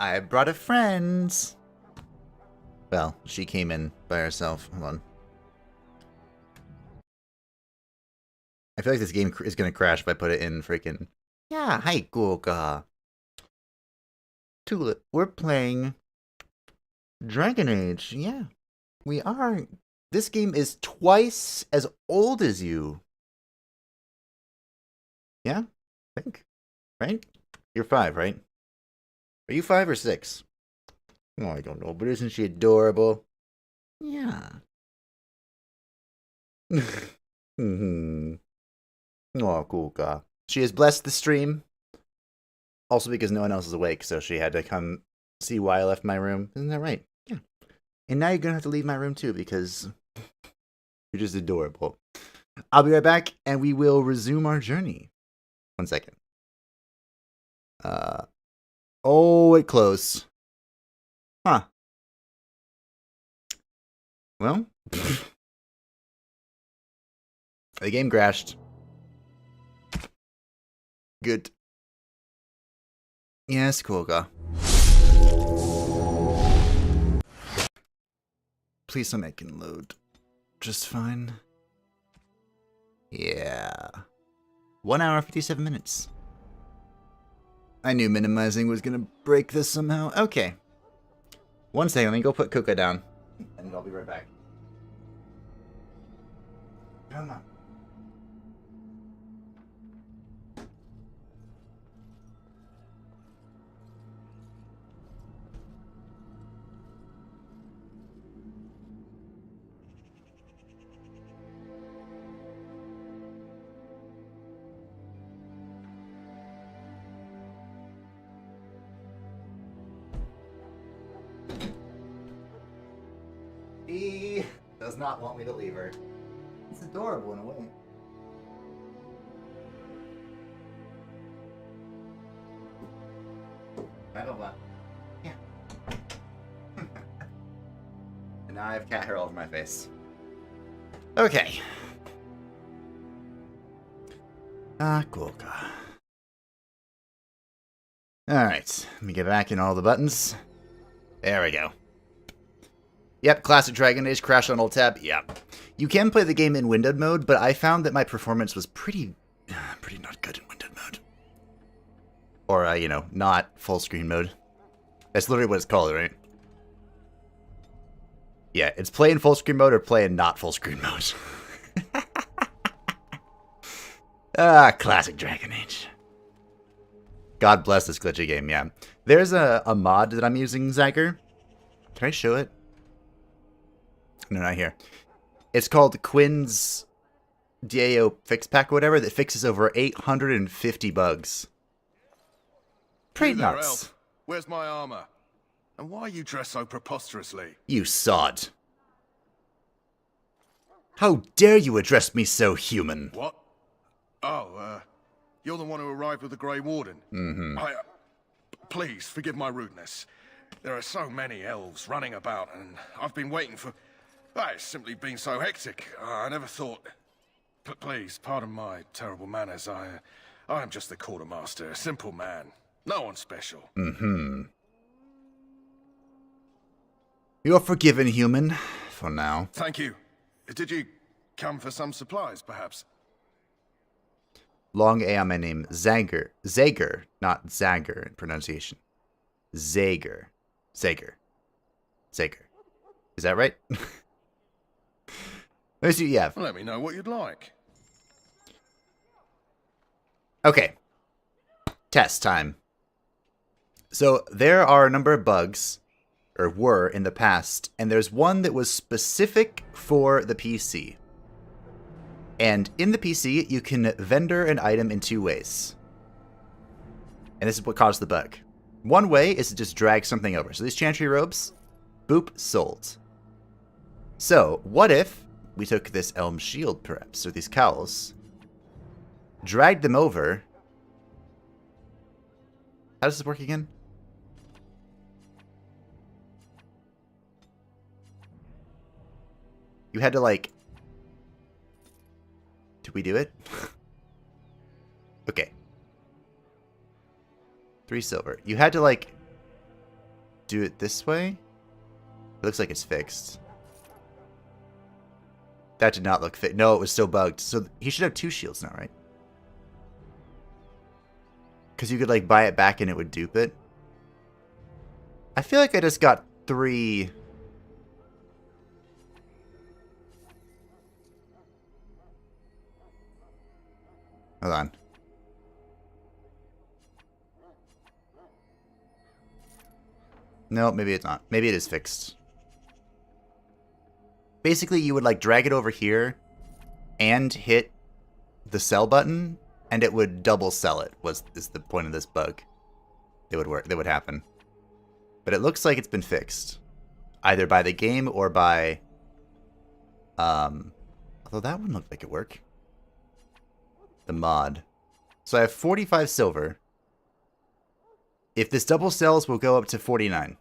I brought a friend. Well, she came in by herself. Hold on. I feel like this game is going to crash if I put it in freaking... Yeah, hi, Goga. Tulip, we're playing Dragon Age. Yeah, we are. This game is twice as old as you. Yeah, I think. Right? You're 5, right? Are you 5 or 6? Oh, I don't know, but isn't she adorable? Yeah. Mm-hmm. Oh, cool guy. She has blessed the stream. Also because no one else is awake, so she had to come see why I left my room. Isn't that right? Yeah. And now you're gonna have to leave my room too, because you're just adorable. I'll be right back, and we will resume our journey. 1 second. Oh, it closed. Huh. Well, the game crashed. Good. Yes, Koga. Please don't make it load. Just fine. Yeah. 1 hour, 57 minutes. I knew minimizing was gonna break this somehow. Okay. 1 second, let me go put Kuka down. And I'll be right back. Come on. He does not want me to leave her. It's adorable in a way. I don't want. Yeah. And now I have cat hair all over my face. Okay. Cool. Alright, let me get back in all the buttons. There we go. Yep, classic Dragon Age, crash on alt tab, yep. You can play the game in windowed mode, but I found that my performance was pretty not good in windowed mode. Or, you know, not full screen mode. That's literally what it's called, right? Yeah, it's play in full screen mode or play in not full screen mode. Classic Dragon Age. God bless this glitchy game, yeah. There's a mod that I'm using, Zyger. Can I show it? No, not here. It's called Quinn's DAO Fix Pack or whatever that fixes over 850 bugs. Pretty nuts. Elf. Where's my armor? And why are you dressed so preposterously? You sod. How dare you address me so human? What? Oh, you're the one who arrived with the Grey Warden. Mm-hmm. Please, forgive my rudeness. There are so many elves running about, and I've been waiting for... It's simply been so hectic. I never thought... Please, pardon my terrible manners. I am just the quartermaster, a simple man. No one special. Mm-hmm. You're forgiven, human. For now. Thank you. Did you come for some supplies, perhaps? Long A on my name. Zager. Zager, not Zagger in pronunciation. Zager. Zager. Zager. Is that right? Let me see what you have. Let me know what you'd like. Okay. Test time. So there are a number of bugs, or were in the past, and there's one that was specific for the PC. And in the PC, you can vendor an item in 2 ways. And this is what caused the bug. One way is to just drag something over. So these chantry robes, boop, sold. So what if we took this elm shield, perhaps, or these cowls, dragged them over. How does this work again? You had to, like... Did we do it? Okay. 3 silver. You had to, like, do it this way. It looks like it's fixed. That did not look fit. No, it was still bugged. So he should have 2 shields now, right? Because you could like buy it back and it would dupe it. I feel like I just got 3. Hold on. No, maybe it's not. Maybe it is fixed. Basically, you would like drag it over here and hit the sell button, and it would double sell it. Is the point of this bug? It would work. That would happen. But it looks like it's been fixed, either by the game or by. Although that one looked like it worked. The mod. So I have 45 silver. If this double sells, we'll go up to 49.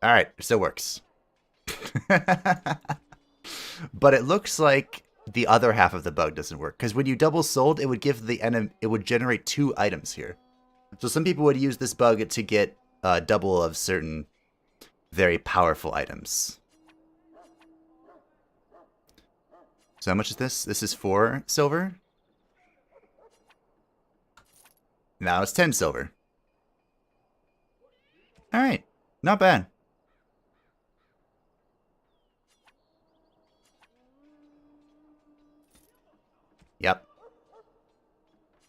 Alright, it still works. But it looks like the other half of the bug doesn't work. Because when you double sold, it would give the enemy, it would generate 2 items here. So some people would use this bug to get double of certain very powerful items. So how much is this? This is 4 silver. Now it's 10 silver. Alright, not bad. Yep.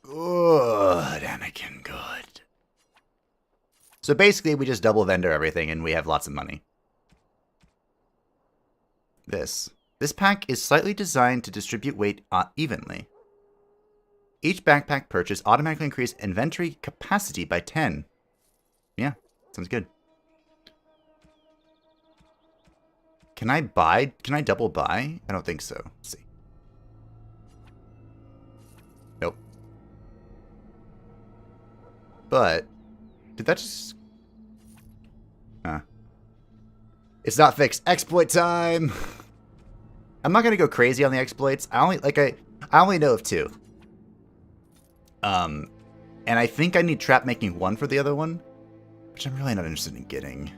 Good, Anakin, good. So basically, we just double vendor everything and we have lots of money. This pack is slightly designed to distribute weight evenly. Each backpack purchase automatically increases inventory capacity by 10. Yeah, sounds good. Can I buy? Can I double buy? I don't think so. Let's see. Nope. But did that just? It's not fixed. Exploit time. I'm not gonna go crazy on the exploits. I only know of 2. And I think I need trap making 1 for the other one, which I'm really not interested in getting.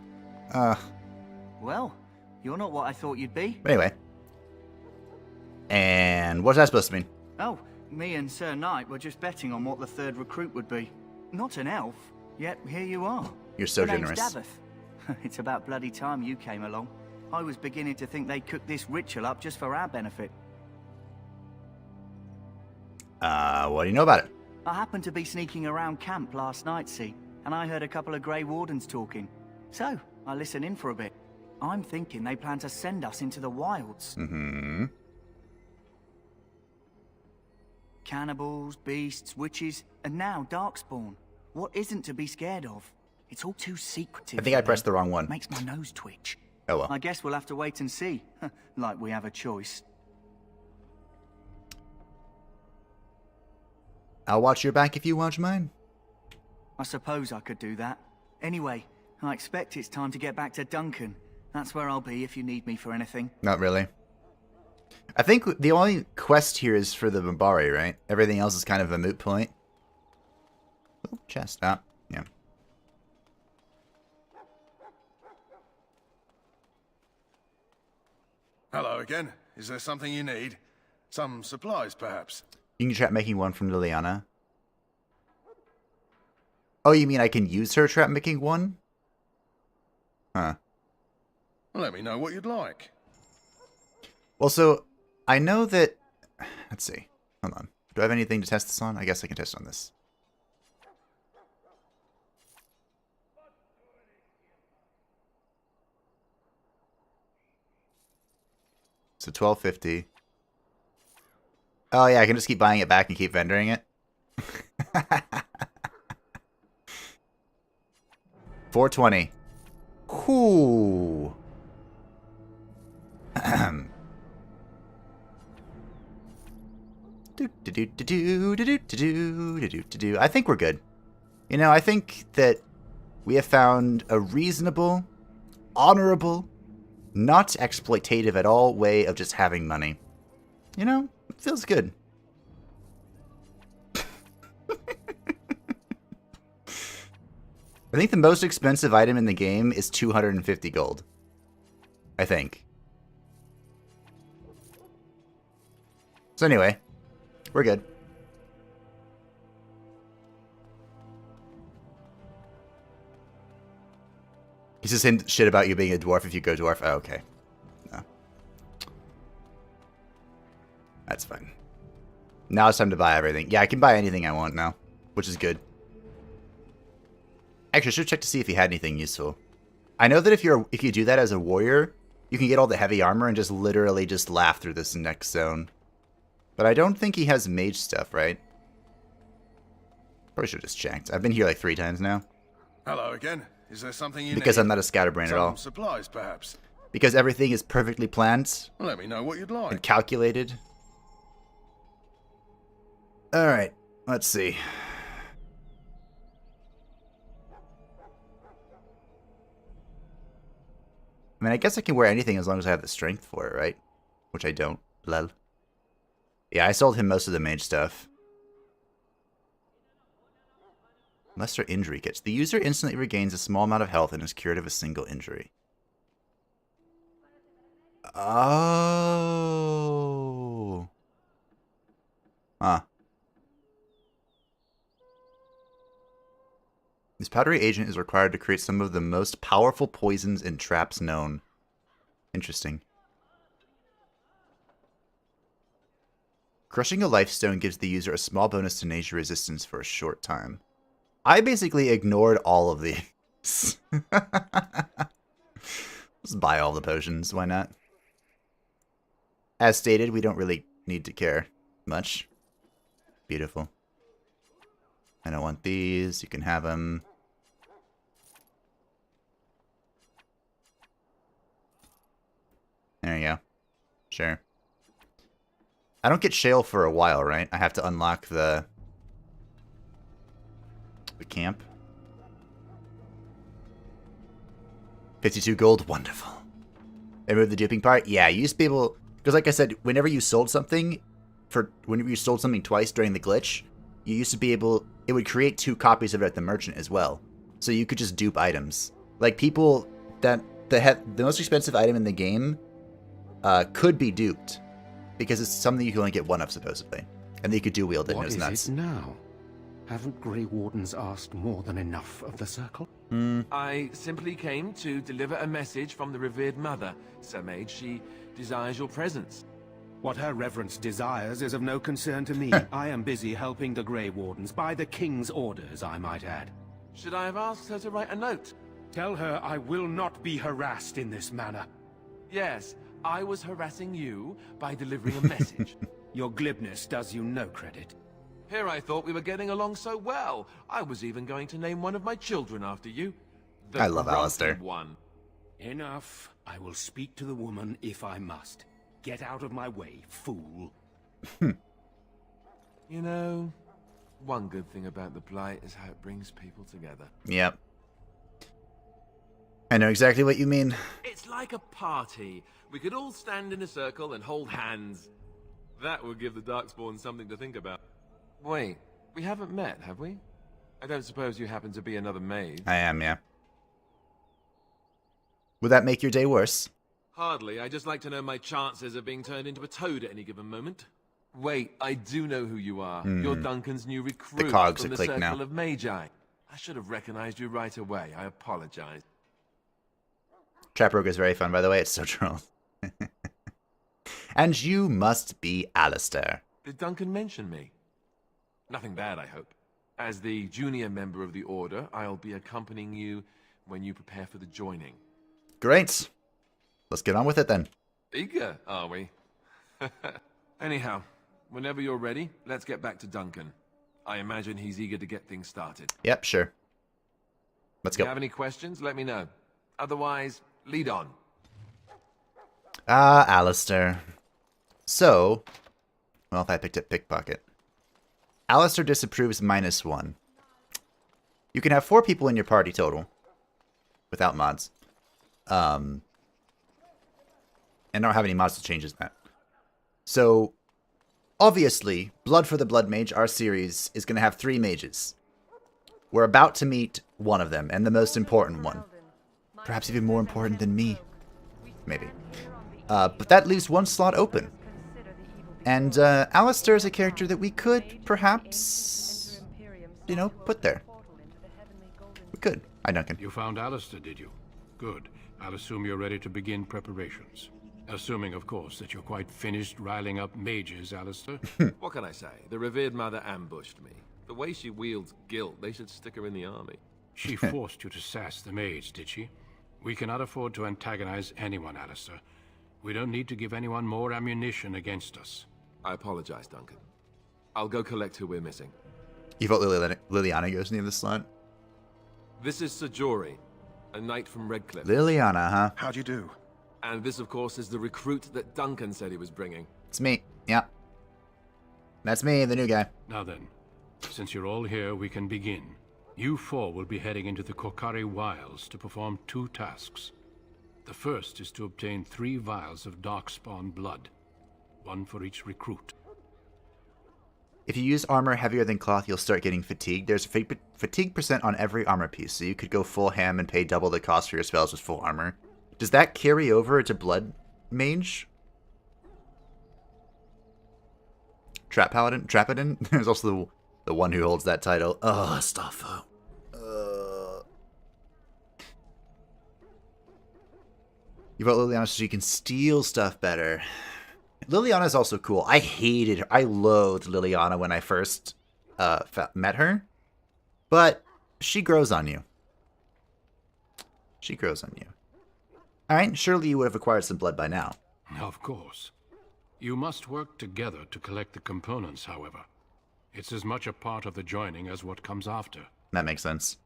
Well, you're not what I thought you'd be. Anyway. And what's that supposed to mean? Oh, me and Sir Knight were just betting on what the 3rd recruit would be. Not an elf, yet here you are. You're so The name's generous. Daveth. It's about bloody time you came along. I was beginning to think they cooked this ritual up just for our benefit. What do you know about it? I happened to be sneaking around camp last night, see, and I heard a couple of Grey Wardens talking. So, I listened in for a bit. I'm thinking they plan to send us into the wilds. Mm-hmm. Cannibals, beasts, witches, and now Darkspawn. What isn't to be scared of? It's all too secretive. I think I pressed the wrong one. Makes my nose twitch. Oh well. I guess we'll have to wait and see. Like we have a choice. I'll watch your back if you watch mine. I suppose I could do that. Anyway, I expect it's time to get back to Duncan. That's where I'll be if you need me for anything. Not really. I think the only quest here is for the mabari, right? Everything else is kind of a moot point. Oh, chest. Ah, yeah. Hello again. Is there something you need? Some supplies, perhaps? You can trap making 1 from Liliana. Oh, you mean I can use her trap making 1? Huh. Let me know what you'd like. Well, so I know that. Let's see. Hold on. Do I have anything to test this on? I guess I can test on this. So 1250. Oh yeah, I can just keep buying it back and keep vendoring it. 420. Cool. I think we're good. You know, I think that we have found a reasonable, honorable, not exploitative at all way of just having money. You know, it feels good. I think the most expensive item in the game is 250 gold. I think. So anyway, we're good. He's just saying shit about you being a dwarf if you go dwarf. Oh, okay. No. That's fine. Now it's time to buy everything. Yeah, I can buy anything I want now, which is good. Actually, I should check to see if he had anything useful. I know that if you do that as a warrior, you can get all the heavy armor and just literally just laugh through this next zone. But I don't think he has mage stuff, right? Probably should have just checked. I've been here like 3 times now. Hello again. Is there something you Because need? I'm not a scatterbrain at all. Some supplies, perhaps. Because everything is perfectly planned. Well, let me know what you'd like. And calculated. Alright, let's see. I mean, I guess I can wear anything as long as I have the strength for it, right? Which I don't. Lol. Yeah, I sold him most of the mage stuff. Lesser injury kits. The user instantly regains a small amount of health and is cured of a single injury. Oh. Huh. This powdery agent is required to create some of the most powerful poisons and traps known. Interesting. Crushing a life stone gives the user a small bonus to nature resistance for a short time. I basically ignored all of these. Just buy all the potions, why not? As stated, we don't really need to care much. Beautiful. I don't want these, you can have them. There you go. Sure. I don't get shale for a while, right? I have to unlock the camp. 52 gold, wonderful. They moved the duping part? Yeah, you used to be able, because like I said, whenever you sold something, twice during the glitch, you used to be able, it would create 2 copies of it at the merchant as well. So you could just dupe items. Like people that the most expensive item in the game could be duped. Because it's something you can only get 1 of, supposedly. And then you could dual wield it, and it was nuts. What is it now? Haven't Grey Wardens asked more than enough of the Circle? I simply came to deliver a message from the revered mother, Sir Mage. She desires your presence. What her reverence desires is of no concern to me. I am busy helping the Grey Wardens, by the King's orders, I might add. Should I have asked her to write a note? Tell her I will not be harassed in this manner. Yes, I was harassing you by delivering a message. Your glibness does you no credit. Here I thought we were getting along so well. I was even going to name one of my children after you. I love Alistair. One. Enough. I will speak to the woman if I must. Get out of my way, fool. You know, one good thing about the Blight is how it brings people together. Yep. I know exactly what you mean. It's like a party. We could all stand in a circle and hold hands. That would give the Darkspawn something to think about. Wait, we haven't met, have we? I don't suppose you happen to be another mage? I am, yeah. Would that make your day worse? Hardly. I just like to know my chances of being turned into a toad at any given moment. Wait, I do know who you are. You're Duncan's new recruit cogs from the click Circle now. of Magi. I should have recognized you right away. I apologize. Trap Rogue is very fun, by the way. It's so troll. And you must be Alistair. Did Duncan mention me? Nothing bad, I hope. As the junior member of the Order, I'll be accompanying you when you prepare for the joining. Great. Let's get on with it then. Eager, are we? Anyhow, whenever you're ready, let's get back to Duncan. I imagine he's eager to get things started. Yep, sure. Let's If you go. have any questions, let me know. Otherwise, lead on. Alistair. So, well, if I picked up pickpocket. Alistair disapproves -1. You can have 4 people in your party total. Without mods. And I don't have any mods that changes that. So, obviously, Blood for the Blood Mage, our series, is going to have 3 mages. We're about to meet one of them, and the most important one. Perhaps even more important than me. Maybe. But that leaves one slot open. And Alistair is a character that we could, perhaps, you know, put there. We could. Hi, Duncan. You found Alistair, did you? Good. I'll assume you're ready to begin preparations. Assuming, of course, that you're quite finished riling up mages, Alistair. What can I say? The revered mother ambushed me. The way she wields guilt, they should stick her in the army. She forced you to sass the mage, did she? We cannot afford to antagonize anyone, Alistair. We don't need to give anyone more ammunition against us. I apologize, Duncan. I'll go collect who we're missing. You vote Liliana goes near the slot? This is Sajori, a knight from Redcliffe. Liliana, huh? How'd you do? And this, of course, is the recruit that Duncan said he was bringing. It's me. Yeah. That's me, the new guy. Now then, since you're all here, we can begin. You four will be heading into the Kokari Wilds to perform 2 tasks. The first is to obtain 3 vials of darkspawn blood. 1 for each recruit. If you use armor heavier than cloth, you'll start getting fatigued. There's a fatigue percent on every armor piece, so you could go full ham and pay double the cost for your spells with full armor. Does that carry over to Blood Mage? Trap Paladin? Trapadin? There's also the one who holds that title. Oh, Staffo. You vote Liliana so you can steal stuff better. Liliana's also cool. I hated her. I loathed Liliana when I first met her. But she grows on you. She grows on you. Alright, surely you would have acquired some blood by now. Of course. You must work together to collect the components, however. It's as much a part of the joining as what comes after. That makes sense.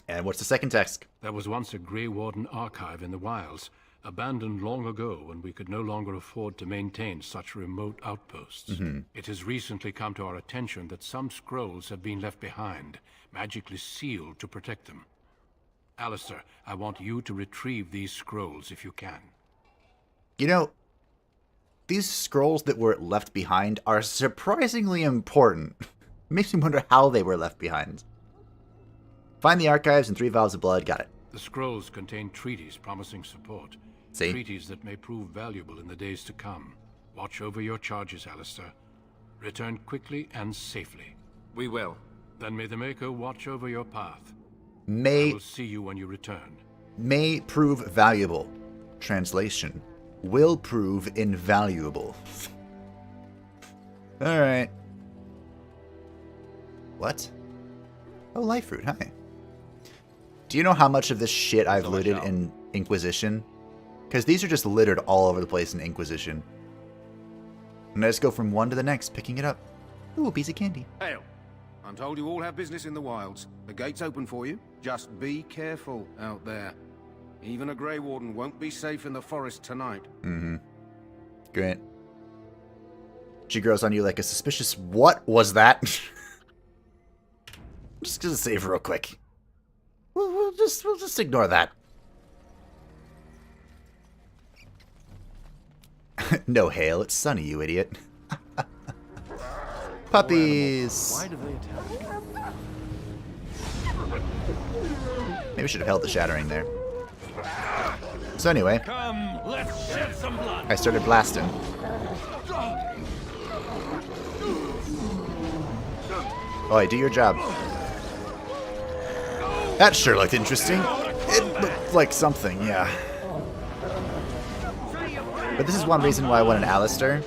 And what's the second task? There was once a Grey Warden archive in the wilds, abandoned long ago when we could no longer afford to maintain such remote outposts. It has recently come to our attention that some scrolls have been left behind, magically sealed to protect them. Alistair, I want you to retrieve these scrolls if you can. You know, these scrolls that were left behind are surprisingly important. Makes me wonder how they were left behind. Find the archives and 3 vials of blood. Got it. The scrolls contain treaties promising support. See? Treaties that may prove valuable in the days to come. Watch over your charges, Alistair. Return quickly and safely. We will. Then may the Maker watch over your path. May I will see you when you return. May prove valuable. Translation. Will prove invaluable. Alright. What? Oh, life fruit, hi. Do you know how much of this shit I've looted in Inquisition? Because these are just littered all over the place in Inquisition. And I just go from one to the next, picking it up. Ooh, a piece of candy. Hail. I'm told you all have business in the wilds. The gate's open for you. Just be careful out there. Even a Grey Warden won't be safe in the forest tonight. Great. She grows on you like a suspicious... What was that? I'm just gonna save real quick. We'll just ignore that. No hail, it's sunny, you idiot. Puppies! Why do they attack? Maybe I should have held the shattering there. So anyway, Come, let's shed some blood. I started blasting. Oi, do your job. That sure looked interesting. It looked like something, yeah. But this is one reason why I wanted Alistair.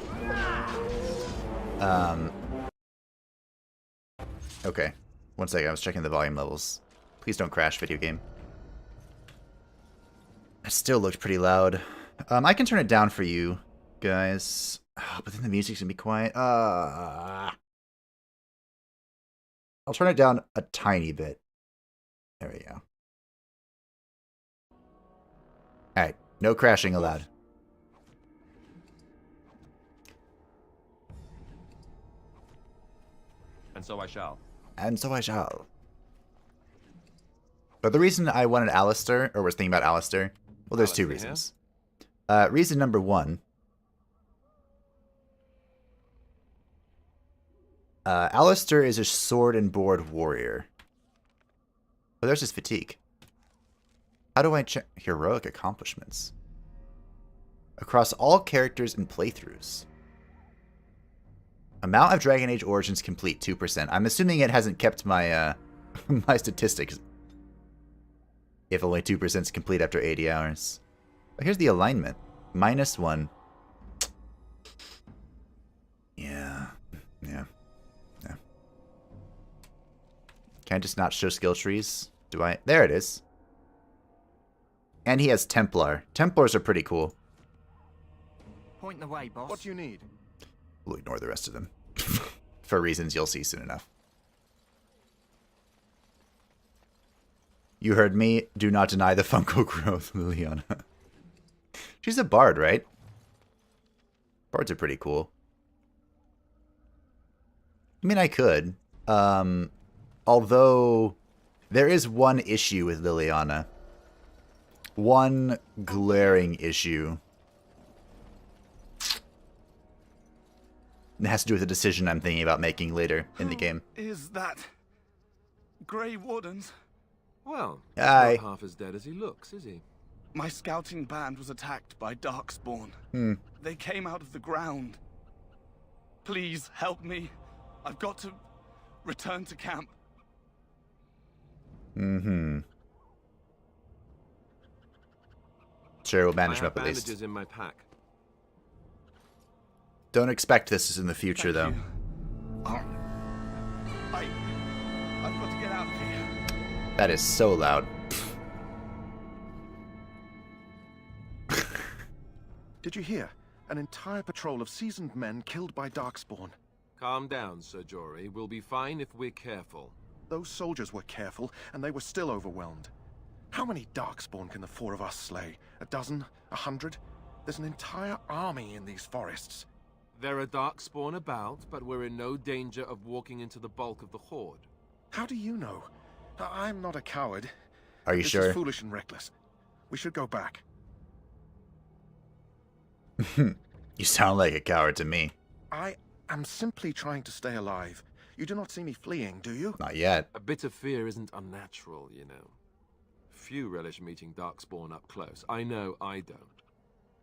Okay. One second, I was checking the volume levels. Please don't crash, video game. It still looked pretty loud. I can turn it down for you, guys. Oh, but then the music's gonna be quiet. I'll turn it down a tiny bit. There we go. Alright, no crashing allowed. And so I shall. And so I shall. But the reason I wanted Alistair, or was thinking about Alistair, well, there's 2 reasons. Reason number 1. Alistair is a sword and board warrior. Oh, there's his fatigue. How do I check heroic accomplishments? Across all characters and playthroughs. Amount of Dragon Age Origins complete, 2%. I'm assuming it hasn't kept my my statistics. If only 2% is complete after 80 hours. But here's the alignment. -1. Yeah. Can I just not show skill trees? Do I? There it is. And he has Templar. Templars are pretty cool. Point the way, boss. What do you need? We'll ignore the rest of them. For reasons you'll see soon enough. You heard me. Do not deny the Funko growth, Liliana. She's a bard, right? Bards are pretty cool. I mean, I could. Although, there is one issue with Liliana. One glaring issue. It has to do with a decision I'm thinking about making later in the game. Is that Grey Wardens? Well, Aye. he's not half as dead as he looks, is he? My scouting band was attacked by Darkspawn. They came out of the ground. Please help me. I've got to return to camp. Sure, we'll manage I him have up at least. bandages in my pack. Don't expect this is in the future, though. I've got to get out of here. That is so loud. Did you hear? An entire patrol of seasoned men killed by Darkspawn. Calm down, Sir Jory. We'll be fine if we're careful. Those soldiers were careful, and they were still overwhelmed. How many Darkspawn can the four of us slay? A dozen? 100? There's an entire army in these forests. There are Darkspawn about, but we're in no danger of walking into the bulk of the Horde. How do you know? I'm not a coward. Are you this sure? This is foolish and reckless. We should go back. You sound like a coward to me. I am simply trying to stay alive. You do not see me fleeing, do you? Not yet. A bit of fear isn't unnatural, you know. Few relish meeting Darkspawn up close. I know I don't.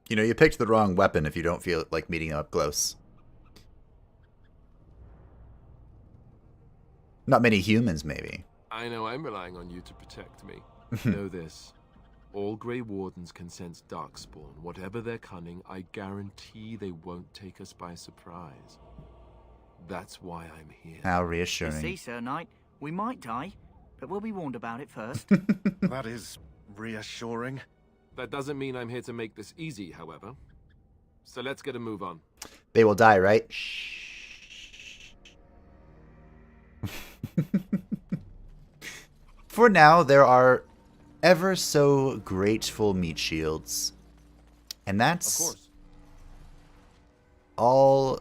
You know, you picked the wrong weapon if you don't feel like meeting them up close. Not many humans, maybe. I know I'm relying on you to protect me. Know this. All Grey Wardens can sense Darkspawn. Whatever their cunning, I guarantee they won't take us by surprise. That's why I'm here. How You reassuring. see, Sir Knight, we might die, but we'll be warned about it first. That is reassuring. That doesn't mean I'm here to make this easy, however. So let's get a move on. They will die, right? Shh. For now, there are ever so grateful meat shields. And that's Of course. all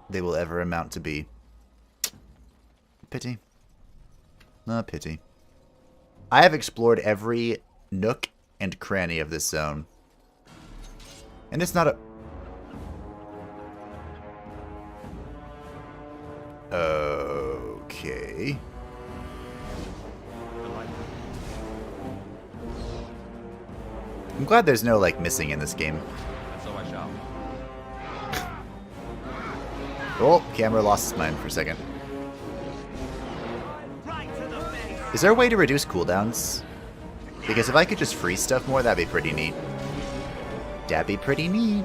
they will ever amount to be. Pity. Pity. I have explored every nook and cranny of this zone. And it's not a... Okay. I'm glad there's no, like, missing in this game. So I shall. Oh, camera lost its mind for a second. Is there a way to reduce cooldowns? Because if I could just freeze stuff more, that'd be pretty neat. That'd be pretty neat.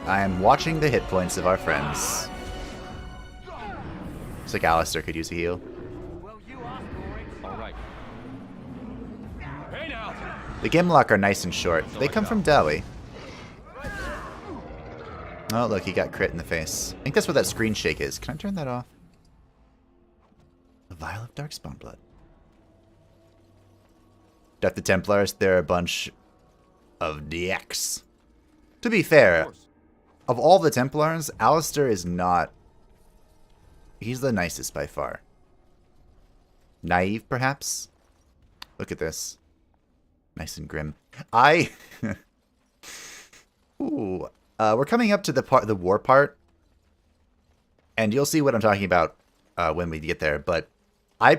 I am watching the hit points of our friends. Looks like Alistair could use a heal. All right. Hey now. The Gimlock are nice and short. They come from Dowie. Oh, look, he got crit in the face. I think that's what that screen shake is. Can I turn that off? A vial of Darkspawn blood. Death the Templars, they're a bunch of dicks. To be fair, of all the Templars, Alistair is not... He's the nicest by far. Naive, perhaps? Look at this. Nice and grim. Ooh. We're coming up to the war part. And you'll see what I'm talking about when we get there. But I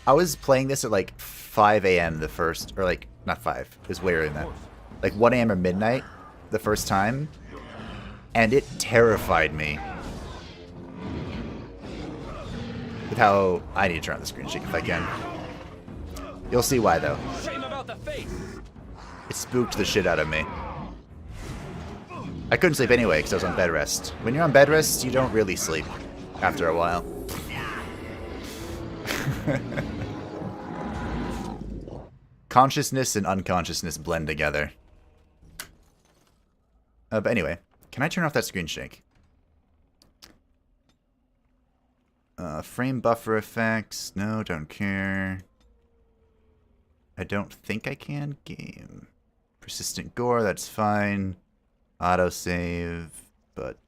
was playing this at like 5 a.m. the first, or like, not 5, it was way earlier than that. Like 1 a.m. or midnight the first time. And it terrified me. With how I need to turn on the screen shake if I can. You'll see why though. Shame about the face. It spooked the shit out of me. I couldn't sleep anyway because I was on bed rest. When you're on bed rest, you don't really sleep after a while. Consciousness and unconsciousness blend together. But anyway, can I turn off that screen shake? Frame buffer effects. No, don't care. I don't think I can. Game. Persistent gore, that's fine. Autosave. But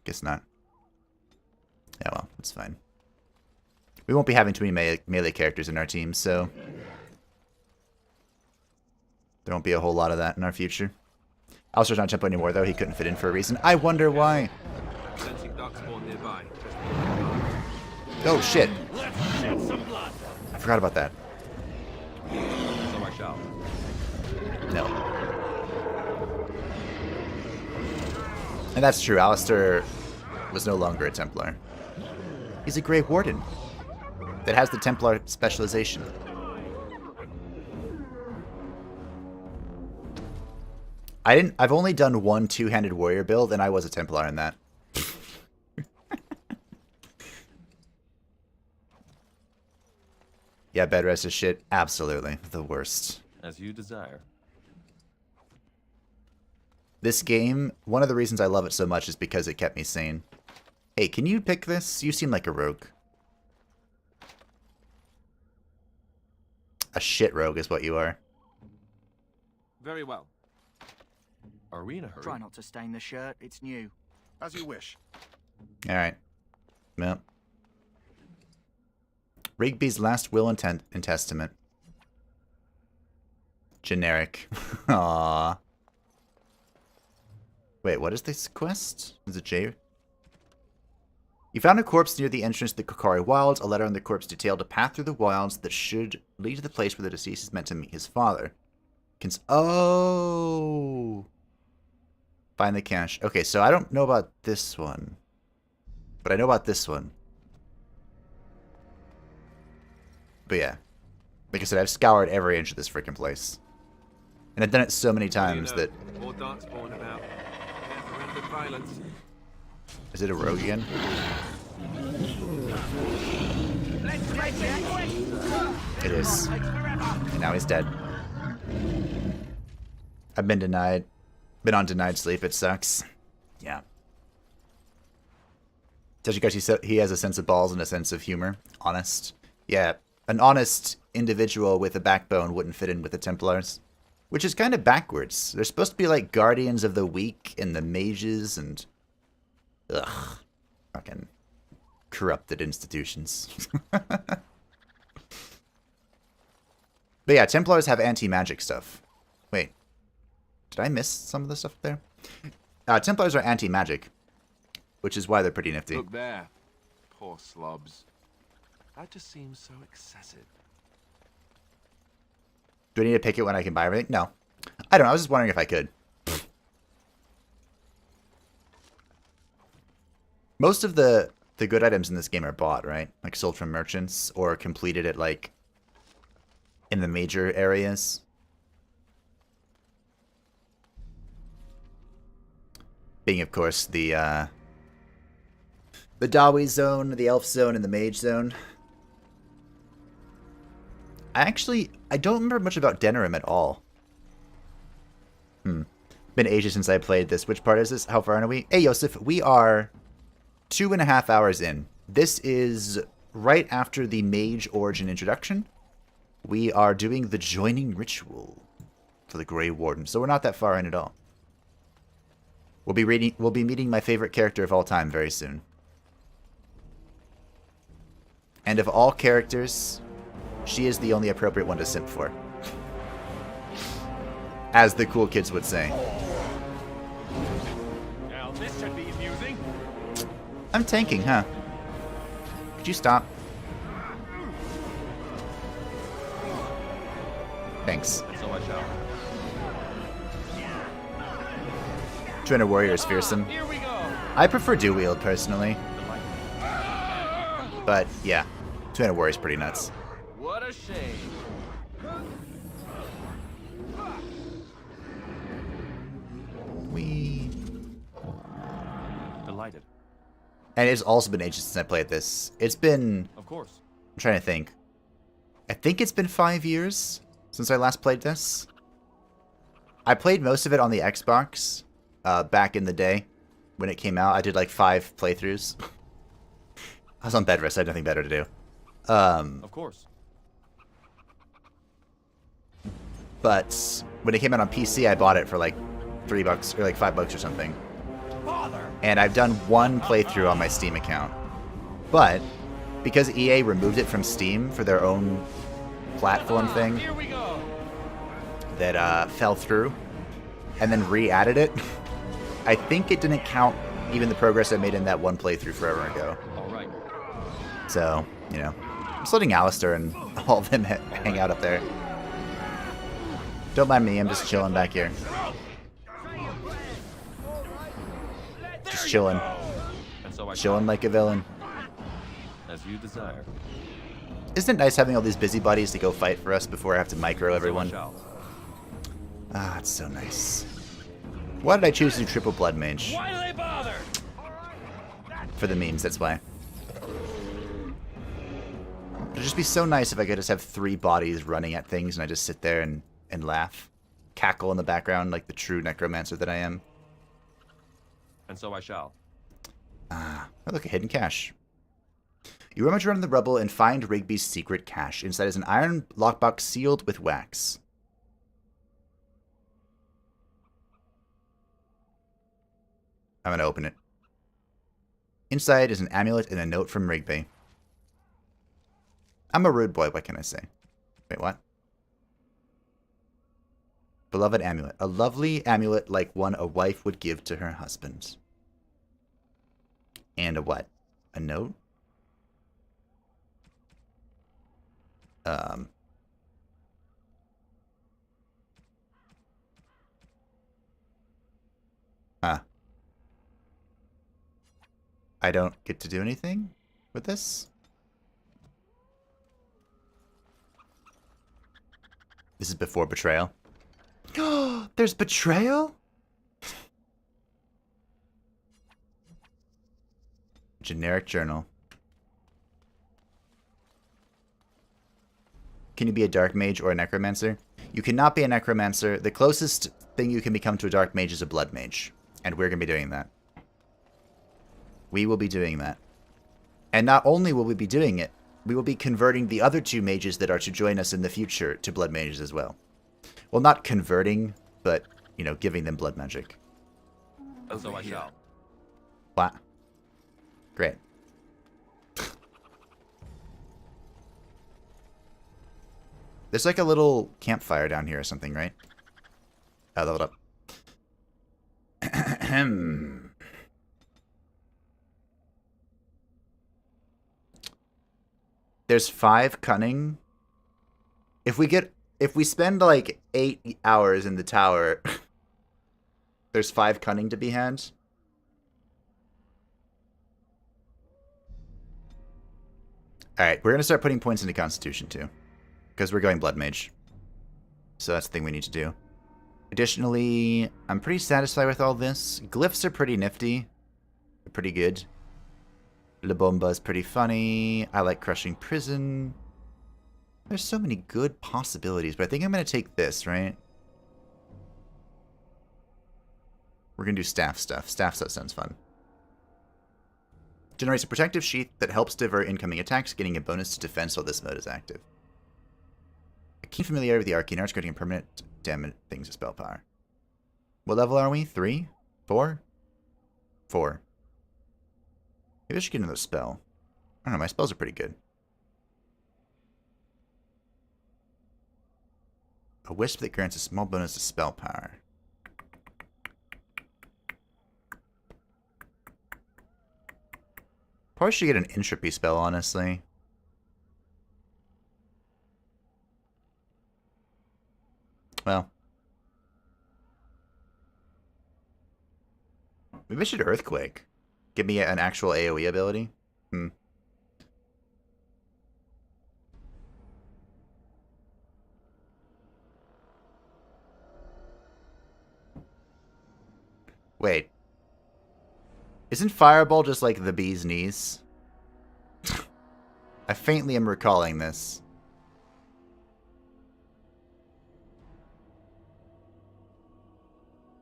guess not. Yeah, well, that's fine. We won't be having too many melee characters in our team, so there won't be a whole lot of that in our future. Alistair's not tempo anymore, though. He couldn't fit in for a reason. I wonder why. Oh, shit. I forgot about that. So I shall. No. And that's true. Alistair was no longer a Templar. He's a Grey Warden that has the Templar specialization. I've only done one two-handed warrior build, and I was a Templar in that. Yeah, bed rest is shit. Absolutely. The worst. As you desire. This game, one of the reasons I love it so much is because it kept me sane. Hey, can you pick this? You seem like a rogue. A shit rogue is what you are. Very well. Are we in a hurry? Try not to stain the shirt. It's new. As you wish. Alright. Well. Rigby's last will and testament. Generic. Aww. Wait, what is this quest? Is it J? You found a corpse near the entrance to the Kokari Wilds. A letter on the corpse detailed a path through the wilds that should lead to the place where the deceased is meant to meet his father. Oh! Find the cache. Okay, so I don't know about this one. But I know about this one. But yeah. Like I said, I've scoured every inch of this freaking place. And I've done it so many times that... More darkspawn about. Rapid violence. Is it a rogue again? It is. And now he's dead. I've been denied. Been on denied sleep. It sucks. Yeah. Tells you guys he has a sense of balls and a sense of humor. Honest. Yeah. An honest individual with a backbone wouldn't fit in with the Templars. Which is kind of backwards. They're supposed to be like guardians of the weak and the mages and... Ugh. Fucking corrupted institutions. But yeah, Templars have anti-magic stuff. Wait. Did I miss some of the stuff there? Templars are anti-magic. Which is why they're pretty nifty. Look there. Poor slobs. That just seems so excessive. Do I need to pick it when I can buy everything? No. I don't know. I was just wondering if I could. Most of the good items in this game are bought, right? Like sold from merchants or completed at like in the major areas. Being, of course, the Dawi zone, the Elf zone, and the Mage zone. I don't remember much about Denerim at all. Been ages since I played this. Which part is this? How far are we? Hey, Yosef, we are 2.5 hours in. This is right after the Mage origin introduction. We are doing the joining ritual for the Grey Warden, so we're not that far in at all. We'll be meeting my favorite character of all time very soon. And of all characters, she is the only appropriate one to simp for. as the cool kids would say. Now this should be amusing. I'm tanking, huh? Could you stop? Thanks. So I shall. Trainer Warrior is fearsome. I prefer dual wield personally. But yeah, Trainer Warrior is pretty nuts. What a shame. Wee. Delighted. And it's also been ages since I played this. It's been... Of course. I'm trying to think. I think it's been 5 years since I last played this. I played most of it on the Xbox back in the day when it came out. I did like 5 playthroughs. I was on bed rest. I had nothing better to do. Of course. But when it came out on PC, I bought it for like $3 or like $5 or something. And I've done 1 playthrough on my Steam account. But because EA removed it from Steam for their own platform thing that fell through and then re-added it, I think it didn't count even the progress I made in that 1 playthrough forever ago. All right. So, you know, I'm just letting Alistair and all of them hang out up there. Don't mind me, I'm just chilling back here. Just chilling. And so I Chilling like a villain. As you desire. Isn't it nice having all these busybodies to go fight for us before I have to micro everyone? Ah, it's so nice. Why did I choose to do triple blood mage? Why do they bother? For the memes, that's why. It'd just be so nice if I could just have 3 bodies running at things and I just sit there and laugh. Cackle in the background like the true necromancer that I am. And so I shall. Ah, oh, look, a hidden cache. You rummage around in the rubble and find Rigby's secret cache. Inside is an iron lockbox sealed with wax. I'm going to open it. Inside is an amulet and a note from Rigby. I'm a rude boy, what can I say? Wait, what? Beloved amulet. A lovely amulet like one a wife would give to her husband. And a what? A note? I don't get to do anything with this? This is before betrayal. There's betrayal? Generic journal. Can you be a dark mage or a necromancer? You cannot be a necromancer. The closest thing you can become to a dark mage is a blood mage. And we're going to be doing that. We will be doing that. And not only will we be doing it, we will be converting the other 2 mages that are to join us in the future to blood mages as well. Well, not converting, but, you know, giving them blood magic. And so I shall. What? Great. There's like a little campfire down here or something, right? Oh, leveled up. There's 5 cunning. If we spend like 8 hours in the tower, there's 5 cunning to be had. Alright, we're going to start putting points into Constitution too. Because we're going Blood Mage. So that's the thing we need to do. Additionally, I'm pretty satisfied with all this. Glyphs are pretty nifty. They're pretty good. La Bomba is pretty funny. I like Crushing Prison. There's so many good possibilities, but I think I'm going to take this, right? We're going to do staff stuff. Staff stuff sounds fun. Generates a protective sheath that helps divert incoming attacks, getting a bonus to defense while this mode is active. A keen familiarity with the arcane arts, creating a permanent damage things of spell power. What level are we? 3? 4? 4. Maybe I should get another spell. I don't know, my spells are pretty good. A wisp that grants a small bonus to spell power. Probably should get an entropy spell, honestly. Well. Maybe I should Earthquake. Give me an actual AoE ability. Wait. Isn't Fireball just like the bee's knees? I faintly am recalling this.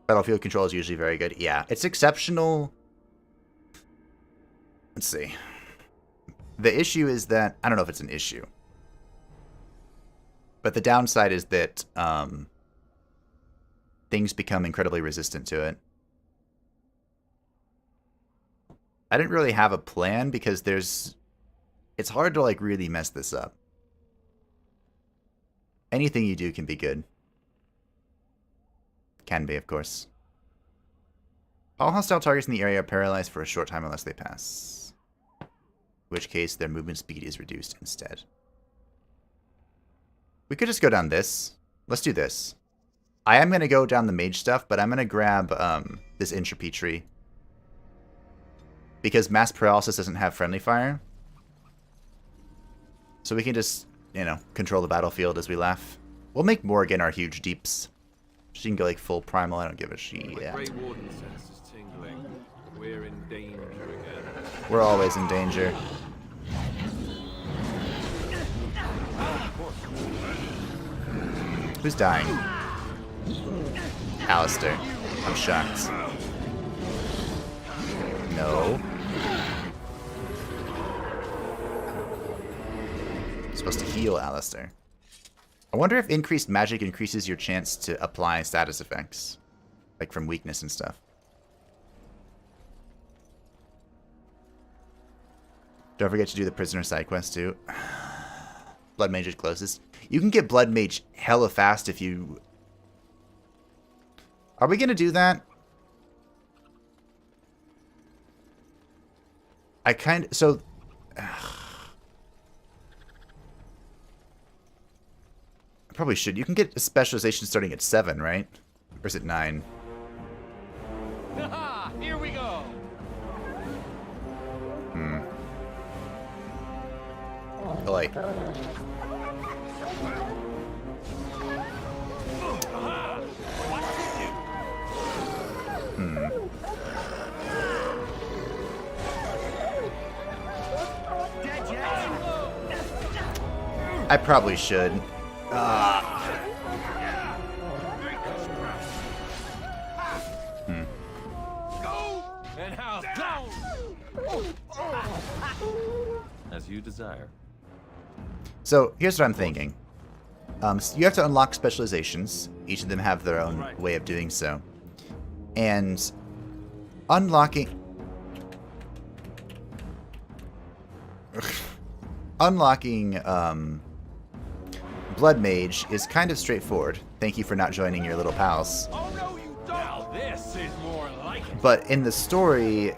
Battlefield control is usually very good. Yeah, it's exceptional. Let's see. The issue is that... I don't know if it's an issue. But the downside is that things become incredibly resistant to it. I didn't really have a plan because there's... It's hard to, like, really mess this up. Anything you do can be good. Can be, of course. All hostile targets in the area are paralyzed for a short time unless they pass. In which case, their movement speed is reduced instead. We could just go down this. Let's do this. I am going to go down the mage stuff, but I'm going to grab this entropy tree. Because mass paralysis doesn't have friendly fire. So we can just, you know, control the battlefield as we laugh. We'll make Morgan our huge deeps. She can go like full primal, I don't give a shit. My Grey Warden sense is tingling. We're in danger again. We're always in danger. Who's dying? Alistair. I'm shocked. No. I'm supposed to heal Alistair. I wonder if increased magic increases your chance to apply status effects. Like from weakness and stuff. Don't forget to do the prisoner side quest too. Blood Mage is closest. You can get Blood Mage hella fast if you... Are we gonna do that? I kind of... So... I probably should. You can get a specialization starting at 7, right? Or is it 9? Here we go. Oh, like... I probably should. And how's As you desire. So, here's what I'm thinking. So you have to unlock specializations. Each of them have their own way of doing so. And unlocking... Unlocking Blood Mage is kind of straightforward. Thank you for not joining your little pals. Oh no, you don't. Now this is more like it. But in the story,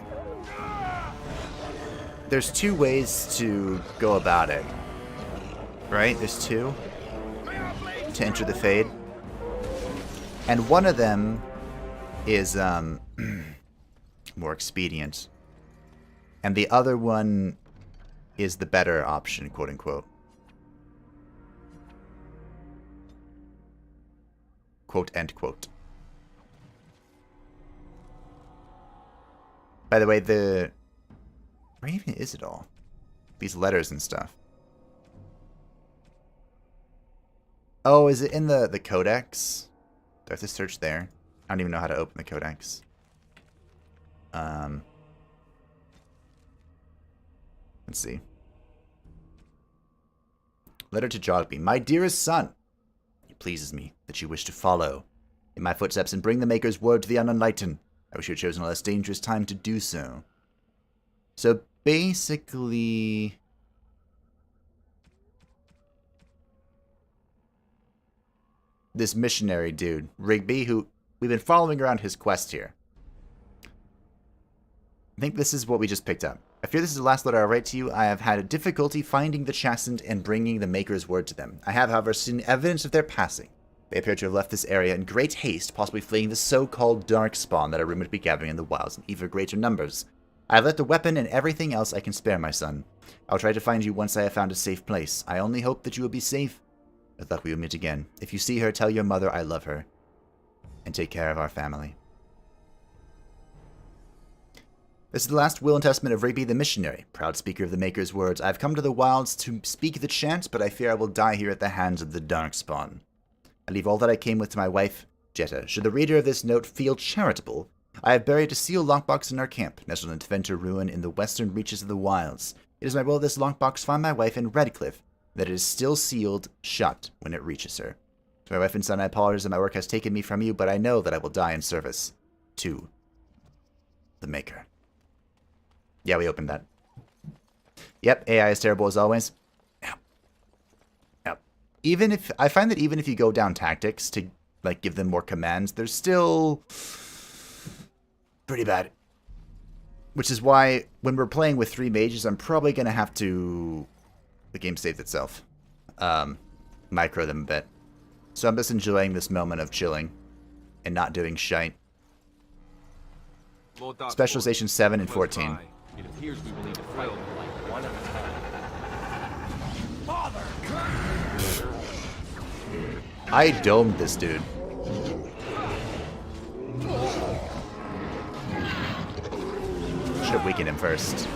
there's 2 ways to go about it. Right? There's 2 to enter the Fade. And one of them is more expedient. And the other one is the better option, quote unquote. Quote, end quote. By the way, where even is it all? These letters and stuff. Oh, is it in the codex? Do I have to search there? I don't even know how to open the codex. Let's see. Letter to Jogby. My dearest son, it pleases me that you wish to follow in my footsteps and bring the Maker's word to the unenlightened. I wish you had chosen a less dangerous time to do so. So basically... this missionary dude, Rigby, who we've been following around his quest here. I think this is what we just picked up. I fear this is the last letter I write to you. I have had difficulty finding the chastened and bringing the Maker's word to them. I have, however, seen evidence of their passing. They appear to have left this area in great haste, possibly fleeing the so-called darkspawn that are rumored to be gathering in the wilds in even greater numbers. I have left a weapon and everything else I can spare, my son. I'll try to find you once I have found a safe place. I only hope that you will be safe. With luck we will meet again. If you see her, tell your mother I love her. And take care of our family. This is the last will and testament of Rigby the missionary, proud speaker of the Maker's words. I have come to the wilds to speak the chant, but I fear I will die here at the hands of the darkspawn. I leave all that I came with to my wife, Jetta. Should the reader of this note feel charitable, I have buried a sealed lockbox in our camp, nestled in Tventer ruin in the western reaches of the wilds. It is my will that this lockbox find my wife in Redcliffe, that it is still sealed shut when it reaches her. To my wife and son, I apologize that my work has taken me from you, but I know that I will die in service to the Maker. Yeah, we opened that. Yep, AI is terrible as always. Yep. I find that even if you go down tactics to like give them more commands, they're still pretty bad. Which is why when we're playing with 3 mages, I'm probably gonna have to. The game saved itself. Micro them a bit. So I'm just enjoying this moment of chilling and not doing shite. Specialization 7 and 14. It appears we will need to fight like one at a time. I domed this dude. Should have weakened him first.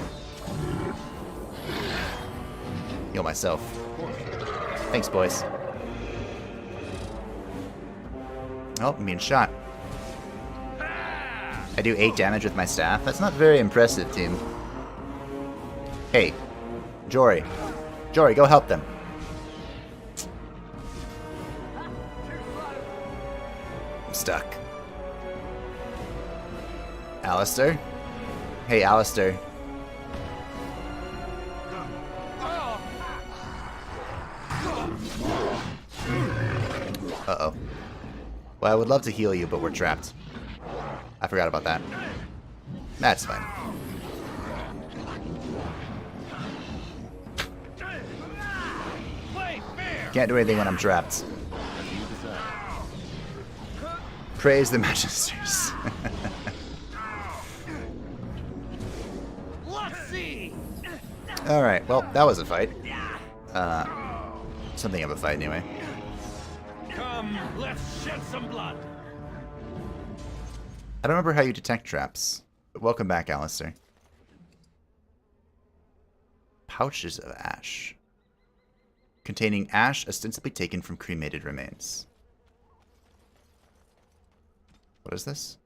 Heal myself. Thanks, boys. Oh, I'm being shot. I do 8 damage with my staff. That's not very impressive, team. Hey, Jory. Jory, go help them. I'm stuck. Alistair? Hey, Alistair. Uh-oh. Well, I would love to heal you, but we're trapped. I forgot about that. That's fine. Can't do anything when I'm trapped. Praise the Magisters. Alright, well, that was a fight. Something of a fight, anyway. Come, let's shed some blood. I don't remember how you detect traps, but welcome back, Alistair. Pouches of ash. Containing ash ostensibly taken from cremated remains. What is this?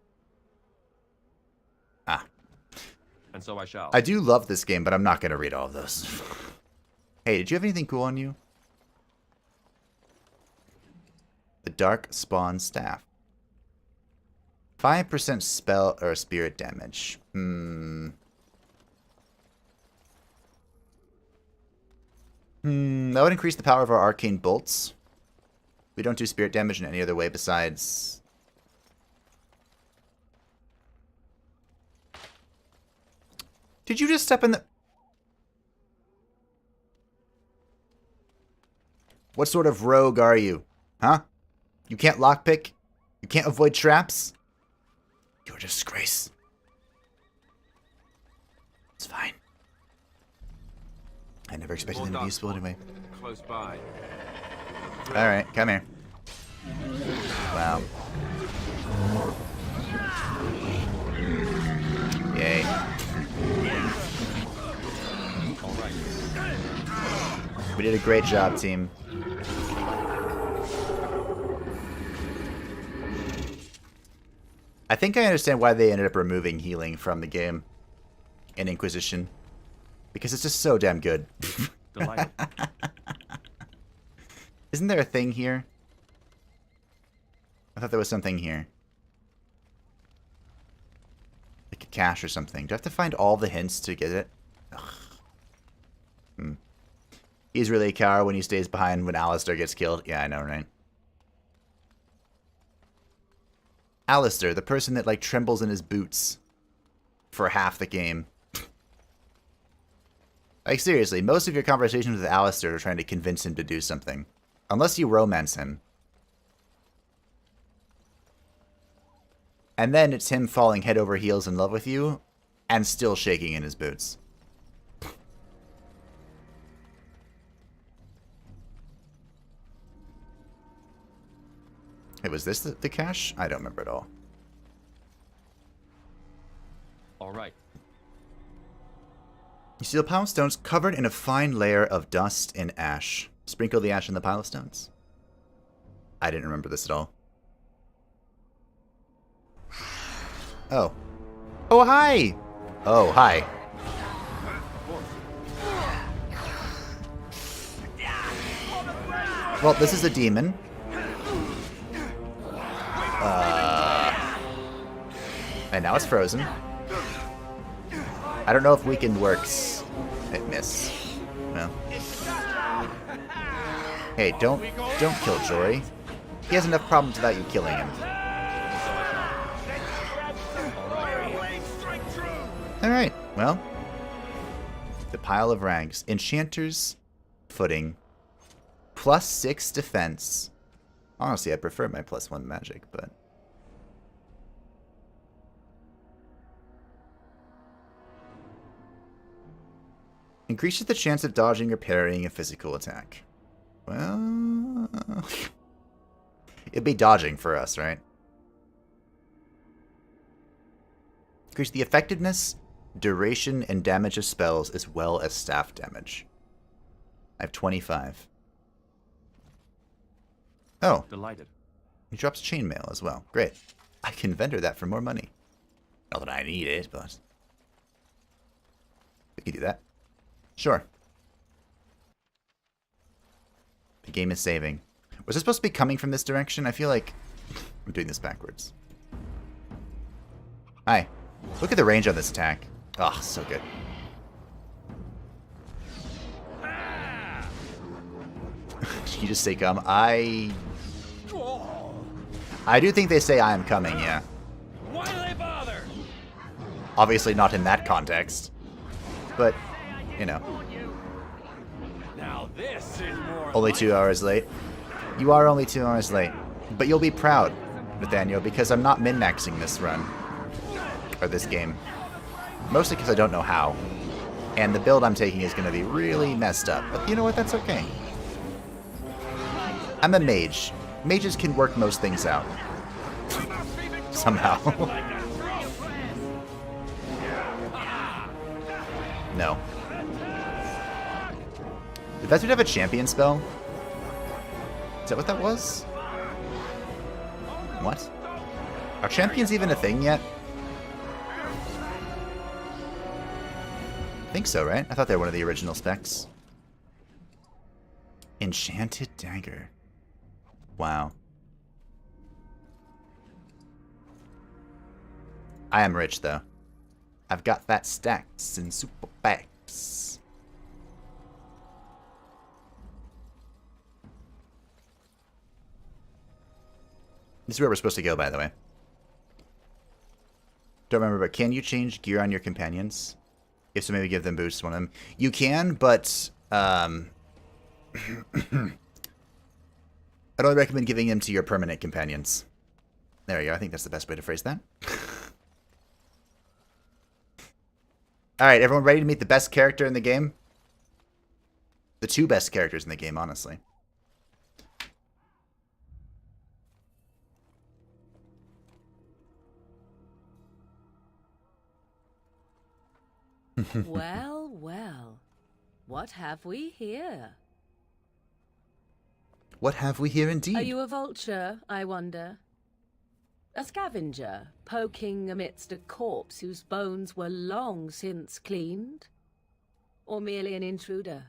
Ah. And so I shall. I do love this game, but I'm not going to read all of those. Hey, did you have anything cool on you? The Dark Spawn Staff. 5% spell or spirit damage. That would increase the power of our arcane bolts. We don't do spirit damage in any other way besides... Did you just step in the... What sort of rogue are you? Huh? You can't lockpick? You can't avoid traps? You're a disgrace. It's fine. I never expected them to be useful anyway. Close by. Alright, come here. Wow. Yay. We did a great job, team. I think I understand why they ended up removing healing from the game in Inquisition. Because it's just so damn good. Isn't there a thing here? I thought there was something here. Like a cache or something. Do I have to find all the hints to get it? He's really a coward when he stays behind when Alistair gets killed. Yeah, I know, right? Alistair, the person that, like, trembles in his boots for half the game. Like, seriously, most of your conversations with Alistair are trying to convince him to do something. Unless you romance him. And then it's him falling head over heels in love with you, and still shaking in his boots. Hey, was this the cache? I don't remember at all. All right. You see the pile of stones covered in a fine layer of dust and ash. Sprinkle the ash in the pile of stones. I didn't remember this at all. Oh. Oh, hi! Oh, hi. Well, this is a demon. And now it's frozen. I don't know if weakened works. It miss. Well. Hey, don't kill Joy. He has enough problems without you killing him. Alright, well. The pile of rags. Enchanter's footing. +6 defense. Honestly, I prefer my +1 magic, but... Increases the chance of dodging or parrying a physical attack. Well... It'd be dodging for us, right? Increase the effectiveness, duration, and damage of spells as well as staff damage. I have 25. Oh. Delighted. He drops chainmail as well. Great. I can vendor that for more money. Not that I need it, but... we can do that. Sure. The game is saving. Was it supposed to be coming from this direction? I feel like I'm doing this backwards. Hi. Look at the range on this attack. Oh, so good. You just say come. I do think they say I am coming, yeah. Why do they bother? Obviously not in that context. But, you know. Now this is more Only 2 hours late. You are only 2 hours late. But you'll be proud, Nathaniel, because I'm not min-maxing this run. Or this game. Mostly because I don't know how. And the build I'm taking is going to be really messed up. But you know what? That's okay. I'm a mage. Mages can work most things out. Somehow. No. Did that dude have a champion spell? Is that what that was? What? Are champions even a thing yet? I think so, right? I thought they were one of the original specs. Enchanted dagger. Wow. I am rich, though. I've got fat stacks and super packs. This is where we're supposed to go, by the way. Don't remember, but can you change gear on your companions? If so, maybe give them boosts to one of them. You can, but... I'd only recommend giving them to your permanent companions. There we go. I think that's the best way to phrase that. Alright, everyone ready to meet the best character in the game? The 2 best characters in the game, honestly. Well, well. What have we here? What have we here indeed? Are you a vulture, I wonder? A scavenger, poking amidst a corpse whose bones were long since cleaned? Or merely an intruder,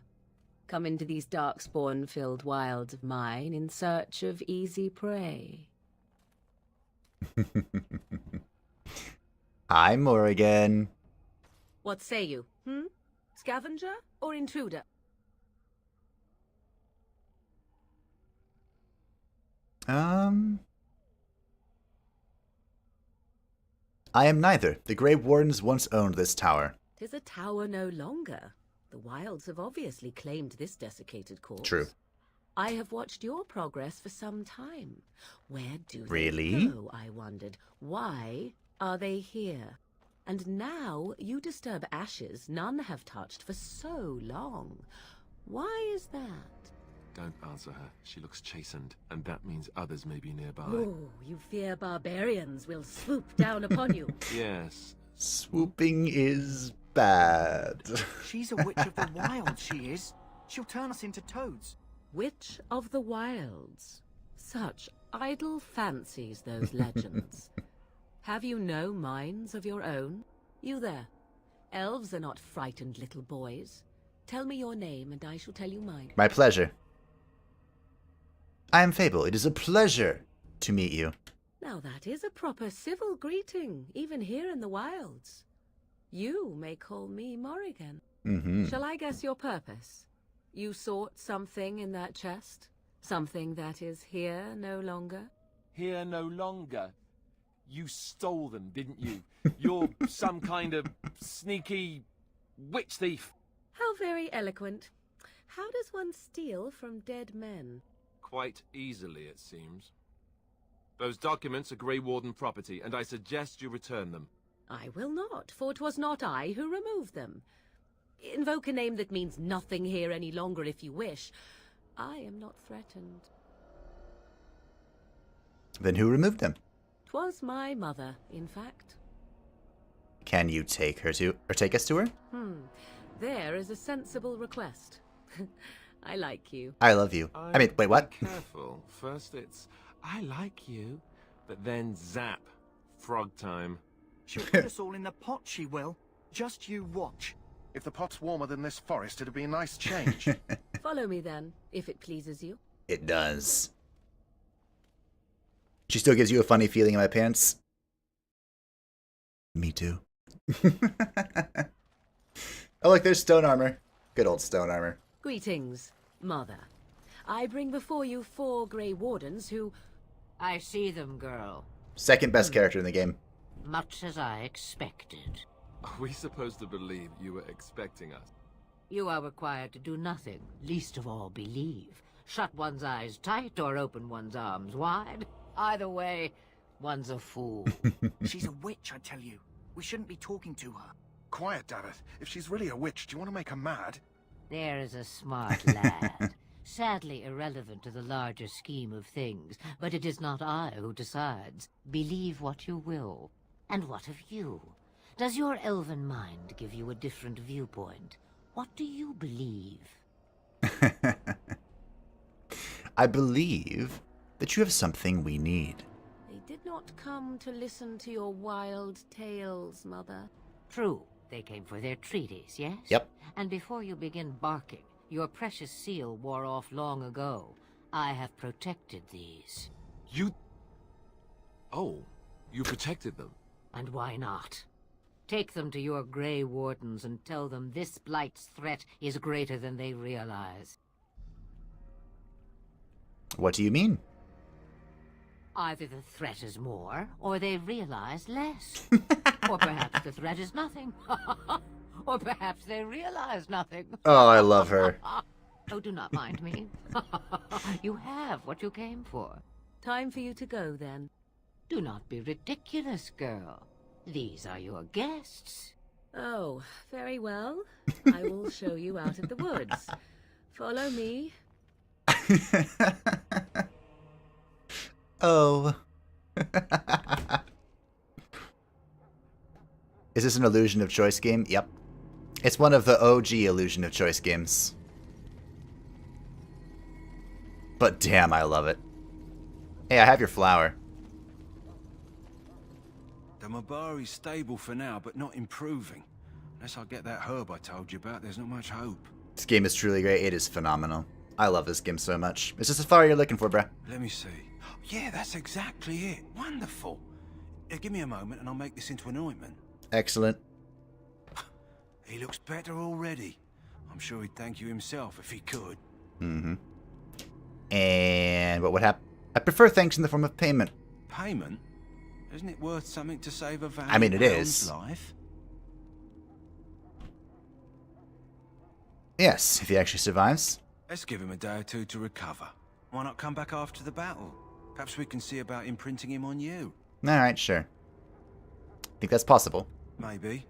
come into these darkspawn-filled wilds of mine in search of easy prey? Hi, Morrigan. What say you, Scavenger or intruder? I am neither. The Grey Wardens once owned this tower. 'Tis a tower no longer. The wilds have obviously claimed this desiccated corpse. True. I have watched your progress for some time. Where do Really? they go, I wondered. Why are they here? And now you disturb ashes none have touched for so long. Why is that? Don't answer her. She looks chastened, and that means others may be nearby. Oh, you fear barbarians will swoop down upon you. Yes. Swooping is bad. She's a witch of the wild, she is. She'll turn us into toads. Witch of the wilds. Such idle fancies, those legends. Have you no minds of your own? You there. Elves are not frightened little boys. Tell me your name, and I shall tell you mine. My pleasure. I am Fable. It is a pleasure to meet you. Now that is a proper civil greeting, even here in the wilds. You may call me Morrigan. Shall I guess your purpose? You sought something in that chest? Something that is here no longer? Here no longer. You stole them, didn't you? You're some kind of sneaky witch thief. How very eloquent. How does one steal from dead men? Quite easily, it seems. Those documents are Grey Warden property, and I suggest you return them. I will not, for 'twas not I who removed them. Invoke a name that means nothing here any longer if you wish. I am not threatened. Then who removed them? 'Twas my mother, in fact. Can you take her to, or take us to her? There is a sensible request. I like you. I love you. I mean, wait, what? Careful. First it's, I like you, but then zap. Frog time. She'll put us all in the pot, she will. Just you watch. If the pot's warmer than this forest, it'd be a nice change. Follow me then, if it pleases you. It does. She still gives you a funny feeling in my pants. Me too. Oh, look, there's stone armor. Good old stone armor. Greetings, Mother. I bring before you 4 Grey Wardens who... I see them, girl. Second best character in the game. Much as I expected. Are we supposed to believe you were expecting us? You are required to do nothing, least of all believe. Shut one's eyes tight or open one's arms wide. Either way, one's a fool. She's a witch, I tell you. We shouldn't be talking to her. Quiet, Davith. If she's really a witch, do you want to make her mad? There is a smart lad. Sadly irrelevant to the larger scheme of things, but it is not I who decides. Believe what you will. And what of you? Does your elven mind give you a different viewpoint? What do you believe? I believe that you have something we need. They did not come to listen to your wild tales, Mother. True. They came for their treaties, yes? Yep. And before you begin barking, your precious seal wore off long ago. I have protected these. You... Oh, you protected them. And why not? Take them to your Grey Wardens and tell them this blight's threat is greater than they realize. What do you mean? Either the threat is more, or they realize less. Or perhaps the threat is nothing. Or perhaps they realize nothing. Oh, I love her. Oh, do not mind me. You have what you came for. Time for you to go, then. Do not be ridiculous, girl. These are your guests. Oh, very well. I will show you out of the woods. Follow me. Oh. Is this an illusion of choice game? Yep. It's one of the OG illusion of choice games. But damn, I love it. Hey, I have your flower. The mabari's stable for now, but not improving. Unless I get that herb I told you about, there's not much hope. This game is truly great. It is phenomenal. I love this game so much. Is this the flower you're looking for, bruh? Let me see. Yeah, that's exactly it. Wonderful. Give me a moment and I'll make this into an ointment. Excellent. He looks better already. I'm sure he'd thank you himself if he could. Mm-hmm. And what would happen? I prefer thanks in the form of payment. Payment? Isn't it worth something to save a I mean, it valiant is. hound's life? Yes, if he actually survives. Let's give him a day or two to recover. Why not come back after the battle? Perhaps we can see about imprinting him on you. Alright, sure. Think that's possible. Maybe.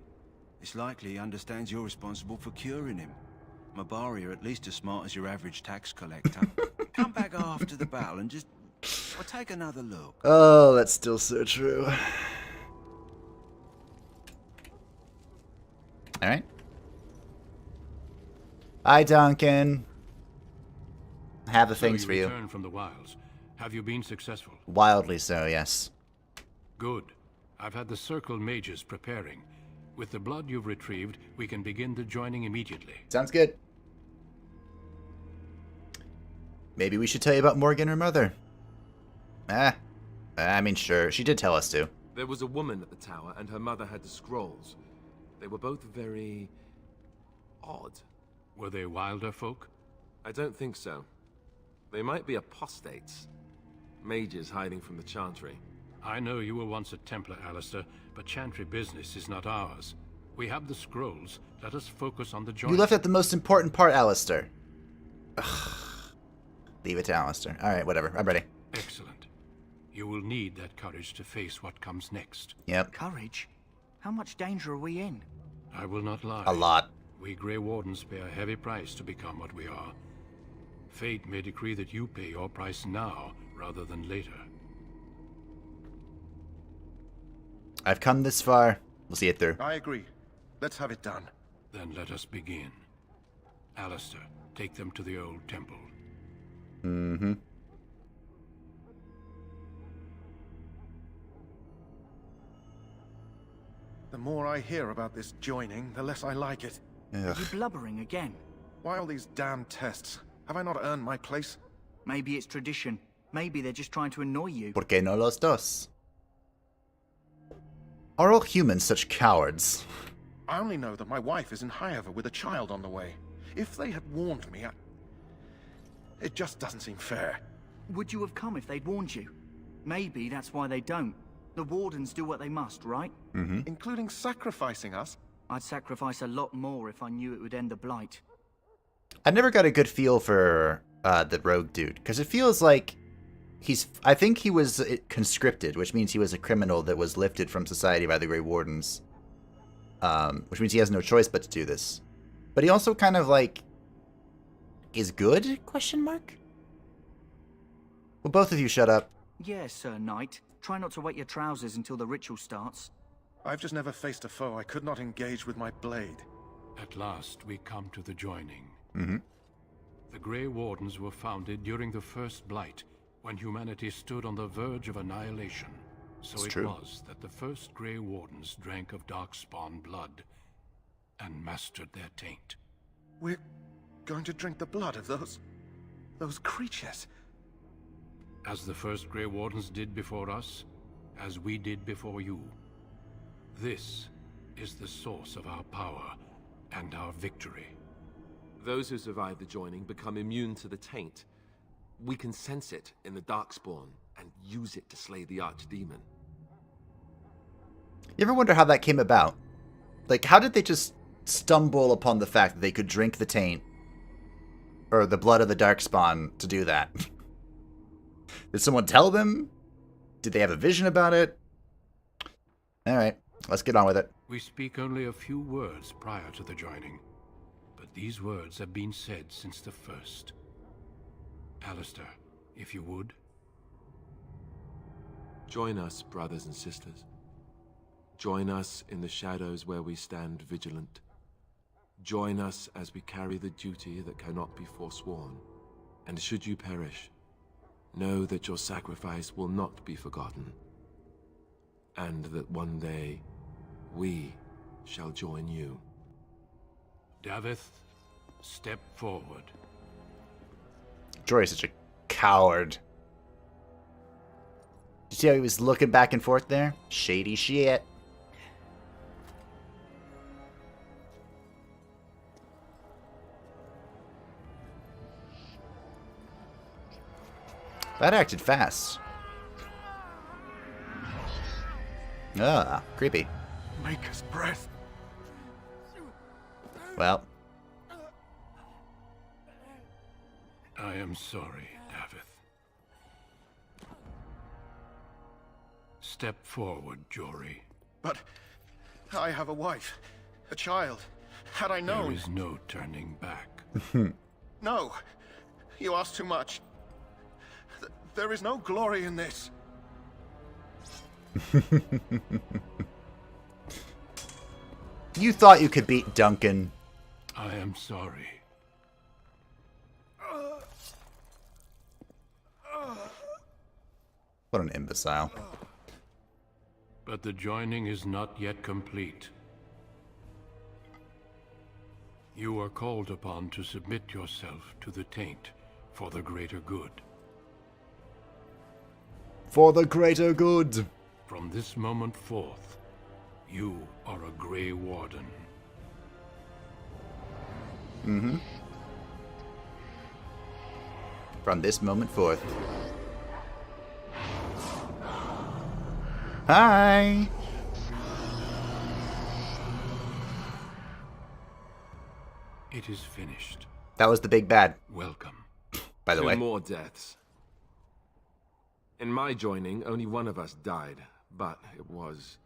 It's likely he understands you're responsible for curing him. Mabari are at least as smart as your average tax collector. Come back after the battle and just... Well, take another look. Oh, that's still so true. Alright. Hi, Duncan. I have the things for you. Returned from the wilds. Have you been successful? Wildly so, yes. Good. I've had the Circle mages preparing. With the blood you've retrieved, we can begin the joining immediately. Sounds good. Maybe we should tell you about Morgan, her mother. I mean, sure. She did tell us to. There was a woman at the tower, and her mother had the scrolls. They were both very... odd. Were they wilder folk? I don't think so. They might be apostates. Mages hiding from the Chantry. I know you were once a Templar, Alistair, but Chantry business is not ours. We have the scrolls. Let us focus on the joining. You left out the most important part, Alistair. Ugh. Leave it to Alistair. Alright, whatever. I'm ready. Excellent. You will need that courage to face what comes next. Yep. Courage? How much danger are we in? I will not lie. A lot. We Grey Wardens pay a heavy price to become what we are. Fate may decree that you pay your price now, rather than later. I've come this far. We'll see it through. I agree. Let's have it done. Then let us begin. Alistair, take them to the old temple. Mm-hmm. The more I hear about this joining, the less I like it. Ugh. You blubbering again? Why all these damn tests? Have I not earned my place? Maybe it's tradition. Maybe they're just trying to annoy you. ¿Por qué no los dos? Are all humans such cowards? I only know that my wife is in Highover with a child on the way. If they had warned me, it just doesn't seem fair. Would you have come if they'd warned you? Maybe that's why they don't. The Wardens do what they must, right? Mm-hmm. Including sacrificing us? I'd sacrifice a lot more if I knew it would end the Blight. I never got a good feel for the rogue dude, because it feels like I think he was conscripted, which means he was a criminal that was lifted from society by the Grey Wardens. Which means he has no choice but to do this. But he also kind of, like, is good? Question mark? Will both of you shut up? Yes, Sir Knight. Try not to wet your trousers until the ritual starts. I've just never faced a foe I could not engage with my blade. At last, we come to the joining. Mm-hmm. The Grey Wardens were founded during the First Blight, when humanity stood on the verge of annihilation. So it's it true. was that the first Grey Wardens drank of Darkspawn blood and mastered their taint. We're going to drink the blood of those creatures. As the first Grey Wardens did before us, as we did before you. This is the source of our power and our victory. Those who survive the joining become immune to the taint. We can sense it in the Darkspawn and use it to slay the Archdemon. You ever wonder how that came about? Like, how did they just stumble upon the fact that they could drink the taint or the blood of the Darkspawn to do that? Did someone tell them? Did they have a vision about it? Alright, let's get on with it. We speak only a few words prior to the joining, but these words have been said since the first. Alistair, if you would. Join us, brothers and sisters. Join us in the shadows where we stand vigilant. Join us as we carry the duty that cannot be forsworn. And should you perish, know that your sacrifice will not be forgotten. And that one day, we shall join you. Davith, step forward. Jory is such a coward. You see how he was looking back and forth there? Shady shit. That acted fast. Ah, creepy. Maker's breath. Well. I am sorry, Davith. Step forward, Jory. But I have a wife, a child. Had I known... There is no turning back. No, you ask too much. There is no glory in this. You thought you could beat Duncan. I am sorry. What an imbecile. But the joining is not yet complete. You are called upon to submit yourself to the taint for the greater good. For the greater good. From this moment forth, you are a Grey Warden. Mm-hmm. From this moment forth. Hi! It is finished. That was the big bad. Welcome. By the way. 2 more deaths. In my joining, only one of us died, but it was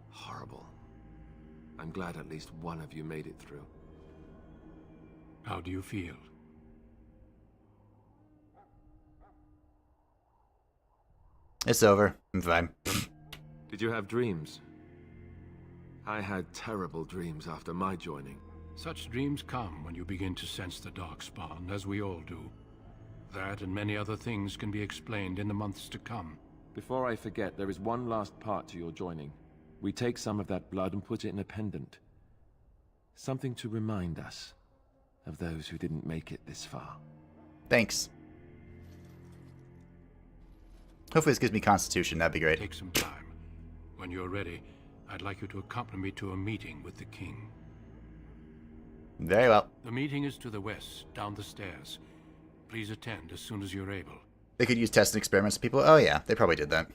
horrible. I'm glad at least one of you made it through. How do you feel? It's over. I'm fine. Did you have dreams? I had terrible dreams after my joining. Such dreams come when you begin to sense the darkspawn, as we all do. That and many other things can be explained in the months to come. Before I forget, there is one last part to your joining. We take some of that blood and put it in a pendant. Something to remind us of those who didn't make it this far. Thanks. Hopefully this gives me constitution, that'd be great. Take some time. When you're ready, I'd like you to accompany me to a meeting with the king. Very well. The meeting is to the west, down the stairs. Please attend as soon as you're able. They could use tests and experiments on people? Oh yeah, they probably did that.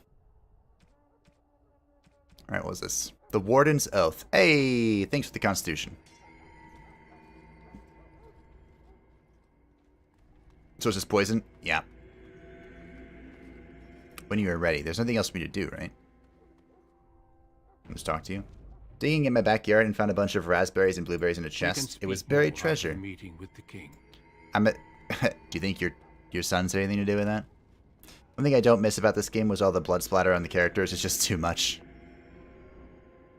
Alright, what was this? The Warden's Oath. Hey, thanks for the constitution. So it's just poison? Yeah. When you are ready. There's nothing else for me to do, right? Let's talk to you. Digging in my backyard and found a bunch of raspberries and blueberries in a chest. It was buried treasure. Meeting with the king. Do you think your son's had anything to do with that? One thing I don't miss about this game was all the blood splatter on the characters. It's just too much.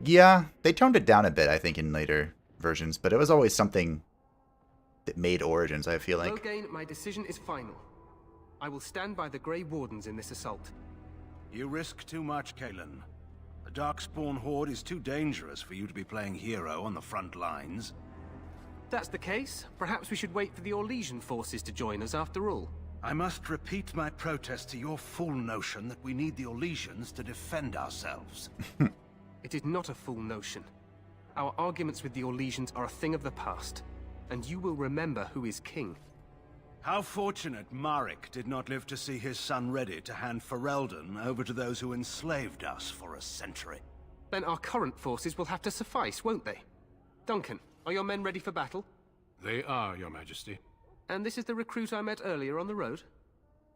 Yeah, they toned it down a bit, I think, in later versions, but it was always something that made Origins, I feel like. Loghain, my decision is final. I will stand by the Grey Wardens in this assault. You risk too much, Kalen. The Darkspawn Horde is too dangerous for you to be playing hero on the front lines. If that's the case, perhaps we should wait for the Orlesian forces to join us after all. I must repeat my protest to your fool notion that we need the Orlesians to defend ourselves. It is not a fool notion. Our arguments with the Orlesians are a thing of the past, and you will remember who is king. How fortunate Marek did not live to see his son ready to hand Fereldan over to those who enslaved us for a century. Then our current forces will have to suffice, won't they? Duncan, are your men ready for battle? They are, Your Majesty. And this is the recruit I met earlier on the road?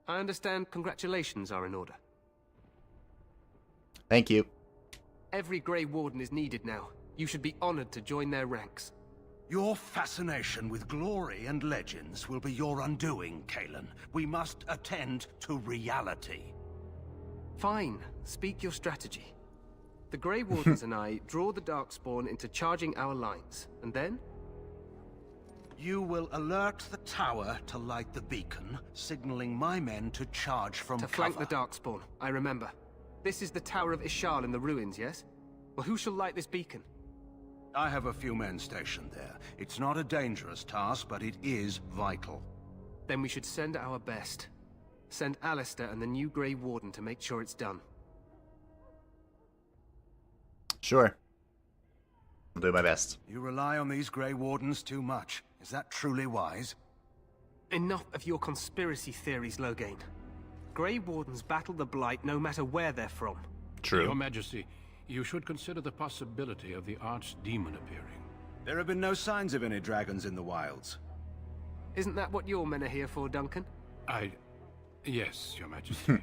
I understand congratulations are in order. Thank you. Every Grey Warden is needed now. You should be honored to join their ranks. Your fascination with glory and legends will be your undoing, Kalen. We must attend to reality. Fine. Speak your strategy. The Grey Wardens and I draw the Darkspawn into charging our lines, and then? You will alert the tower to light the beacon, signaling my men to charge from cover. To flank the Darkspawn, I remember. This is the Tower of Ishal in the ruins, yes? Well, who shall light this beacon? I have a few men stationed there. It's not a dangerous task, but it is vital. Then we should send our best. Send Alistair and the new Grey Warden to make sure it's done. Sure. I'll do my best. You rely on these Grey Wardens too much. Is that truly wise? Enough of your conspiracy theories, Loghain. Grey Wardens battle the Blight no matter where they're from. True. Your Majesty, You should consider the possibility of the archdemon appearing. There have been no signs of any dragons in the wilds. Isn't that what your men are here for, Duncan? Yes, Your Majesty.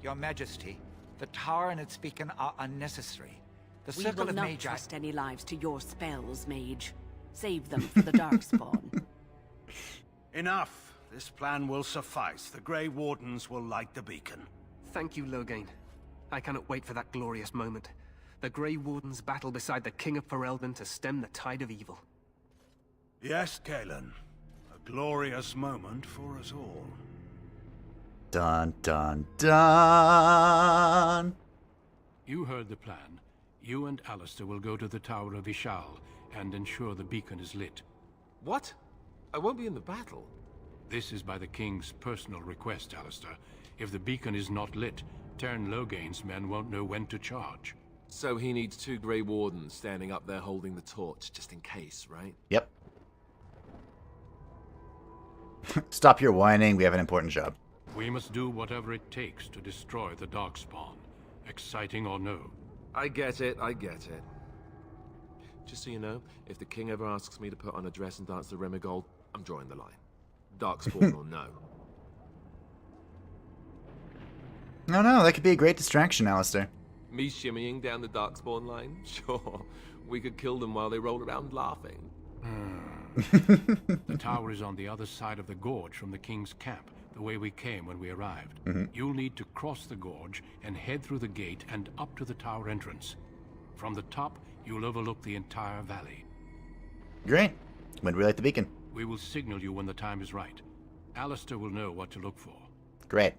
Your Majesty, the tower and its beacon are unnecessary. The We circle will of not Magi... trust any lives to your spells, Mage. Save them for the Darkspawn. Enough. This plan will suffice. The Grey Wardens will light the beacon. Thank you, Loghain. I cannot wait for that glorious moment. The Grey Wardens battle beside the King of Fereldan to stem the tide of evil. Yes, Galen. A glorious moment for us all. Dun, dun, dun! You heard the plan. You and Alistair will go to the Tower of Ishal and ensure the beacon is lit. What? I won't be in the battle. This is by the King's personal request, Alistair. If the beacon is not lit, Tern Loghain's men won't know when to charge. So he needs 2 Grey Wardens standing up there holding the torch, just in case, right? Yep. Stop your whining, we have an important job. We must do whatever it takes to destroy the Darkspawn, exciting or no. I get it, I get it. Just so you know, if the King ever asks me to put on a dress and dance the Remigold, I'm drawing the line. Darkspawn or no. No, that could be a great distraction, Alistair. Me shimmying down the Darkspawn line? Sure. We could kill them while they roll around laughing. The tower is on the other side of the gorge from the King's camp, the way we came when we arrived. Mhm. You'll need to cross the gorge and head through the gate and up to the tower entrance. From the top, you'll overlook the entire valley. Great. When do we light the beacon? We will signal you when the time is right. Alistair will know what to look for. Great.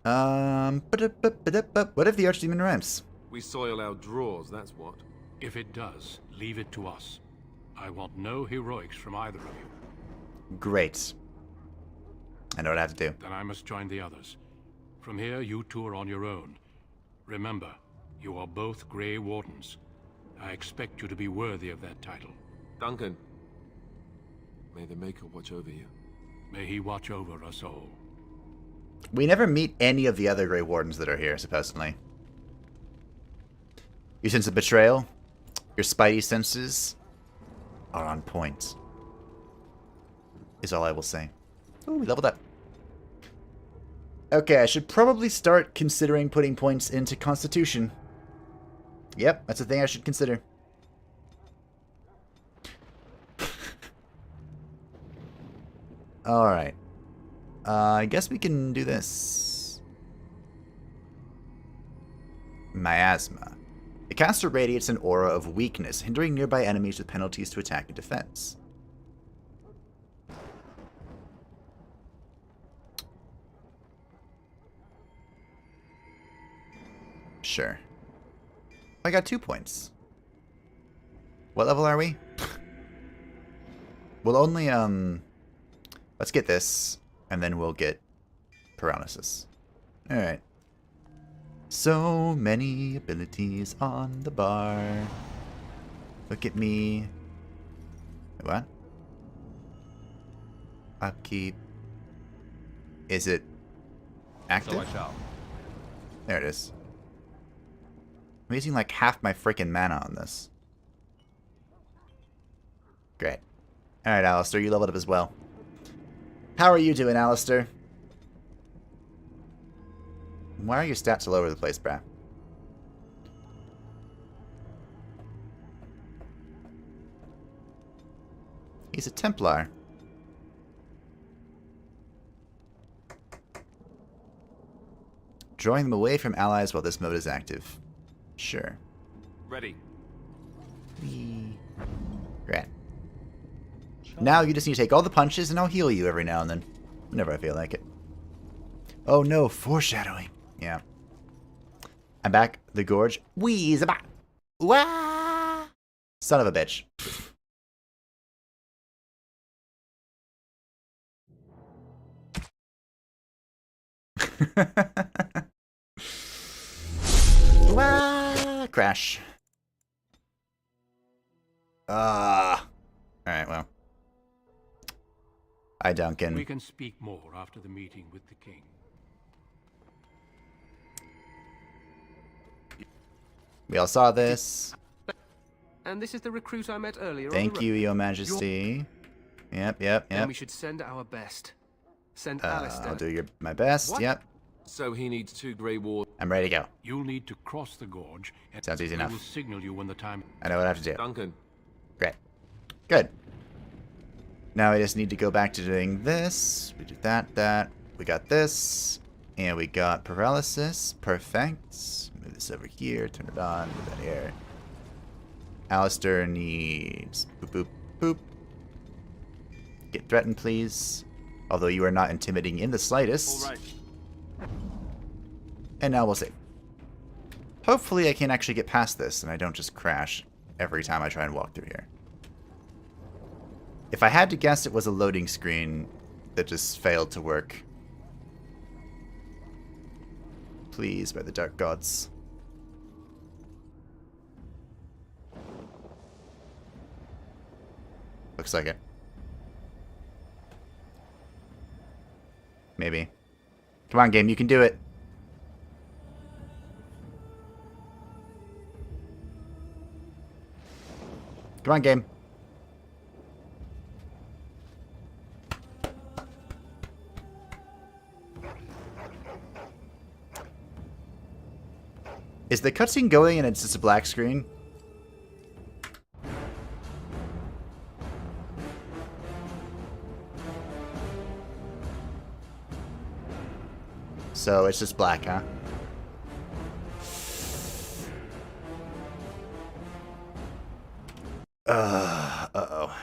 What if the archdemon arrives? We soil our drawers, that's what. If it does, leave it to us. I want no heroics from either of you. Great. I know what I have to do. Then I must join the others. From here, you two are on your own. Remember, you are both Grey Wardens. I expect you to be worthy of that title. Duncan, may the Maker watch over you. May he watch over us all. We never meet any of the other Grey Wardens that are here, supposedly. You sense a betrayal? Your spidey senses are on point. Is all I will say. Oh, we leveled up. Okay, I should probably start considering putting points into Constitution. Yep, that's a thing I should consider. Alright. I guess we can do this. Miasma. The caster radiates an aura of weakness, hindering nearby enemies with penalties to attack and defense. Sure. I got 2 points. What level are we? We'll only, let's get this, and then we'll get paralysis. Alright. So many abilities on the bar. Look at me. What? Upkeep. Is it active? So I shall. There it is. I'm using like half my freaking mana on this. Great. Alright, Alistair, you leveled up as well. How are you doing, Alistair? Why are your stats all over the place, bruh? He's a Templar. Drawing them away from allies while this mode is active. Sure. Ready. Great. Now you just need to take all the punches and I'll heal you every now and then. Whenever I feel like it. Oh no, foreshadowing. Yeah. I'm back. The gorge. Wheeze about. Wah! Son of a bitch. Wah! Crash. Alright, well. Hi, Duncan. We can speak more after the meeting with the king. We all saw this. And this is the recruit I met earlier. Thank you, Your Majesty. Yep. Then we should send our best. Send Alistair. I'll do my best. What? Yep. So he needs 2 Grey Wardens. I'm ready to go. You'll need to cross the gorge. And Sounds easy enough. I will signal you when the time. I know what I have to do. Duncan. Great. Good. Now I just need to go back to doing this. We did that. We got this. And we got paralysis. Perfect. Move this over here. Turn it on. Move that here. Alistair needs... Boop, boop, boop. Get threatened, please. Although you are not intimidating in the slightest. All right. And now we'll save. Hopefully I can actually get past this and I don't just crash every time I try and walk through here. If I had to guess, it was a loading screen that just failed to work. Please, by the dark gods. Looks like it. Maybe. Come on, game, you can do it. Come on, game. Is the cutscene going and it's just a black screen? So it's just black, huh? Uh-oh.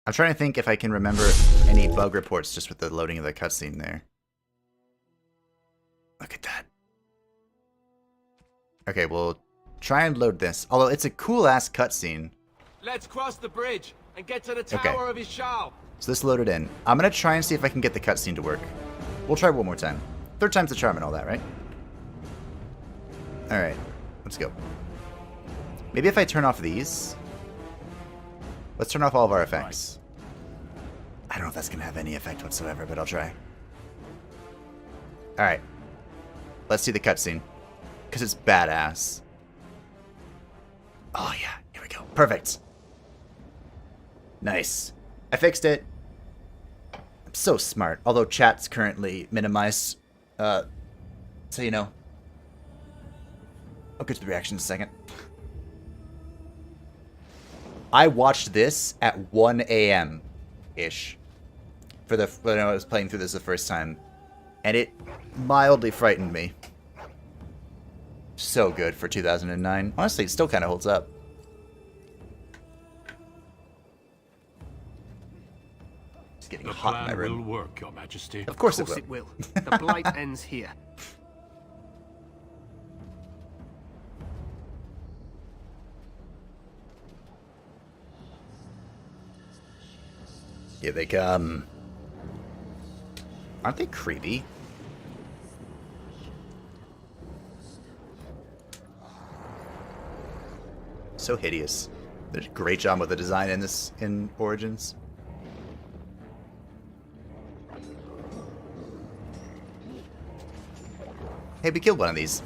I'm trying to think if I can remember any bug reports just with the loading of the cutscene there. Look at that. Okay, we'll try and load this. Although it's a cool-ass cutscene. Let's cross the bridge and get to the tower of Ishal. So this loaded in. I'm going to try and see if I can get the cutscene to work. We'll try one more time. 3rd time's the charm and all that, right? Alright, let's go. Maybe if I turn off these. Let's turn off all of our effects. I don't know if that's going to have any effect whatsoever, but I'll try. Alright. Let's see the cutscene. Because it's badass. Oh yeah, here we go. Perfect. Nice. I fixed it. I'm so smart. Although chat's currently minimized. So you know. I'll get to the reaction in a second. I watched this at 1 a.m.-ish. When I was playing through this the first time. And it mildly frightened me. So good for 2009. Honestly, it still kind of holds up. It's getting hot in my room. The plan will work, Your Majesty. Of course it will. The blight ends here. Here they come. Aren't they creepy? So hideous. There's a great job with the design in Origins. Hey, we killed one of these.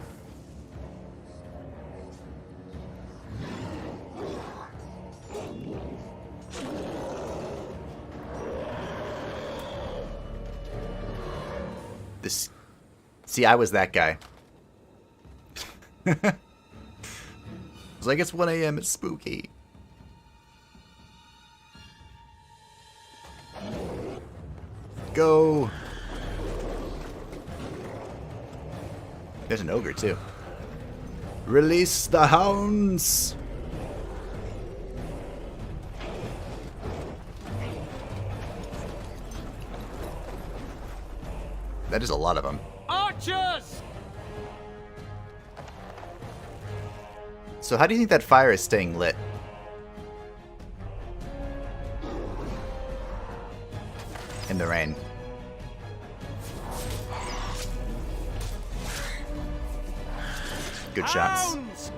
See, I was that guy. It's like it's 1 a.m. It's spooky. Go. There's an ogre too. Release the hounds. That is a lot of them. Archers! So how do you think that fire is staying lit? In the rain. Good shots. Hounds!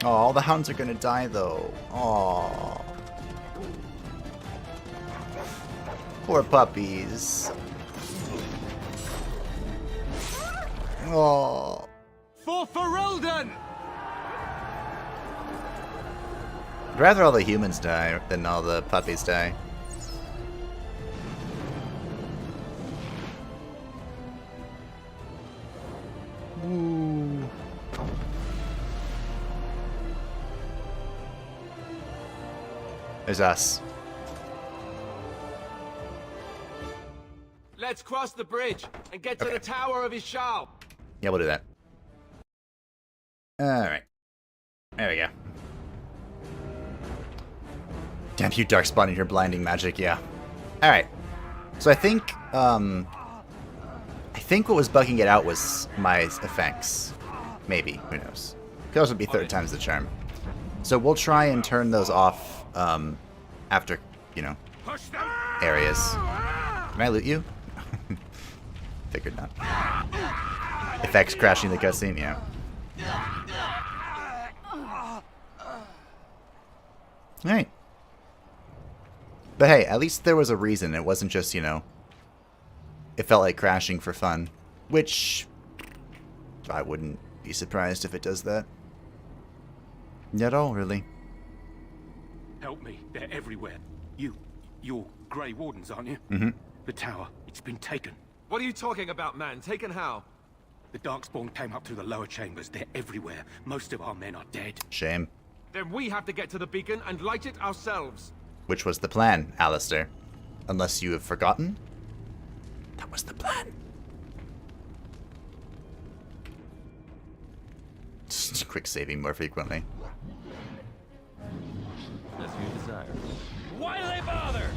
Oh, all the hounds are gonna die though. Oh. Poor puppies. Oh. For Fereldan! I'd rather all the humans die than all the puppies die. Ooh. There's us. Let's cross the bridge and get to the Tower of Ishal. Yeah, we'll do that. Alright. There we go. Damn you, Darkspawn, and your blinding magic, yeah. Alright. So I think what was bugging it out was my effects. Maybe. Who knows? Could also be third time's the charm. So we'll try and turn those off after, you know, areas. Can I loot you? Figured not. Effects crashing the cutscene, yeah. Alright. But hey, at least there was a reason. It wasn't just, you know, it felt like crashing for fun. Which, I wouldn't be surprised if it does that. Not at all, really. Help me. They're everywhere. You're Grey Wardens, aren't you? Mm-hmm. The tower, it's been taken. What are you talking about, man? Taken how? The Darkspawn came up through the lower chambers. They're everywhere. Most of our men are dead. Shame. Then we have to get to the beacon and light it ourselves. Which was the plan, Alistair. Unless you have forgotten? That was the plan. Just quick saving more frequently. As you desire. Why do they bother?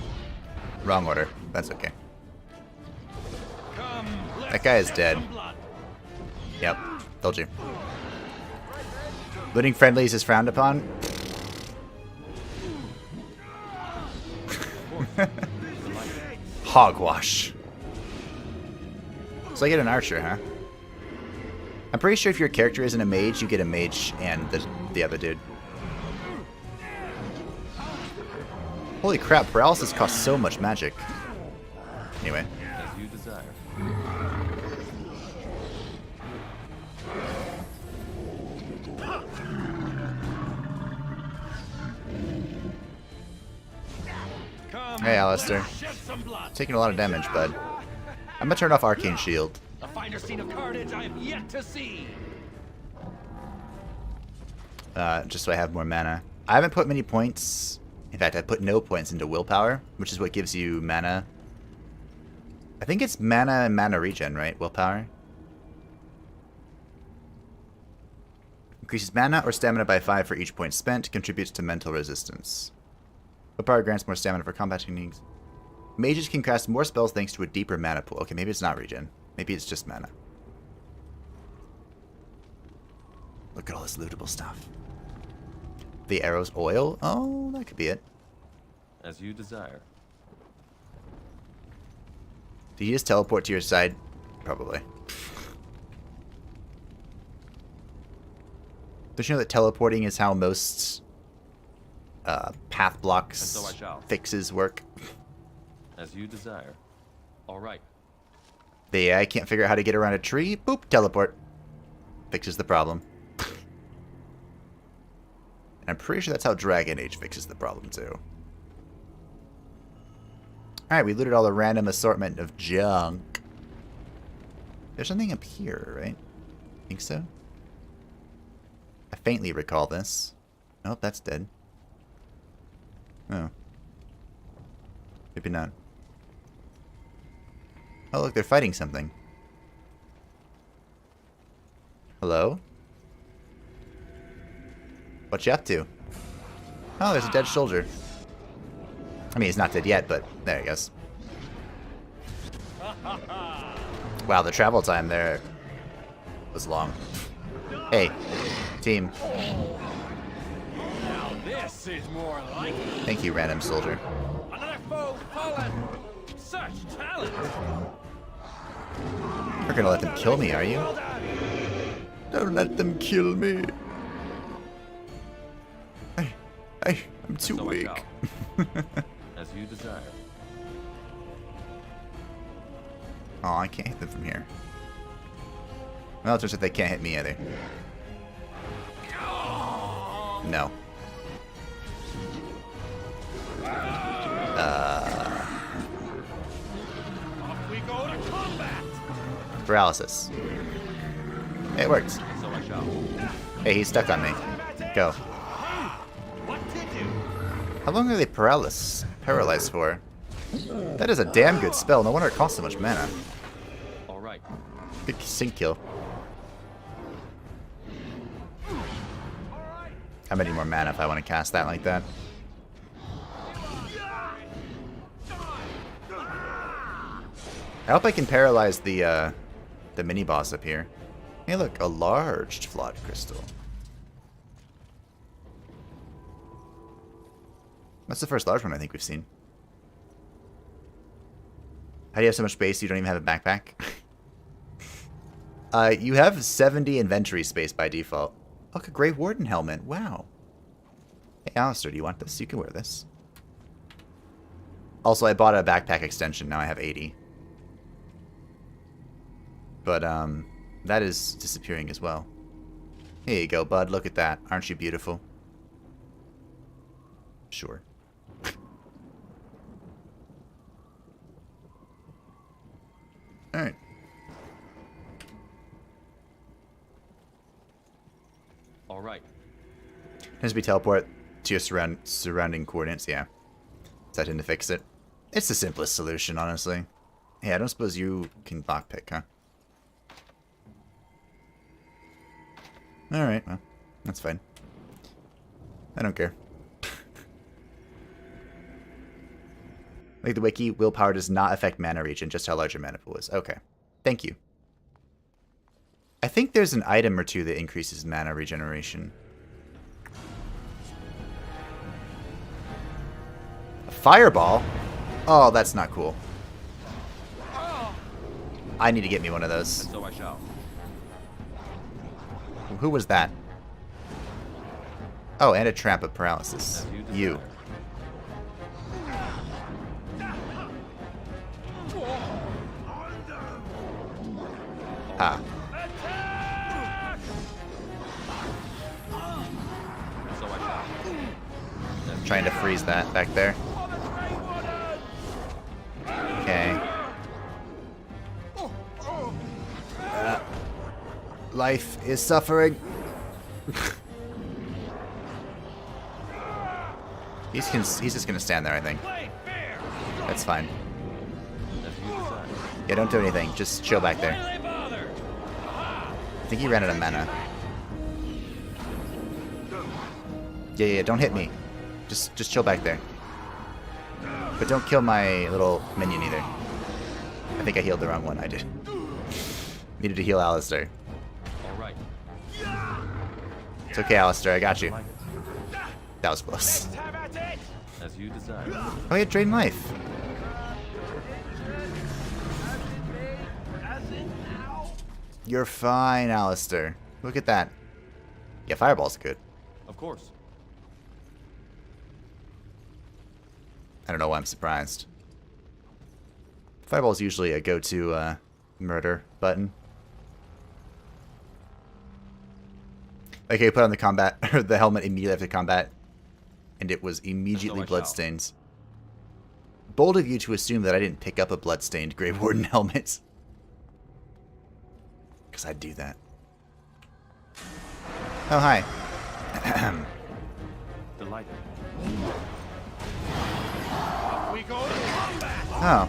Wrong order. That's okay. Come, That guy is dead. Yep. Told you. Looting friendlies is frowned upon. Hogwash. So I get an archer, huh? I'm pretty sure if your character isn't a mage, you get a mage and the other dude. Holy crap, paralysis costs so much magic. Anyway. As you desire. Hey, Alistair. Taking a lot of damage, bud. I'm gonna turn off Arcane Shield. A finer scene of carnage I have yet to see. Just so I have more mana. I haven't put many points. In fact, I put no points into willpower, which is what gives you mana. I think it's mana and mana regen, right? Willpower. Increases mana or stamina by 5 for each point spent. Contributes to mental resistance. Willpower grants more stamina for combat techniques. Mages can cast more spells thanks to a deeper mana pool. Okay, maybe it's not regen. Maybe it's just mana. Look at all this lootable stuff. The arrow's oil? Oh, that could be it. As you desire. Do you just teleport to your side? Probably. Don't you know that teleporting is how most path blocks And so I shall. fixes work? As you desire. All right. The AI can't figure out how to get around a tree? Boop, teleport. Fixes the problem. And I'm pretty sure that's how Dragon Age fixes the problem too. Alright, we looted all the random assortment of junk. There's something up here, right? Think so? I faintly recall this. Nope, that's dead. Oh. Maybe not. Oh, look, they're fighting something. Hello? What you up to? Oh, there's a dead soldier. I mean, he's not dead yet, but there he goes. Wow, the travel time there was long. Hey, team. Now this is more like it. Thank you, random soldier. Another foe fallen. Such talent. You're gonna let them kill me, are you? Don't let them kill me. I'm too weak. As you desire. Oh, I can't hit them from here. Well, it turns out they can't hit me either. No. Off we go to combat. Paralysis. It worked. So I shall. Hey, he's stuck on me. Go. What to do? How long are they paralyzed for? That is a damn good spell. No wonder it costs so much mana. All right. Good sync kill. How many more mana if I want to cast that like that? I hope I can paralyze the mini boss up here. Hey, look, a large flawed crystal. That's the first large one I think we've seen. How do you have so much space you don't even have a backpack? You have 70 inventory space by default. Look, a Grey Warden helmet. Wow. Hey, Alistair, do you want this? You can wear this. Also, I bought a backpack extension. Now I have 80. But, that is disappearing as well. Here you go, bud. Look at that. Aren't you beautiful? Sure. Alright. All right. Does we teleport to your surrounding coordinates? Yeah. Is that to fix it? It's the simplest solution, honestly. Hey, I don't suppose you can lockpick, huh? Alright, well, that's fine. I don't care. Like the wiki, willpower does not affect mana regen, just how large your mana pool is. Okay. Thank you. I think there's an item or two that increases mana regeneration. A fireball? Oh, that's not cool. I need to get me one of those. So I shall. Who was that? Oh, and a trap of paralysis. You. Ah. So I shall. Trying to freeze that back there. Okay. Life is suffering. He's just gonna stand there, I think. That's fine. Yeah, don't do anything. Just chill back there. I think he ran out of mana. Yeah, don't hit me. Just chill back there. But don't kill my little minion either. I think I healed the wrong one. I did. Needed to heal Alistair. Alright. It's okay, Alistair. I got you. That was close. As you desire. Oh, he had drain life. You're fine, Alistair. Look at that. Yeah, fireball's good. Of course. I don't know why I'm surprised. Fireball's usually a go-to murder button. Okay, put on the combat or the helmet immediately after combat, and it was immediately bloodstained. Bold of you to assume that I didn't pick up a bloodstained Grey Warden helmet. Because I'd do that. Oh, hi. Delighted. We go to combat. Oh.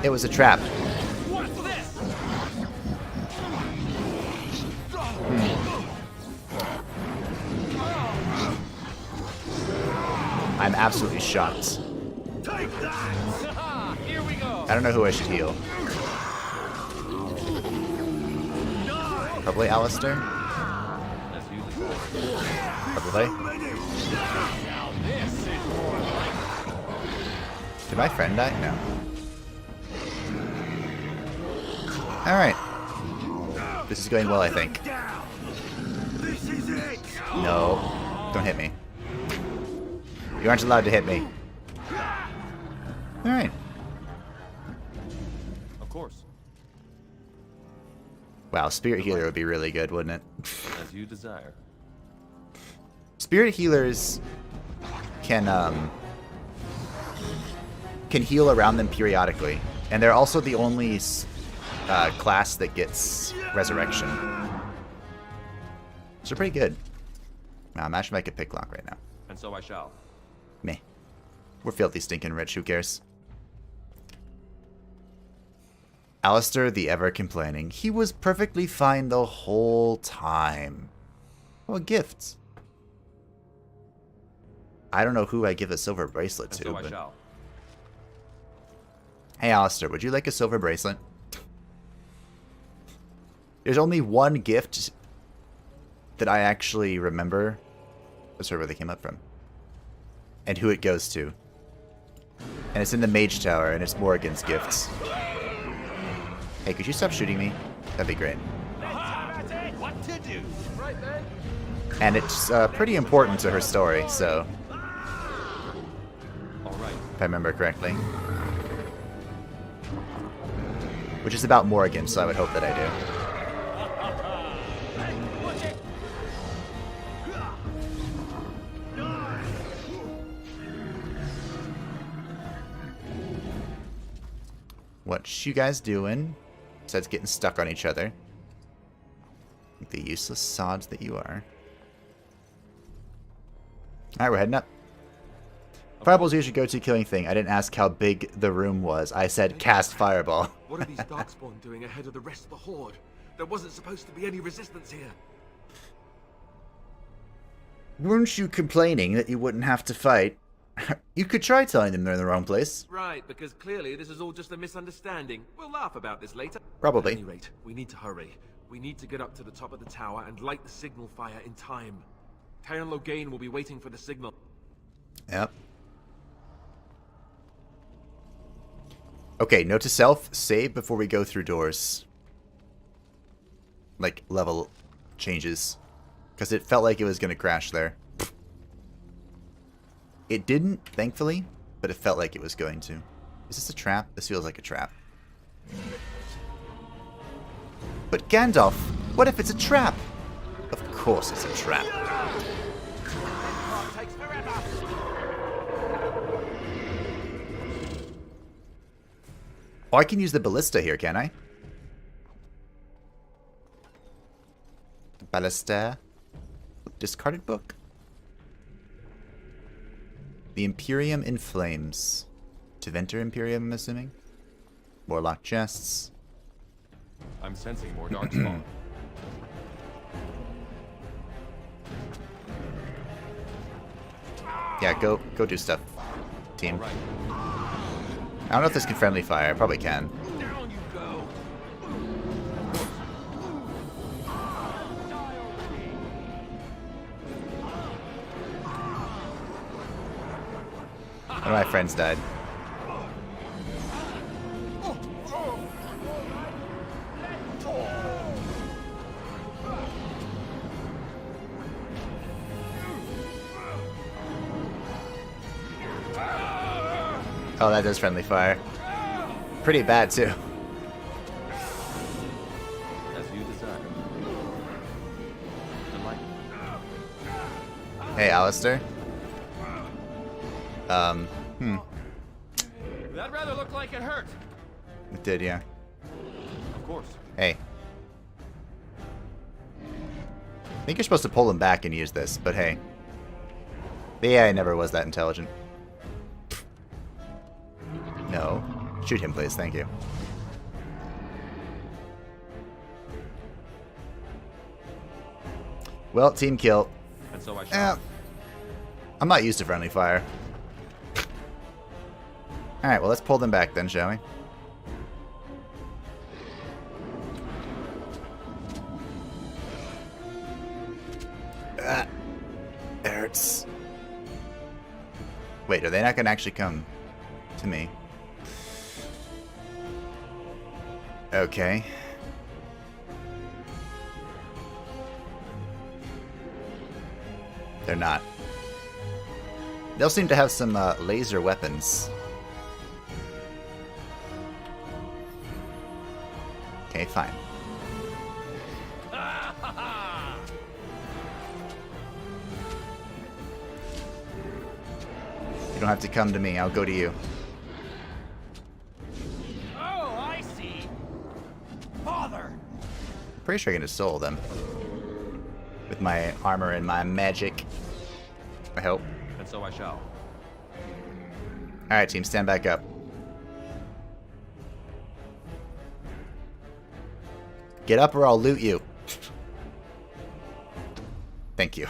It was a trap. What's this? I'm absolutely shocked. Take that. Here we go. I don't know who I should heal. Probably Alistair? Probably. Did my friend die? No. Alright. This is going well, I think. No. Don't hit me. You aren't allowed to hit me. Alright. Wow, Spirit Healer would be really good, wouldn't it? As you desire. Spirit Healers can heal around them periodically, and they're also the only class that gets Resurrection. So they're pretty good. Wow, imagine if I could pick lock right now. And so I shall. Meh. We're filthy stinking rich, who cares? Alistair the ever-complaining. He was perfectly fine the whole time. Oh, a gift. I don't know who I give a silver bracelet to, so I but... shall. Hey, Alistair, would you like a silver bracelet? There's only one gift that I actually remember. That's where they came up from. And who it goes to. And it's in the Mage Tower, and it's Morrigan's gifts. Hey, could you stop shooting me? That'd be great. What to do? Right then. And it's pretty important to her story, so... All right. If I remember correctly. Which is about Morrigan, so I would hope that I do. What you guys doing? Besides getting stuck on each other. Like the useless sods that you are. Alright, we're heading up. Fireball's usually go-to killing thing. I didn't ask how big the room was. I said cast fireball. What are these darkspawn doing ahead of the rest of the horde? There wasn't supposed to be any resistance here. Weren't you complaining that you wouldn't have to fight? You could try telling them they're in the wrong place. Right, because clearly this is all just a misunderstanding. We'll laugh about this later. Probably. At any rate, we need to hurry. We need to get up to the top of the tower and light the signal fire in time. Tyron Loghain will be waiting for the signal. Yep. Okay, note to self, save before we go through doors. Like, level changes. Because it felt like it was going to crash there. It didn't, thankfully, but it felt like it was going to. Is this a trap? This feels like a trap. But Gandalf, what if it's a trap? Of course it's a trap. Oh, I can use the ballista here, can I? The ballista. Discarded book. The Imperium in Flames. Teventer Imperium, I'm assuming. Warlock chests. I'm sensing more darkspawn. Yeah, go do stuff, team. Right. I don't know if this can friendly fire. I probably can. Down you go. One of my friends died. Oh, that does friendly fire. Pretty bad, too. As you desire. Hey, Alistair. That rather looked like it hurt. It did, yeah. Of course. Hey. I think you're supposed to pull him back and use this, but hey. The AI never was that intelligent. No. Shoot him, please. Thank you. Well, team kill. And so I shall. I'm not used to friendly fire. Alright, well, let's pull them back then, shall we? It hurts. Wait, are they not going to actually come to me? Okay. They're not. They'll seem to have some laser weapons. Okay, fine. don't have to come to me. I'll go to you. Oh, I see. Father. Pretty sure I can just soul them. With my armor and my magic. I hope. And so I shall. Alright, team, stand back up. Get up or I'll loot you. Thank you.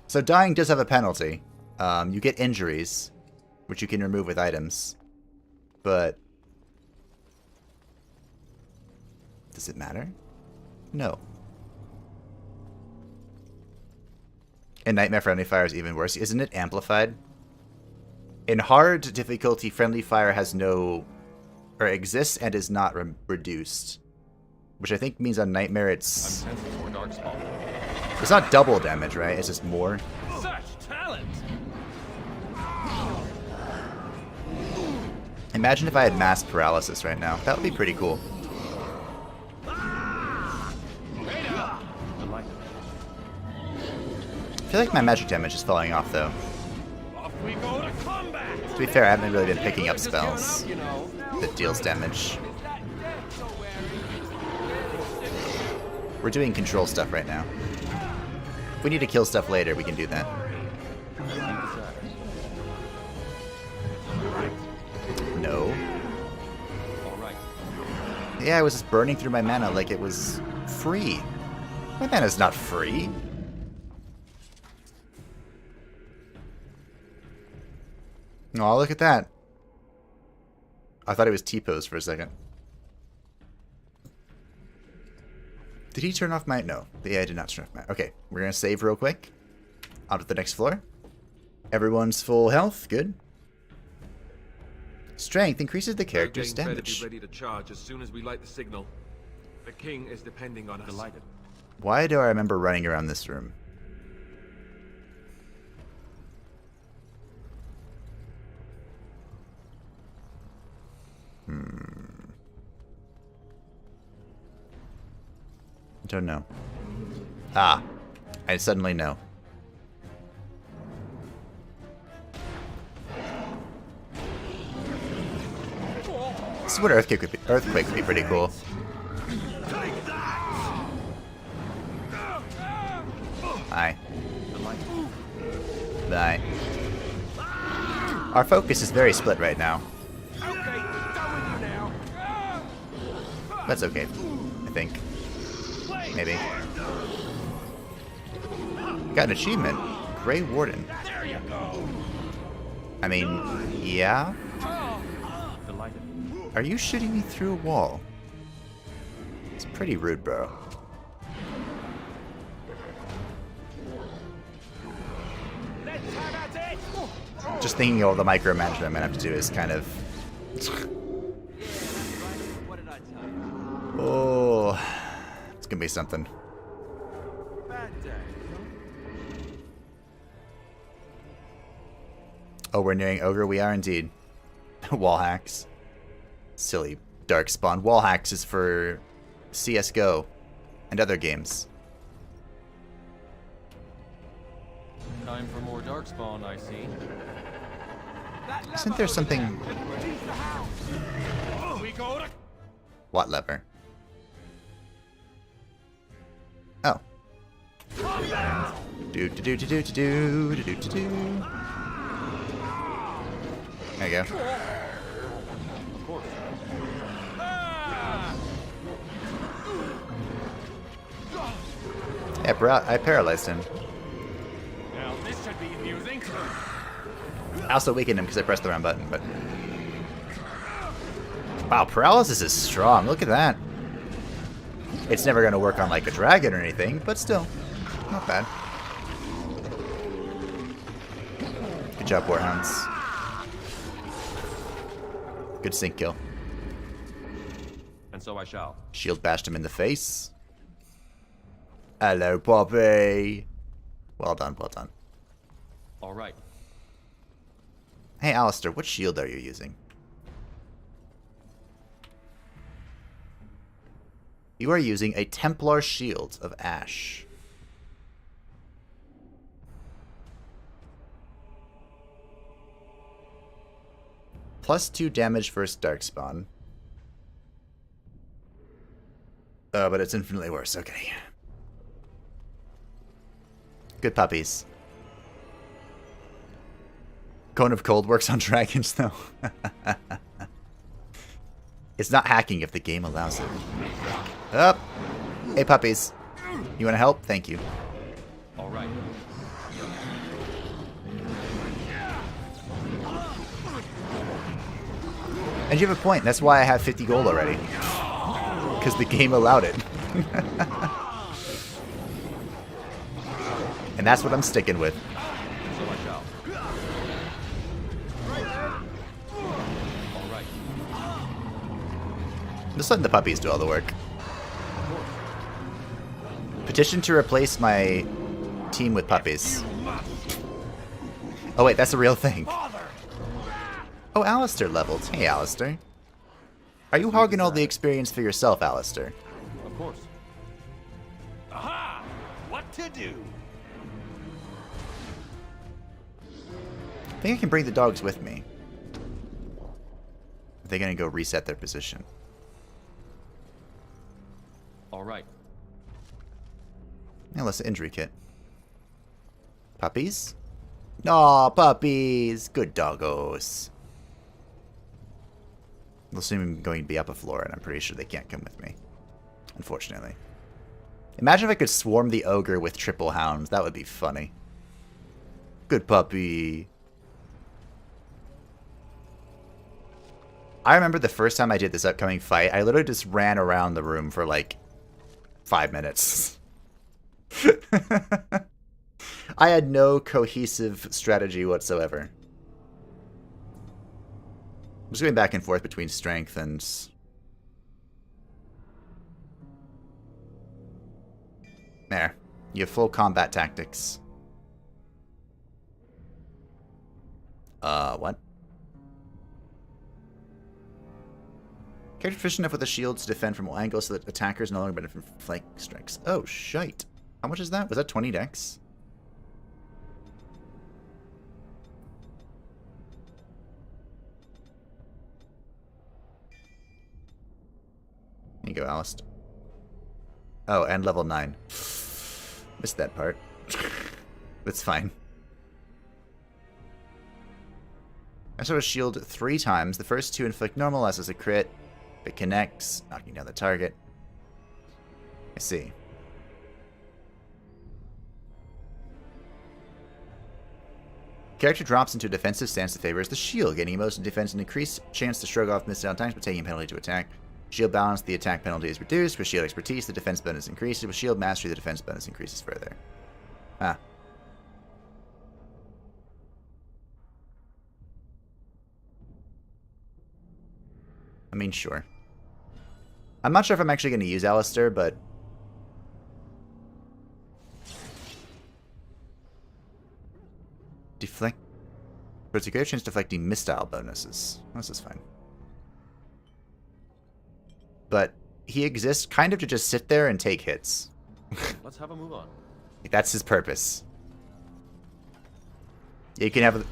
So dying does have a penalty. You get injuries, which you can remove with items. But does it matter? No. In Nightmare, friendly fire is even worse. Isn't it amplified? In hard difficulty, friendly fire has no... or exists and is not reduced. Which I think means on Nightmare it's... It's not double damage, right? It's just more. Such talent. Imagine if I had mass paralysis right now. That would be pretty cool. I feel like my magic damage is falling off, though. To be fair, I haven't really been picking up spells that deals damage. We're doing control stuff right now. If we need to kill stuff later, we can do that. No. Yeah, I was just burning through my mana like it was free. My mana's not free. Oh, look at that. I thought it was T-pose for a second. Did he turn off my... No. Yeah, I did not turn off my... Okay, we're going to save real quick. On to the next floor. Everyone's full health. Good. Strength increases the character's damage. Be ready to charge as soon as we light the signal. The king is depending on us. Delighted. Why do I remember running around this room? Don't know. Ah, I suddenly know. This is what earthquake would be. Earthquake would be pretty cool. Bye. Bye. Our focus is very split right now. That's okay, I think. Maybe. Got an achievement. Grey Warden. I mean, yeah? Are you shooting me through a wall? It's pretty rude, bro. Just thinking of all the micromanagement I'm gonna have to do is kind of... Oh, it's gonna be something. Oh, we're nearing Ogre? We are indeed. Wall hacks. Silly Darkspawn. Wall hacks is for CSGO and other games. Time for more Darkspawn, I see. Isn't there something... What lever? Oh. Do do do do do do do do do do. There you go. Yeah, bro, I paralyzed him. Now this should be amusing. I also weakened him because I pressed the wrong button, but... Wow, paralysis is strong. Look at that. It's never going to work on, like, a dragon or anything, but still. Not bad. Good job, Warhounds. Good sync kill. And so I shall. Shield bashed him in the face. Hello, Poppy. Well done, well done. All right. Hey, Alistair, what shield are you using? You are using a Templar shield of Ash. +2 damage versus Darkspawn. Oh, but it's infinitely worse. Okay. Good puppies. Cone of Cold works on dragons, though. It's not hacking if the game allows it. Up. Hey, puppies. You want to help? Thank you. All right. And you have a point. That's why I have 50 gold already. Because the game allowed it. And that's what I'm sticking with. So I shall. All right. I'm just letting the puppies do all the work. Petition to replace my team with puppies. Oh wait, that's a real thing. Oh, Alistair leveled. Hey, Alistair. Are you hogging all the experience for yourself, Alistair? Of course. Aha! What to do? I think I can bring the dogs with me. Are they gonna go reset their position? All right. Yeah, let's injury kit. Puppies? Aw, puppies! Good doggos. I'll assume I'm going to be up a floor, and I'm pretty sure they can't come with me. Unfortunately. Imagine if I could swarm the ogre with triple hounds. That would be funny. Good puppy. I remember the first time I did this upcoming fight, I literally just ran around the room for like 5 minutes. I had no cohesive strategy whatsoever. I'm just going back and forth between strength and... There. You have full combat tactics. What? Character proficient enough with a shield to defend from all angles so that attackers no longer benefit from flank strikes. Oh, shite. How much is that? Was that 20 dex? There you go, Alistair. Oh, and level 9. Missed that part. That's fine. I saw a shield 3 times. The first 2 inflict normal as a crit. If it connects, knocking down the target. I see. Character drops into a defensive stance that favors the shield, gaining most in defense and increased chance to shrug off missed down times but taking a penalty to attack. Shield balance, the attack penalty is reduced. With shield expertise, the defense bonus increases. With shield mastery, the defense bonus increases further. Ah. I mean, sure. I'm not sure if I'm actually going to use Alistair, but... Deflect... But it's a great chance deflecting mistile bonuses. This is fine. But he exists kind of to just sit there and take hits. Let's have a move on. That's his purpose. You can have...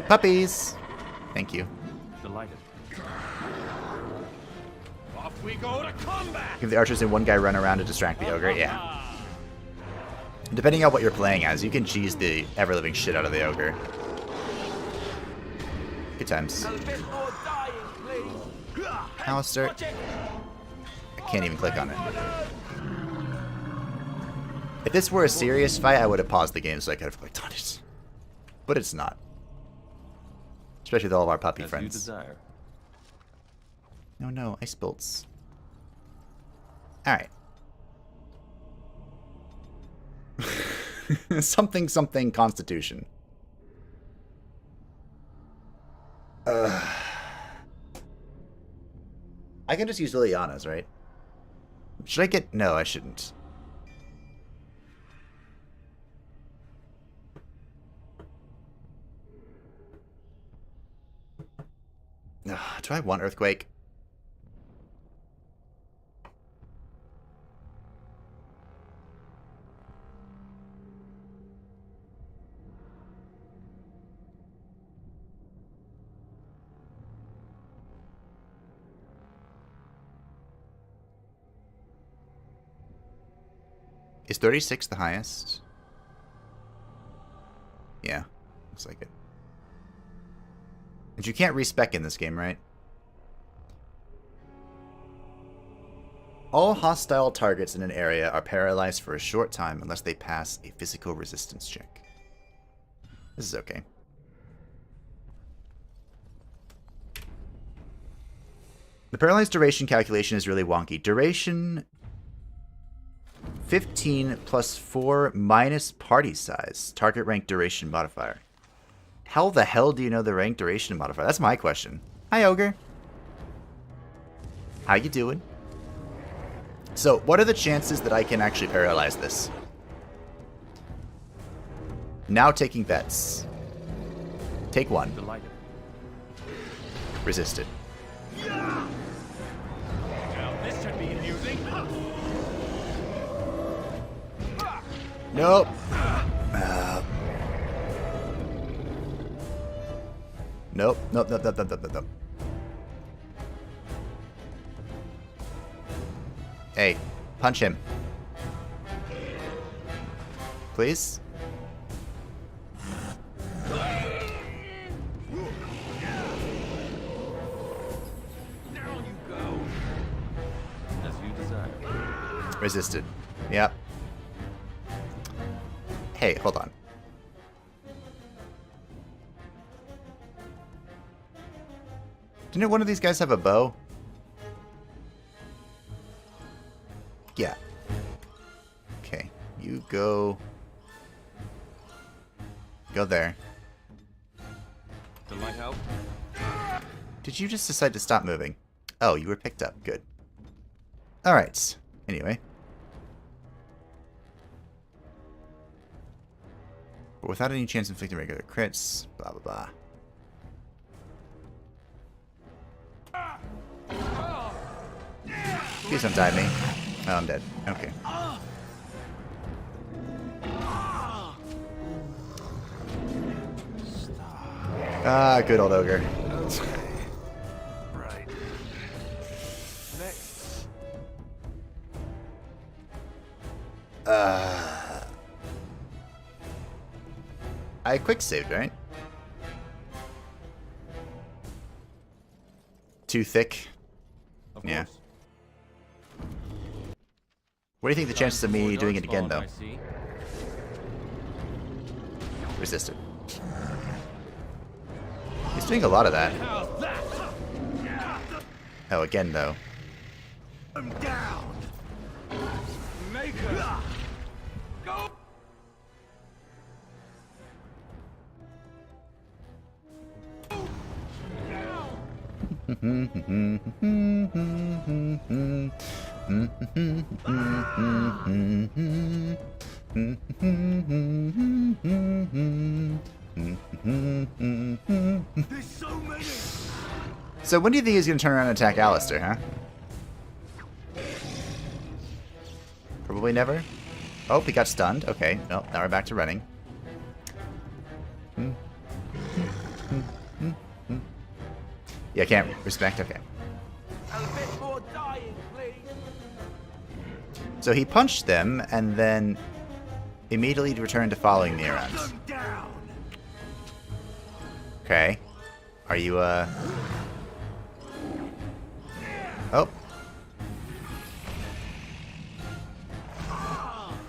Puppies! Thank you. Delighted. Off we go to combat. Give the archers and one guy run around to distract the ogre, yeah. Depending on what you're playing as, you can cheese the ever-living shit out of the ogre. Good times. Alistair. I can't even click on it. If this were a serious fight, I would have paused the game so I could have clicked on it. But it's not. Especially with all of our puppy friends. As you desire. No, no, ice bolts. Alright. something, something, Constitution. I can just use Liliana's, right? Should I get... No, I shouldn't. Do I want Earthquake? Is 36 the highest? Yeah, looks like it. And you can't respec in this game, right? All hostile targets in an area are paralyzed for a short time unless they pass a physical resistance check. This is okay. The paralyzed duration calculation is really wonky. Duration 15 plus 4 minus party size. Target rank duration modifier. How the hell do you know the rank duration modifier? That's my question. Hi, Ogre. How you doing? So, what are the chances that I can actually paralyze this? Now taking bets. Take one. Resisted. Now this should be amusing. Nope. Nope. Nope. Hey, punch him. Please? Resisted. Yep. Hey, hold on. Didn't one of these guys have a bow? Yeah. Okay. You go... Go there. The light help? Did you just decide to stop moving? Oh, you were picked up. Good. Alright. Anyway. But without any chance of inflicting regular crits, blah blah blah. Please don't die me. Oh, I'm dead. Okay. Ah, good old ogre. Right. Next. I quick saved, right? Too thick. Yeah. What do you think the chances of me doing it again, though? Resisted. He's doing a lot of that. Oh, again, though. I'm down. Maker. Go. So when do you think he's going to turn around and attack Alistair, huh? Probably never. Oh, he got stunned. Okay, well, now we're back to running. Yeah, can't respect. Okay. A bit more dying, please. So he punched them and then immediately returned to following me around. Okay. Are you, Oh.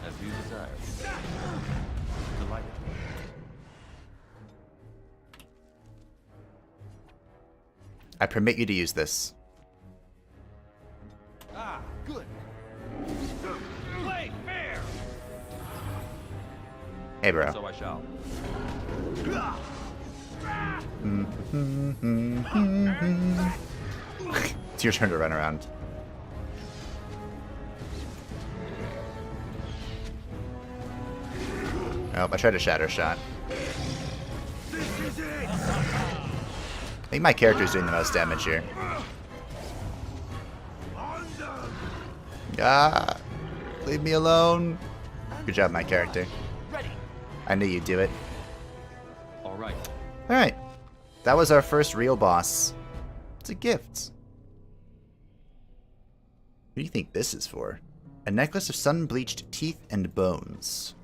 As you desire. Delighted. I permit you to use this. Ah, good. Play fair. Hey, bro. So I shall. It's your turn to run around. Oh, I tried a shatter shot. I think my character's doing the most damage here. Ah, leave me alone. Good job, my character. I knew you'd do it. All right. All right. That was our first real boss. It's a gift. What do you think this is for? A necklace of sun-bleached teeth and bones.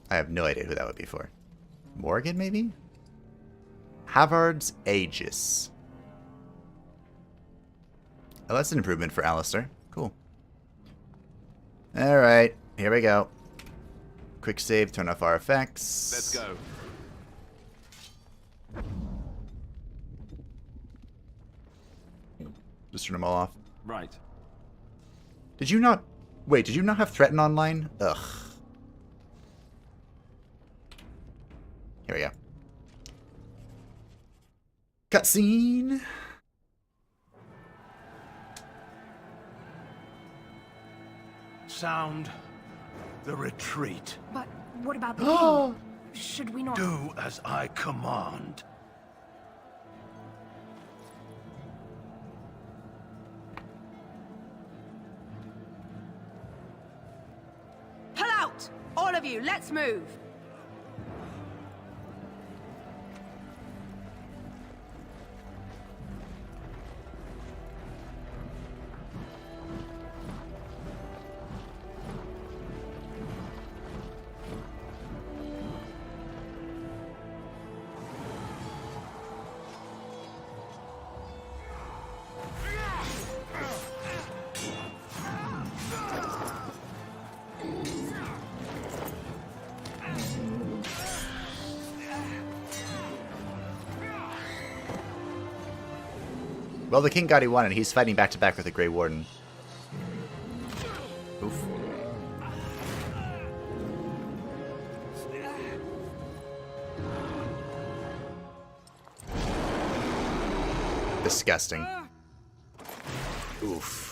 I have no idea who that would be for. Morgan, maybe? Havard's Aegis. Oh, that's an improvement for Alistair. Cool. Alright, here we go. Quick save, turn off our effects. Let's go. Just turn them all off. Right. Did you not... Wait, did you not have Threaten online? Ugh. Here we go. Cutscene! Sound the retreat. But what about the king? Should we not... Do as I command. Pull out! All of you, let's move! Well, the king got he wanted. He's fighting back to back with the Grey Warden. Oof. Disgusting. Oof.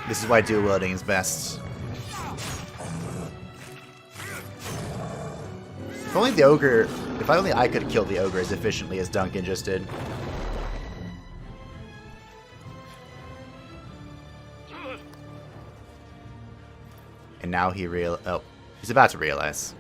This is why dual wielding is best. If only the ogre... If only I could kill the ogre as efficiently as Duncan just did. And now he oh, he's about to realize.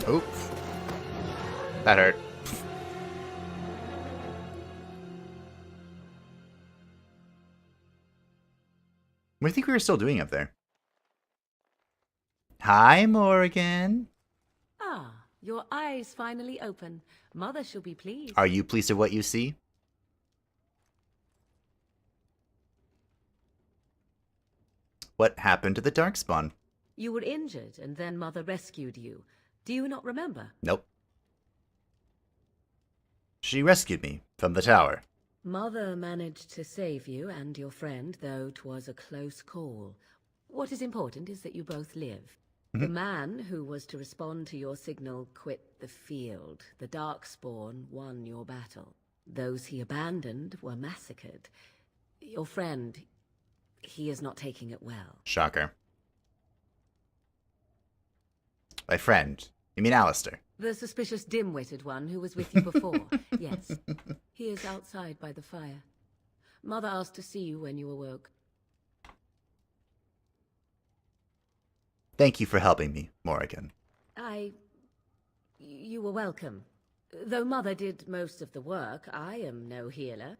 Oops. That hurt. What do you think we were still doing up there? Hi, Morgan. Ah, your eyes finally open. Mother shall be pleased. Are you pleased with what you see? What happened to the Darkspawn? You were injured, and then Mother rescued you. Do you not remember? Nope. She rescued me from the tower. Mother managed to save you and your friend, though 'twas a close call. What is important is that you both live. The man who was to respond to your signal quit the field. The Darkspawn won your battle. Those he abandoned were massacred. Your friend, he is not taking it well. Shocker. My friend. You mean Alistair? The suspicious dim-witted one who was with you before. Yes. He is outside by the fire. Mother asked to see you when you awoke. Thank you for helping me, Morrigan. You were welcome. Though Mother did most of the work, I am no healer.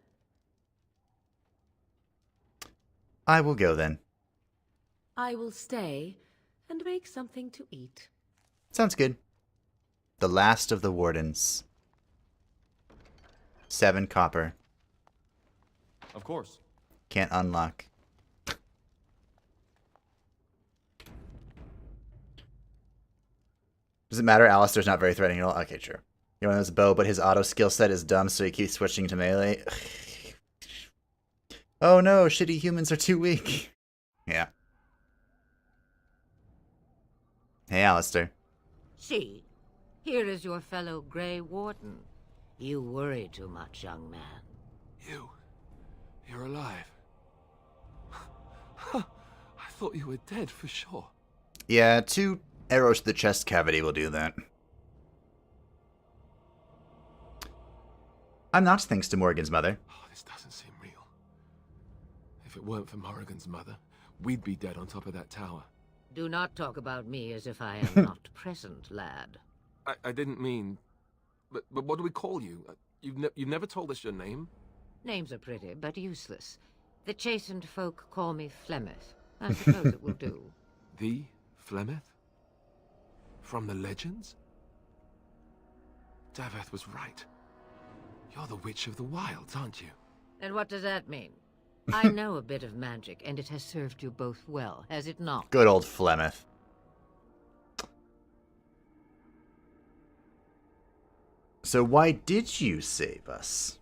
I will go then. I will stay and make something to eat. Sounds good. The last of the Wardens. 7 copper. Of course. Can't unlock. Does it matter? Alistair's not very threatening at all. Okay, true. He has a bow, but his auto skill set is dumb, so he keeps switching to melee. Oh no, shitty humans are too weak. Yeah. Hey, Alistair. See, here is your fellow Grey Warden. You worry too much, young man. You're alive. I thought you were dead for sure. Yeah, 2 arrows to the chest cavity will do that. I'm not, thanks to Morrigan's mother. Oh, this doesn't seem real. If it weren't for Morrigan's mother, we'd be dead on top of that tower. Do not talk about me as if I am not present, lad. I didn't mean... But what do we call you? You've never told us your name? Names are pretty, but useless. The chastened folk call me Flemeth. I suppose it will do. The Flemeth? From the legends? Daveth was right. You're the Witch of the Wilds, aren't you? And what does that mean? I know a bit of magic, and it has served you both well, has it not? Good old Flemeth. So why did you save us?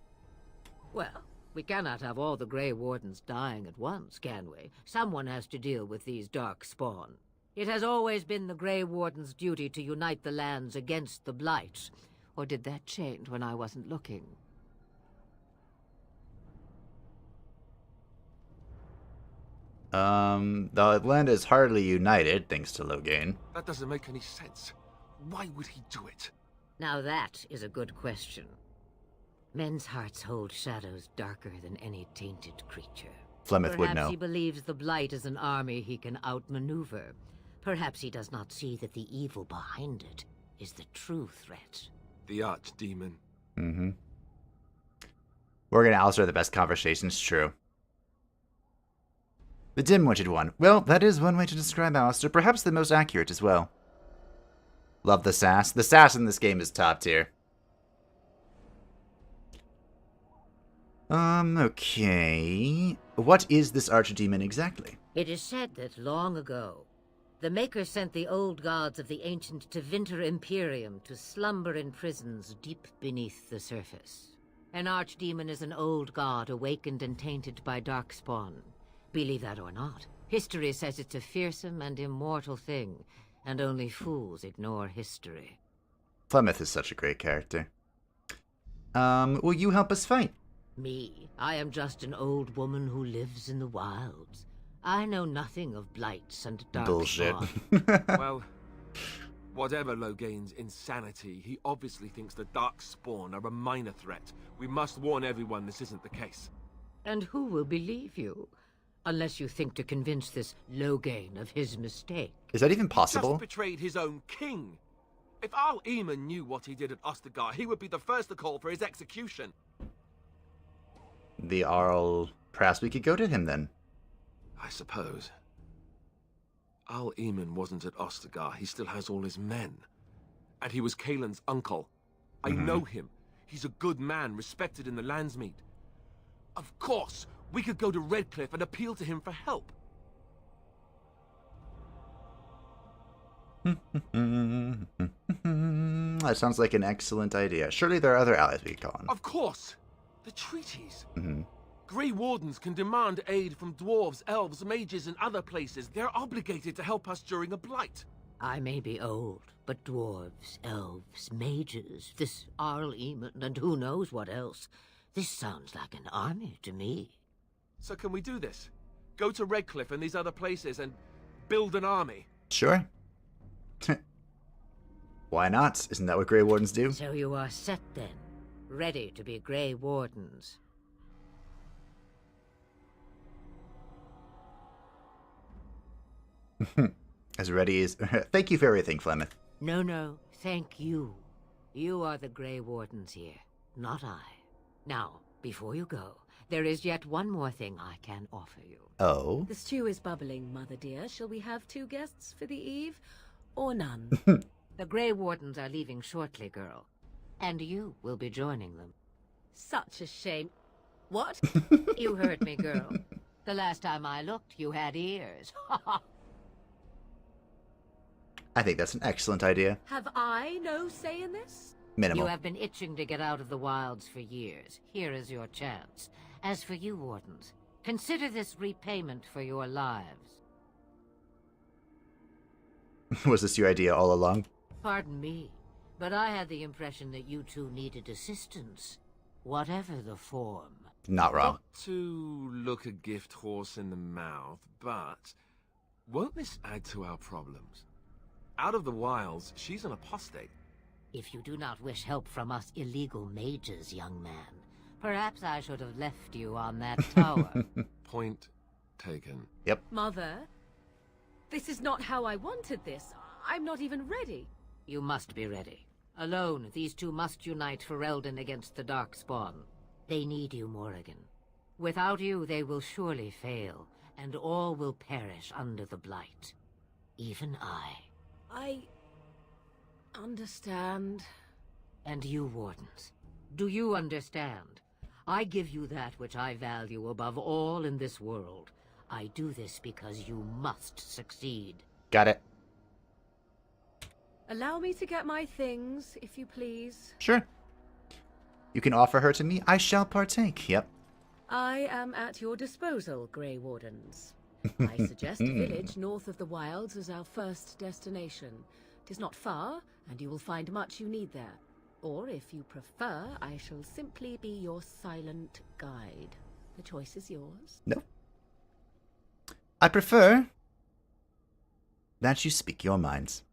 Well, we cannot have all the Grey Wardens dying at once, can we? Someone has to deal with these dark spawn. It has always been the Grey Warden's duty to unite the lands against the Blight. Or did that change when I wasn't looking? The land is hardly united, thanks to Loghain. That doesn't make any sense. Why would he do it? Now that is a good question. Men's hearts hold shadows darker than any tainted creature. Flemeth would know. Perhaps he believes the Blight is an army he can outmaneuver. Perhaps he does not see that the evil behind it is the true threat. The archdemon. Mm-hmm. Morgan and Alistair are the best conversations, true. The dim-witted one. Well, that is one way to describe Alistair. Perhaps the most accurate as well. Love the sass. The sass in this game is top tier. Okay. What is this archdemon exactly? It is said that long ago, the Maker sent the old gods of the ancient Tevinter Imperium to slumber in prisons deep beneath the surface. An archdemon is an old god awakened and tainted by darkspawn. Believe that or not, history says it's a fearsome and immortal thing, and only fools ignore history. Flemeth is such a great character. Will you help us fight? Me? I am just an old woman who lives in the wilds. I know nothing of blights and dark Bullshit. Well, whatever Loghain's insanity, he obviously thinks the Darkspawn are a minor threat. We must warn everyone this isn't the case. And who will believe you? Unless you think to convince this Loghain of his mistake. Is that even possible? He just betrayed his own king. If Al Eamon knew what he did at Ostagar, he would be the first to call for his execution. The Arl... Perhaps we could go to him then. I suppose. Al Eamon wasn't at Ostagar. He still has all his men. And he was Kaelin's uncle. I know him. He's a good man, respected in the Landsmeet. Of course, we could go to Redcliffe and appeal to him for help. That sounds like an excellent idea. Surely there are other allies we could call on. Of course! The treaties. Grey Wardens can demand aid from dwarves, elves, mages, and other places. They're obligated to help us during a blight. I may be old, but dwarves, elves, mages, this Arl Eamon, and who knows what else. This sounds like an army to me. So can we do this? Go to Redcliffe and these other places and build an army? Sure. Why not? Isn't that what Grey Wardens do? So you are set then, ready to be Grey Wardens. As ready as... Thank you for everything, Flemeth. No, thank you. You are the Grey Wardens here, not I. Now, before you go, there is yet one more thing I can offer you. Oh? The stew is bubbling, Mother dear. Shall we have 2 guests for the eve, or none? The Grey Wardens are leaving shortly, girl. And you will be joining them. Such a shame. What? You heard me, girl. The last time I looked, you had ears. I think that's an excellent idea. Have I no say in this? Minimal. You have been itching to get out of the wilds for years. Here is your chance. As for you, Wardens, consider this repayment for your lives. Was this your idea all along? Pardon me, but I had the impression that you two needed assistance, whatever the form. Not wrong. Not to look a gift horse in the mouth, but won't this add to our problems? Out of the wilds, she's an apostate. If you do not wish help from us illegal mages, young man, perhaps I should have left you on that tower. Point taken. Yep. Mother, this is not how I wanted this. I'm not even ready. You must be ready. Alone, these two must unite Fereldan against the Darkspawn. They need you, Morrigan. Without you, they will surely fail, and all will perish under the blight. Even I. I understand. And you, Wardens, do you understand? I give you that which I value above all in this world. I do this because you must succeed. Got it. Allow me to get my things, if you please. Sure. You can offer her to me. I shall partake. Yep. I am at your disposal, Grey Wardens. I suggest a village north of the wilds as our first destination. It is not far, and you will find much you need there. Or, if you prefer, I shall simply be your silent guide. The choice is yours. No. I prefer that you speak your minds.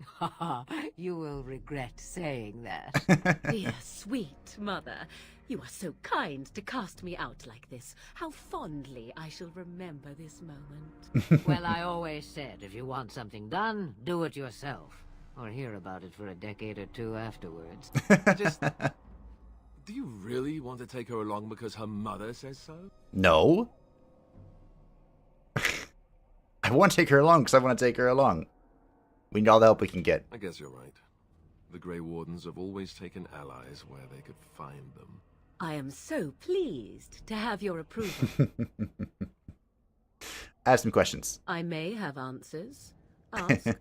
You will regret saying that. Dear, sweet mother, you are so kind to cast me out like this. How fondly I shall remember this moment. Well, I always said, if you want something done, do it yourself. Or hear about it for a decade or two afterwards. Do you really want to take her along because her mother says so? No. I want to take her along because I want to take her along. We need all the help we can get. I guess you're right. The Grey Wardens have always taken allies where they could find them. I am so pleased to have your approval. I have some questions. I may have answers. Ask.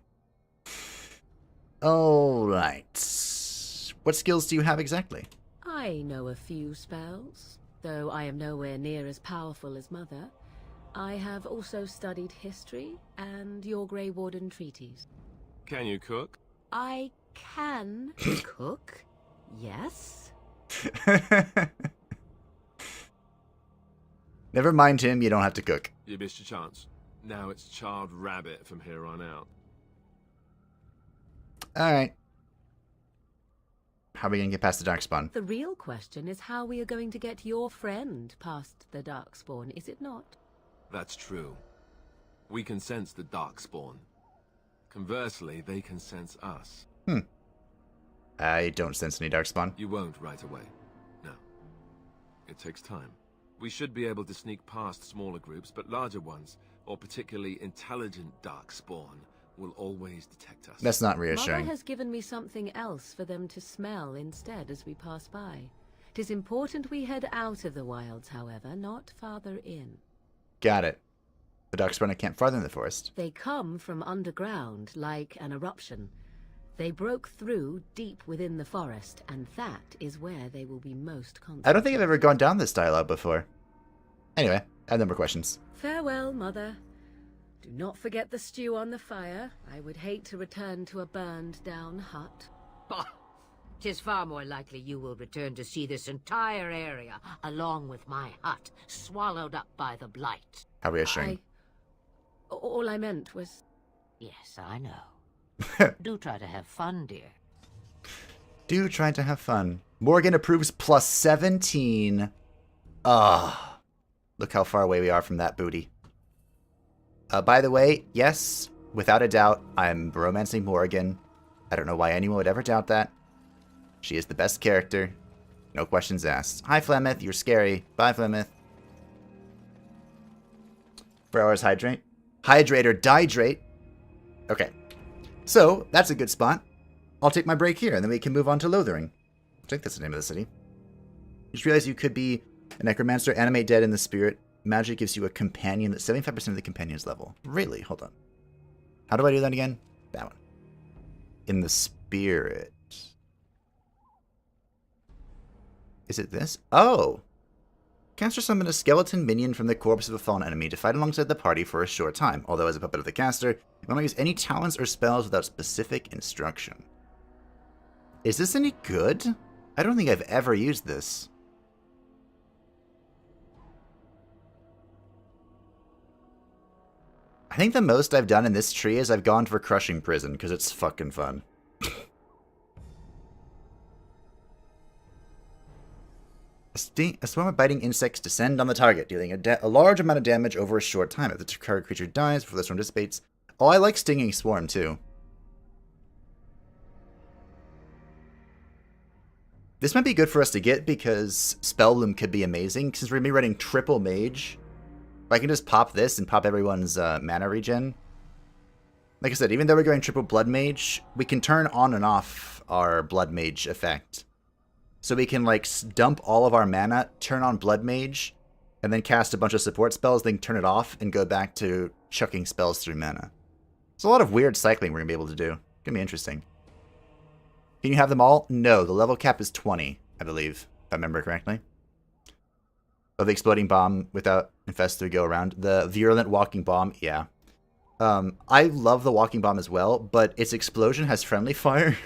All right. What skills do you have exactly? I know a few spells, though I am nowhere near as powerful as Mother. I have also studied history and your Grey Warden treaties. Can you cook? I can cook, yes. Never mind him, you don't have to cook. You missed your chance. Now it's charred rabbit from here on out. Alright. How are we going to get past the Darkspawn? The real question is how we are going to get your friend past the Darkspawn, is it not? That's true. We can sense the Darkspawn. Conversely, they can sense us. I don't sense any Darkspawn. You won't right away. No. It takes time. We should be able to sneak past smaller groups, but larger ones, or particularly intelligent Darkspawn, will always detect us. That's not reassuring. Mother has given me something else for them to smell instead as we pass by. It is important we head out of the wilds, however, not farther in. Got it. The Darkspawn are camped farther in the forest. They come from underground, like an eruption. They broke through deep within the forest, and that is where they will be most concentrated. I don't think I've ever gone down this dialogue before. Anyway, I have no more questions. Farewell, Mother. Do not forget the stew on the fire. I would hate to return to a burned-down hut. Bah! 'Tis far more likely you will return to see this entire area, along with my hut, swallowed up by the blight. How reassuring. All I meant was... Yes, I know. Do try to have fun, dear. Do try to have fun. Morgan approves plus 17. Ah. Look how far away we are from that booty. By the way, yes, without a doubt, I'm romancing Morgan. I don't know why anyone would ever doubt that. She is the best character. No questions asked. Hi, Flemeth. You're scary. Bye, Flemeth. 4 hours hydrate. Hydrate or dihydrate. Okay. So, that's a good spot. I'll take my break here, and then we can move on to Lothering. I think that's the name of the city. You just realized you could be a necromancer, animate dead in the spirit. Magic gives you a companion that's 75% of the companion's level. Really? Hold on. How do I do that again? That one. in the spirit. Is it this? Oh! Caster summon a skeleton minion from the corpse of a fallen enemy to fight alongside the party for a short time, although as a puppet of the caster, you will not use any talents or spells without specific instruction. Is this any good? I don't think I've ever used this. I think the most I've done in this tree is I've gone for Crushing Prison, because it's fucking fun. A swarm of biting insects descend on the target, dealing a large amount of damage over a short time. If the target creature dies before the swarm dissipates... Oh, I like Stinging Swarm, too. This might be good for us to get, because Spell Loom could be amazing, since we're going to be running triple Mage. If I can just pop this and pop everyone's mana regen. Like I said, even though we're going triple Blood Mage, we can turn on and off our Blood Mage effect. So we can, like, dump all of our mana, turn on Blood Mage, and then cast a bunch of support spells, then turn it off, and go back to chucking spells through mana. It's a lot of weird cycling we're going to be able to do. It's going to be interesting. Can you have them all? No, the level cap is 20, I believe, if I remember correctly. Of the Exploding Bomb without Infest to go around. The Virulent Walking Bomb, yeah. I love the Walking Bomb as well, but its explosion has friendly fire.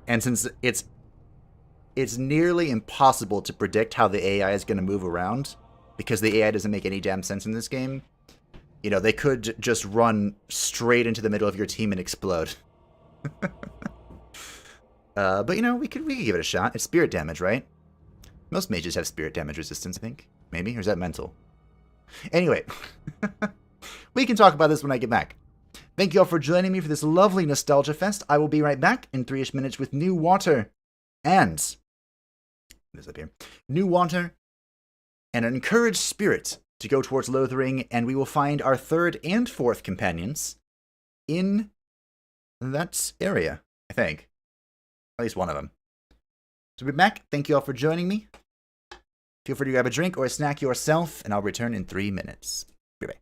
And since it's nearly impossible to predict how the AI is going to move around, because the AI doesn't make any damn sense in this game. You know, they could just run straight into the middle of your team and explode. But, you know, we could give it a shot. It's spirit damage, right? Most mages have spirit damage resistance, I think. Maybe? Or is that mental? Anyway. We can talk about this when I get back. Thank you all for joining me for this lovely Nostalgia Fest. I will be right back in 3-ish minutes with new water and... this up here. New water and an encouraged spirit to go towards Lothering, and we will find our third and fourth companions in that area, I think. At least one of them. So we'll be back. Thank you all for joining me. Feel free to grab a drink or a snack yourself, and I'll return in 3 minutes. Bye-bye.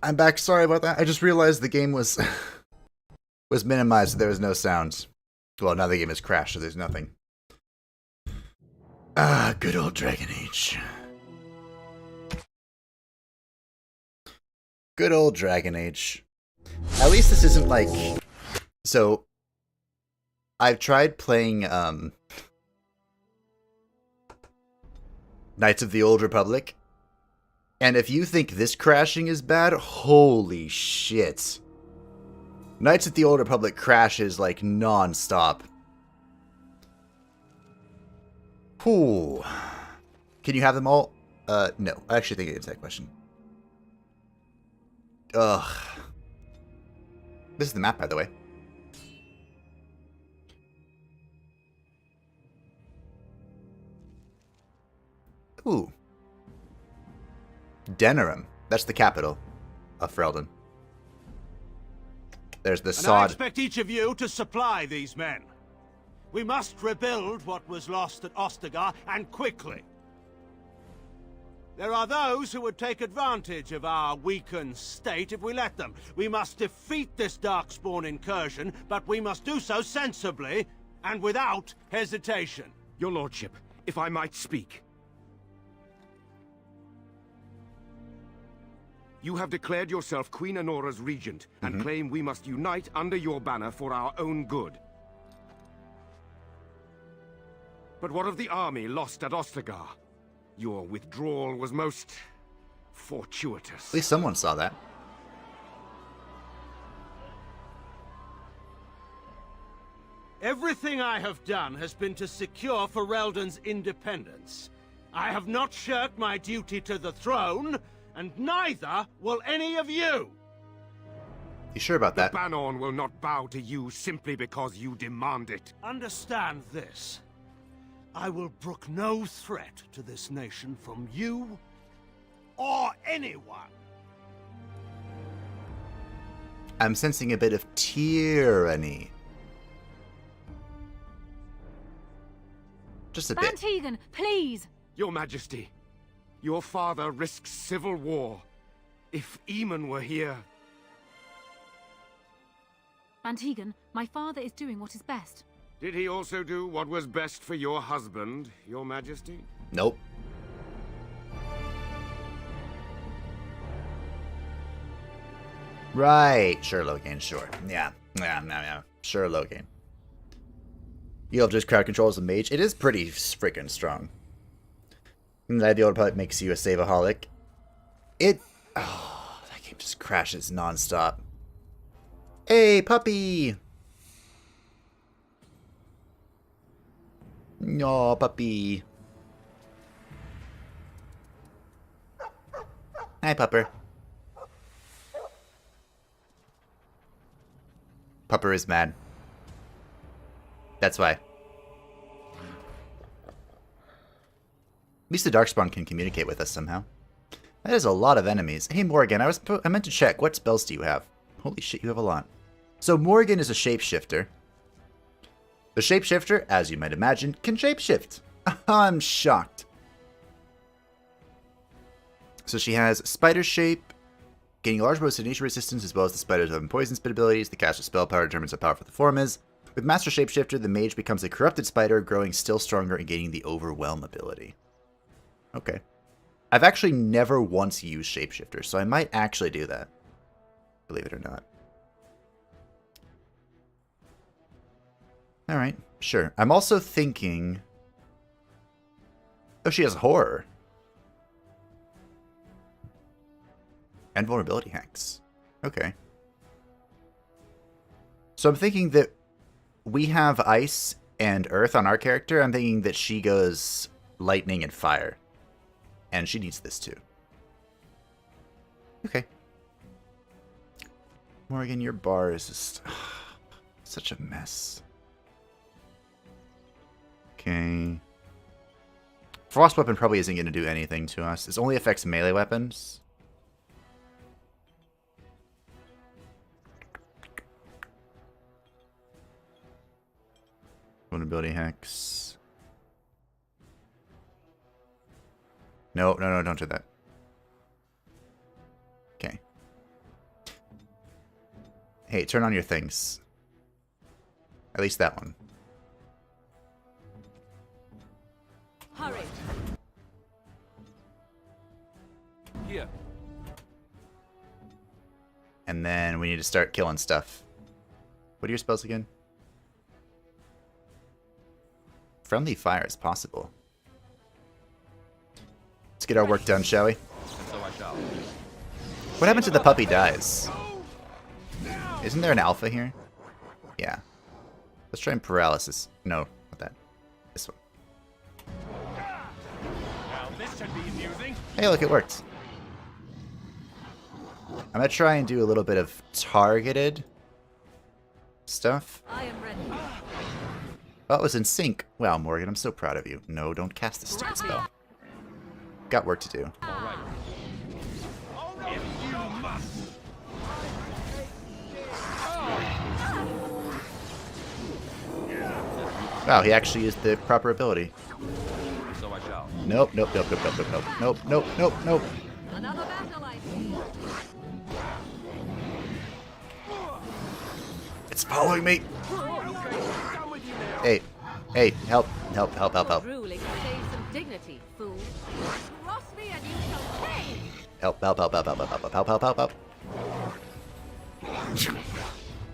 I'm back. Sorry about that. I just realized the game was was minimized, so there was no sounds. Well, now the game has crashed, so there's nothing. Ah, good old Dragon Age. Good old Dragon Age. At least this isn't like... So, I've tried playing, Knights of the Old Republic, and if you think this crashing is bad, holy shit. Knights of the Old Republic crashes, like, non-stop. Ooh. Can you have them all? No. I actually think I answered that question. Ugh. This is the map, by the way. Ooh. Denerim. That's the capital of Fereldan. There's the And I sod. expect each of you to supply these men. We must rebuild what was lost at Ostagar, and quickly. There are those who would take advantage of our weakened state if we let them. We must defeat this Darkspawn incursion, but we must do so sensibly and without hesitation. Your lordship, if I might speak. You have declared yourself Queen Honora's regent, and claim we must unite under your banner for our own good. But what of the army lost at Ostagar? Your withdrawal was most fortuitous. At least someone saw that. Everything I have done has been to secure Fereldan's independence. I have not shirked my duty to the throne, and neither will any of you. You sure about that? The Banon will not bow to you simply because you demand it. Understand this. I will brook no threat to this nation from you or anyone. I'm sensing a bit of tyranny. Just a bit. Tegan, please! Your Majesty, your father risks civil war. If Eamon were here... Tegan, my father is doing what is best. Did he also do what was best for your husband, your Majesty? Nope. Right. Sure, Logan, sure. Yeah. Sure, Logan. You have just crowd control as a mage. It is pretty freaking strong. And the Old Republic makes you a save-aholic. Oh, that game just crashes nonstop. Hey, puppy! No, puppy. Hi, pupper. Pupper is mad. That's why. At least the Darkspawn can communicate with us somehow. That is a lot of enemies. Hey, Morgan, I meant to check. What spells do you have? Holy shit, you have a lot. So Morgan is a shapeshifter. The shapeshifter, as you might imagine, can shapeshift. I'm shocked. So she has spider shape, gaining a large bonus to nature resistance as well as the spider's own poison spit abilities. The caster's spell power determines how powerful the form is. With Master Shapeshifter, the mage becomes a corrupted spider, growing still stronger and gaining the Overwhelm ability. Okay. I've actually never once used Shapeshifter, so I might actually do that. Believe it or not. Alright, sure. I'm also thinking... Oh, she has horror. And vulnerability hacks. Okay. So I'm thinking that we have ice and earth on our character. I'm thinking that she goes lightning and fire. And she needs this too. Okay. Morgan, your bar is just such a mess. Okay. Frost weapon probably isn't going to do anything to us. This only affects melee weapons. Vulnerability hacks. No, don't do that. Okay. Hey, turn on your things. At least that one. Hurry. Here. And then we need to start killing stuff. What are your spells again? Friendly fire is possible. Let's get our work done, shall we? So I shall. What happens if the puppy dies? Isn't there an alpha here? Yeah. Let's try and paralysis. No, not that. This one. Now this should be amusing. Hey, look, it worked. I'm gonna try and do a little bit of targeted stuff. I am ready. Well, it was in sync. Wow, Morgan, I'm so proud of you. No, don't cast this stupid spell. Got work to do. All right. If you must. Wow, he actually used the proper ability. So I shall. Nope, nope, nope, nope, nope, nope, nope, nope, nope, nope, nope. Another battle, I see. It's following me. Hey, hey, help, help, help, help, help. Ruling saves some dignity, fool. Cross me and you shall pay. Help, help, help, help, help, help, help, help, help, help, help.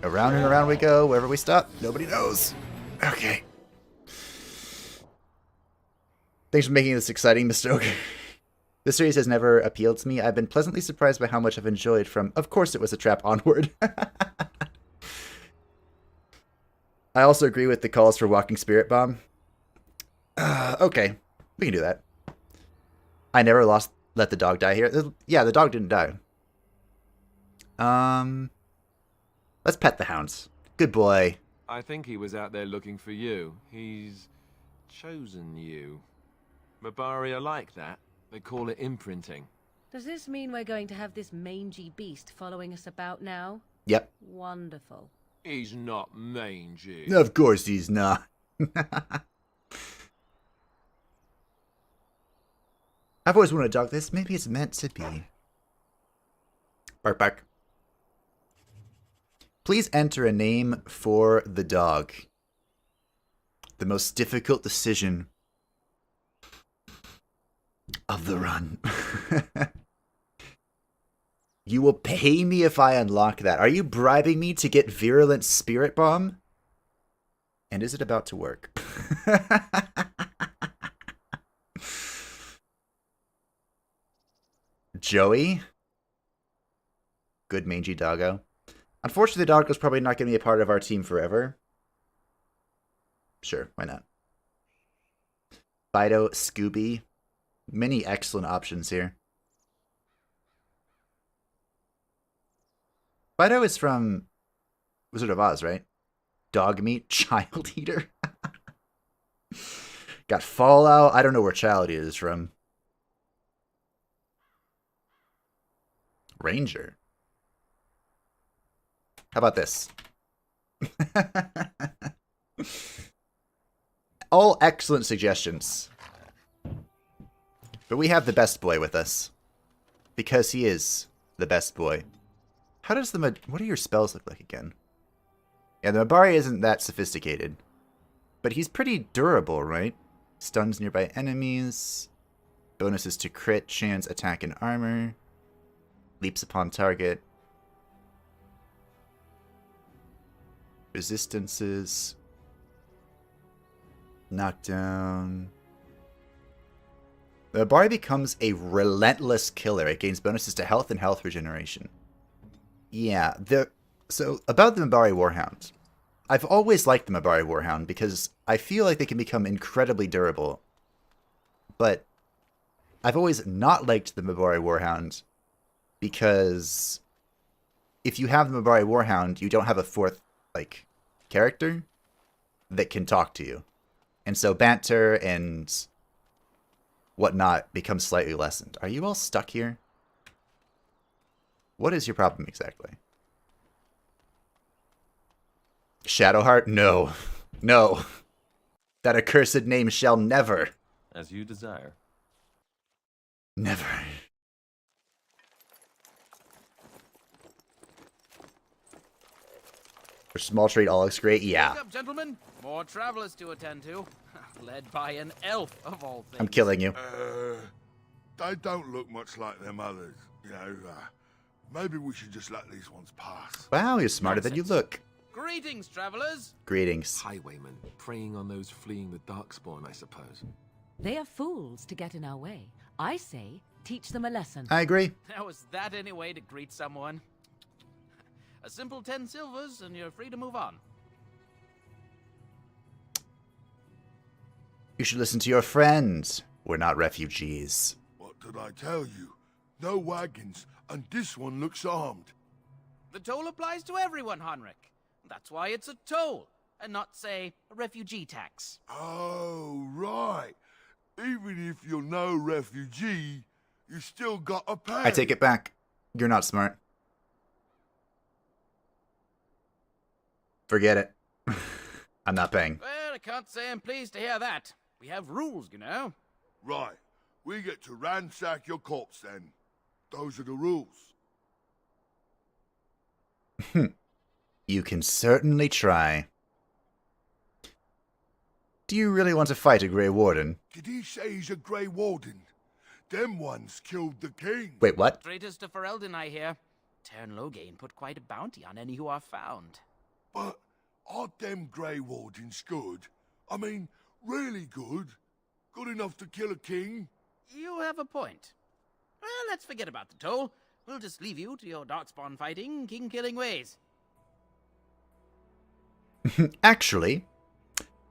Around and around we go, wherever we stop, nobody knows. Okay. Thanks for making this exciting, Mr. Ogre. This series has never appealed to me. I've been pleasantly surprised by how much I've enjoyed from Of Course It Was a Trap onward. I also agree with the calls for Walking Spirit Bomb. Okay, we can do that. I never let the dog die here. Yeah, the dog didn't die. Let's pet the hounds. Good boy. I think he was out there looking for you. He's chosen you. Mabari are like that. They call it imprinting. Does this mean we're going to have this mangy beast following us about now? Yep. Wonderful. He's not mangy. Of course he's not. I've always wanted a dog this. Maybe it's meant to be. Bark, bark. Please enter a name for the dog. The most difficult decision of the run. You will pay me if I unlock that. Are you bribing me to get Virulent Spirit Bomb? And is it about to work? Joey? Good mangy doggo. Unfortunately, the dog was probably not going to be a part of our team forever. Sure, why not? Fido, Scooby. Many excellent options here. Fido is from Wizard of Oz, right? Dog meat, child eater. Got Fallout. I don't know where child eater is from. Ranger. How about this? All excellent suggestions. But we have the best boy with us. Because he is the best boy. How does the... What do your spells look like again? Yeah, the Mabari isn't that sophisticated. But he's pretty durable, right? Stuns nearby enemies. Bonuses to crit, chance, attack, and armor. Leaps upon target. Resistances. Knockdown. The Mabari becomes a relentless killer. It gains bonuses to health and health regeneration. Yeah, so about the Mabari Warhound. I've always liked the Mabari Warhound because I feel like they can become incredibly durable. But I've always not liked the Mabari Warhound because if you have the Mabari Warhound, you don't have a fourth, character that can talk to you. And so banter and whatnot becomes slightly lessened. Are you all stuck here? What is your problem exactly? Shadowheart? No. No. That accursed name shall never. As you desire. Never. For small trade, all looks great. Yeah. Wake up, gentlemen. More travelers to attend to. Led by an elf, of all things. I'm killing you. They don't look much like them others. You know, maybe we should just let these ones pass. Wow, you're smarter than you look. Greetings, travelers. Greetings. Highwaymen, preying on those fleeing the Darkspawn, I suppose. They are fools to get in our way. I say, teach them a lesson. I agree. Now, is that any way to greet someone? A simple 10 silvers, and you're free to move on. You should listen to your friends. We're not refugees. What did I tell you? No wagons, and this one looks armed. The toll applies to everyone, Heinrich. That's why it's a toll, and not, say, a refugee tax. Oh, right. Even if you're no refugee, you still gotta pay. I take it back. You're not smart. Forget it. I'm not paying. Well, I can't say I'm pleased to hear that. We have rules, you know. Right. We get to ransack your corpse then. Those are the rules. You can certainly try. Do you really want to fight a Grey Warden? Did he say he's a Grey Warden? Them ones killed the king. Wait, what? Traitors to Fereldan, I hear. Tern Loghain put quite a bounty on any who are found. But aren't them Grey Wardens good? I mean, really good? Good enough to kill a king? You have a point. Well, let's forget about the toll. We'll just leave you to your darkspawn fighting, king-killing ways. Actually,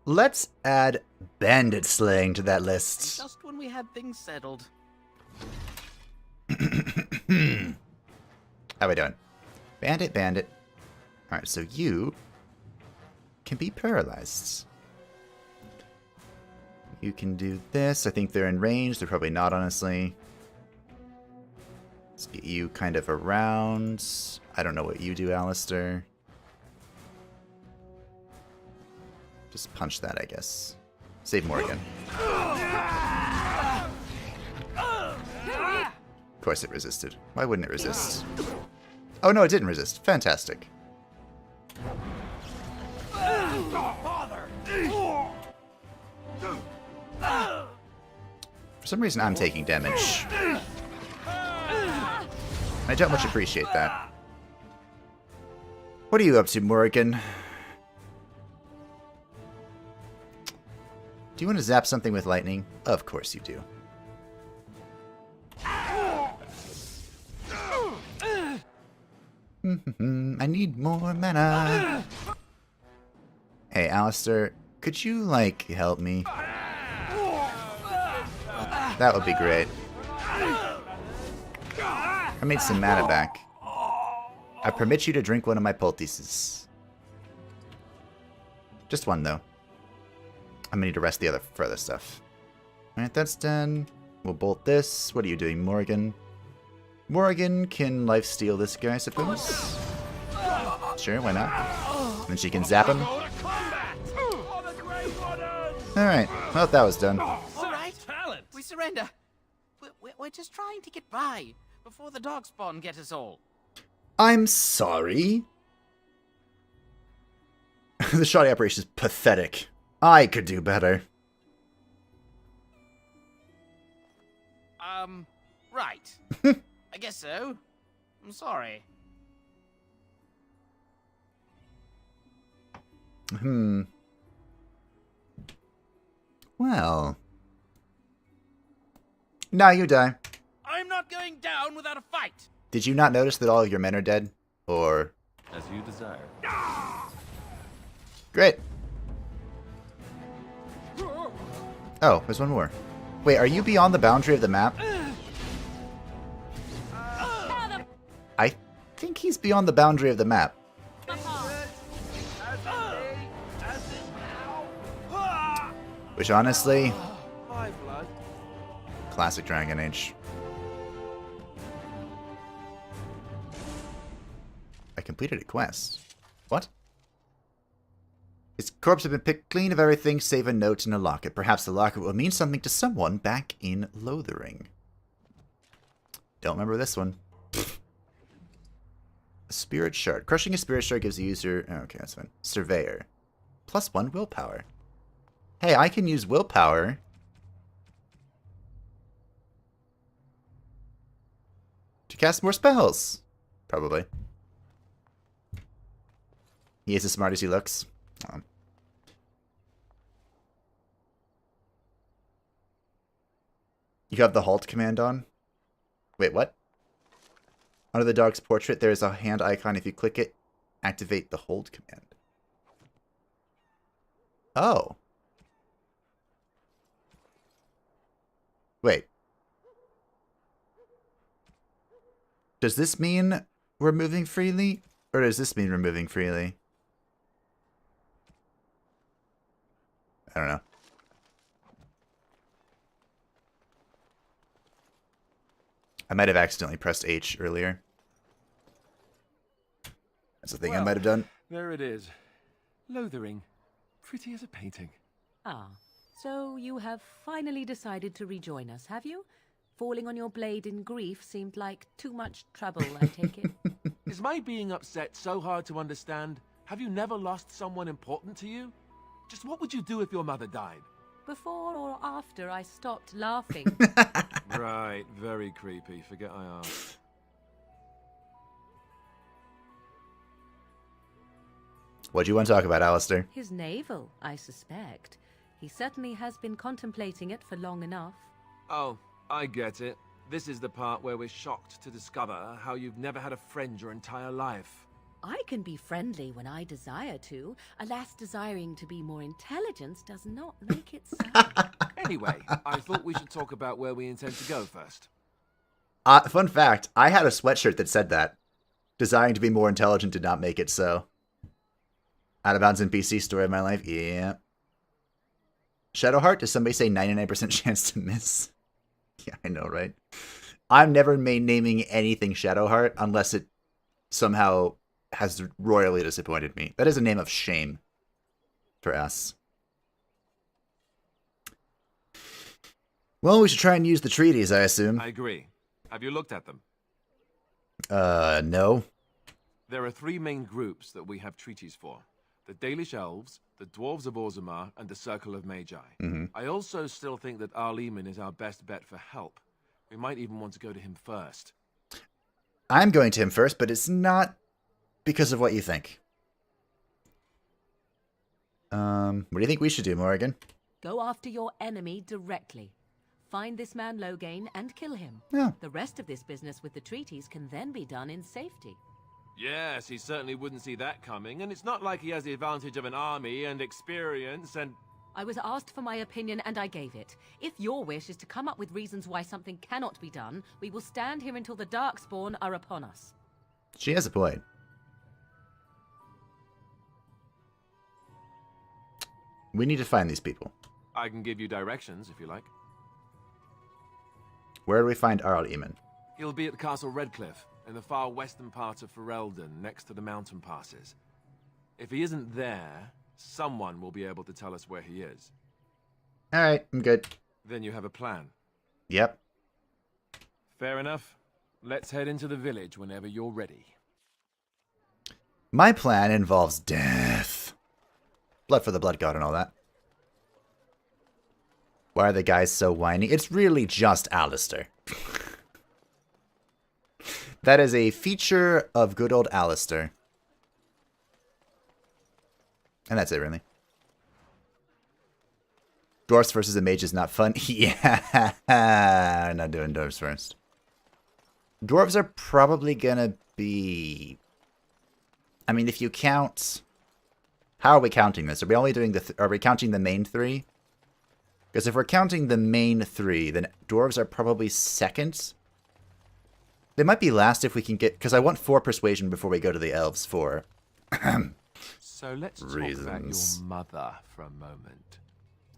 let's add bandit slaying to that list. Just when we had things settled. How we doing? Bandit, bandit. Alright, so you can be paralyzed. You can do this. I think they're in range. They're probably not, honestly. Let's get you kind of around. I don't know what you do, Alistair. Just punch that, I guess. Save Morgan. Of course it resisted. Why wouldn't it resist? Oh no, it didn't resist. Fantastic. For some reason, I'm taking damage. I don't much appreciate that. What are you up to, Morgan? Do you want to zap something with lightning? Of course you do. I need more mana. Hey, Alistair, could you, like, help me? That would be great. I made some mana back. I permit you to drink one of my poultices. Just one, though. I'm gonna need to rest the other for other stuff. Alright, that's done. We'll bolt this. What are you doing, Morgan? Morgan can lifesteal this guy, I suppose. Sure, why not? And then she can zap him. Alright, well, that was done. All right, we surrender. We're just trying to get by before the darkspawn get us all. I'm sorry. The shoddy operation is pathetic. I could do better. Right. I guess so. I'm sorry. Well. Now you die. I'm not going down without a fight. Did you not notice that all of your men are dead? Or... As you desire. Great. Oh, there's one more. Wait, are you beyond the boundary of the map? I think he's beyond the boundary of the map. Which honestly... Classic Dragon Age. I completed a quest. What? His corpse had been picked clean of everything save a note and a locket. Perhaps the locket will mean something to someone back in Lothering. Don't remember this one. A spirit shard. Crushing a spirit shard gives the user... Oh, okay, that's fine. Surveyor. +1 willpower. Hey, I can use willpower. To cast more spells. Probably. He is as smart as he looks. You have the halt command on? Wait, what? Under the dog's portrait, there is a hand icon. If you click it, activate the hold command. Oh. Wait. Does this mean we're moving freely? Or does this mean we're moving freely? I don't know. I might have accidentally pressed H earlier. That's the thing I might have done. There it is. Lothering. Pretty as a painting. Ah, so you have finally decided to rejoin us, have you? Falling on your blade in grief seemed like too much trouble, I take it. Is my being upset so hard to understand? Have you never lost someone important to you? Just what would you do if your mother died? Before or after I stopped laughing. Right, very creepy. Forget I asked. What do you want to talk about, Alistair? His navel, I suspect. He certainly has been contemplating it for long enough. Oh, I get it. This is the part where we're shocked to discover how you've never had a friend your entire life. I can be friendly when I desire to. Alas, desiring to be more intelligent does not make it so. Anyway, I thought we should talk about where we intend to go first. Fun fact, I had a sweatshirt that said that. Desiring to be more intelligent did not make it so. Out of bounds NPC story of my life, yeah. Shadowheart, does somebody say 99% chance to miss? Yeah, I know, right? I'm never naming anything Shadowheart unless it somehow has royally disappointed me. That is a name of shame for us. Well, we should try and use the treaties, I assume. I agree. Have you looked at them? No. There are three main groups that we have treaties for. The Dalish Elves, the Dwarves of Orzammar, and the Circle of Magi. I also still think that Arleman is our best bet for help. We might even want to go to him first. I'm going to him first, but it's not because of what you think. What do you think we should do, Morrigan? Go after your enemy directly. Find this man Loghain and kill him. Yeah. The rest of this business with the treaties can then be done in safety. Yes, he certainly wouldn't see that coming, and it's not like he has the advantage of an army and experience and... I was asked for my opinion and I gave it. If your wish is to come up with reasons why something cannot be done, we will stand here until the Darkspawn are upon us. She has a point. We need to find these people. I can give you directions, if you like. Where do we find Arleman? He'll be at the Castle Redcliffe, in the far western part of Fereldan, next to the mountain passes. If he isn't there, someone will be able to tell us where he is. Alright, I'm good. Then you have a plan. Yep. Fair enough. Let's head into the village whenever you're ready. My plan involves death. Blood for the blood god and all that. Why are the guys so whiny? It's really just Alistair. That is a feature of good old Alistair. And that's it, really. Dwarfs versus a mage is not fun. Yeah, I'm not doing dwarves first. Dwarves are probably gonna be... I mean, if you count... How are we counting this? Are we only doing the... Are we counting the main three? Because if we're counting the main three, then dwarves are probably second. They might be last if we can get... Because I want 4 persuasion before we go to the elves for... So let's reasons. talk about your mother for a moment.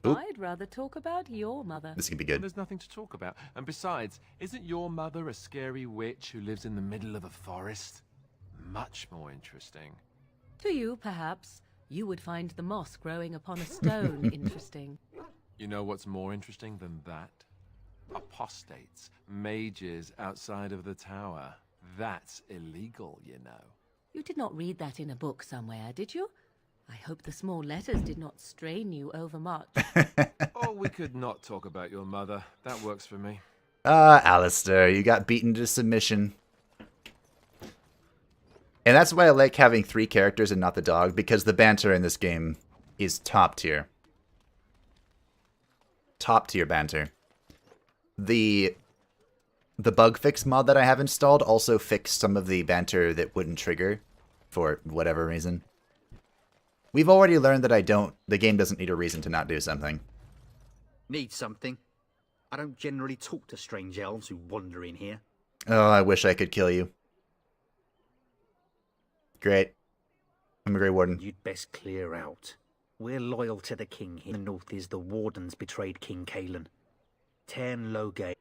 Oop. I'd rather talk about your mother. This could be good. There's nothing to talk about. And besides, isn't your mother a scary witch who lives in the middle of a forest? Much more interesting. To you, perhaps. You would find the moss growing upon a stone interesting. You know what's more interesting than that? Apostates, mages outside of the tower. That's illegal, you know. You did not read that in a book somewhere, did you? I hope the small letters did not strain you overmuch. Oh, we could not talk about your mother. That works for me. Alistair, you got beaten to submission. And that's why I like having 3 characters and not the dog, because the banter in this game is top tier. Top tier banter. The bug fix mod that I have installed also fixed some of the banter that wouldn't trigger for whatever reason. We've already learned that the game doesn't need a reason to not do something. Need something? I don't generally talk to strange elves who wander in here. Oh, I wish I could kill you. Great. I'm a Grey Warden. You'd best clear out. We're loyal to the king here. The north is the Wardens betrayed King Kalen. 10 Loghain.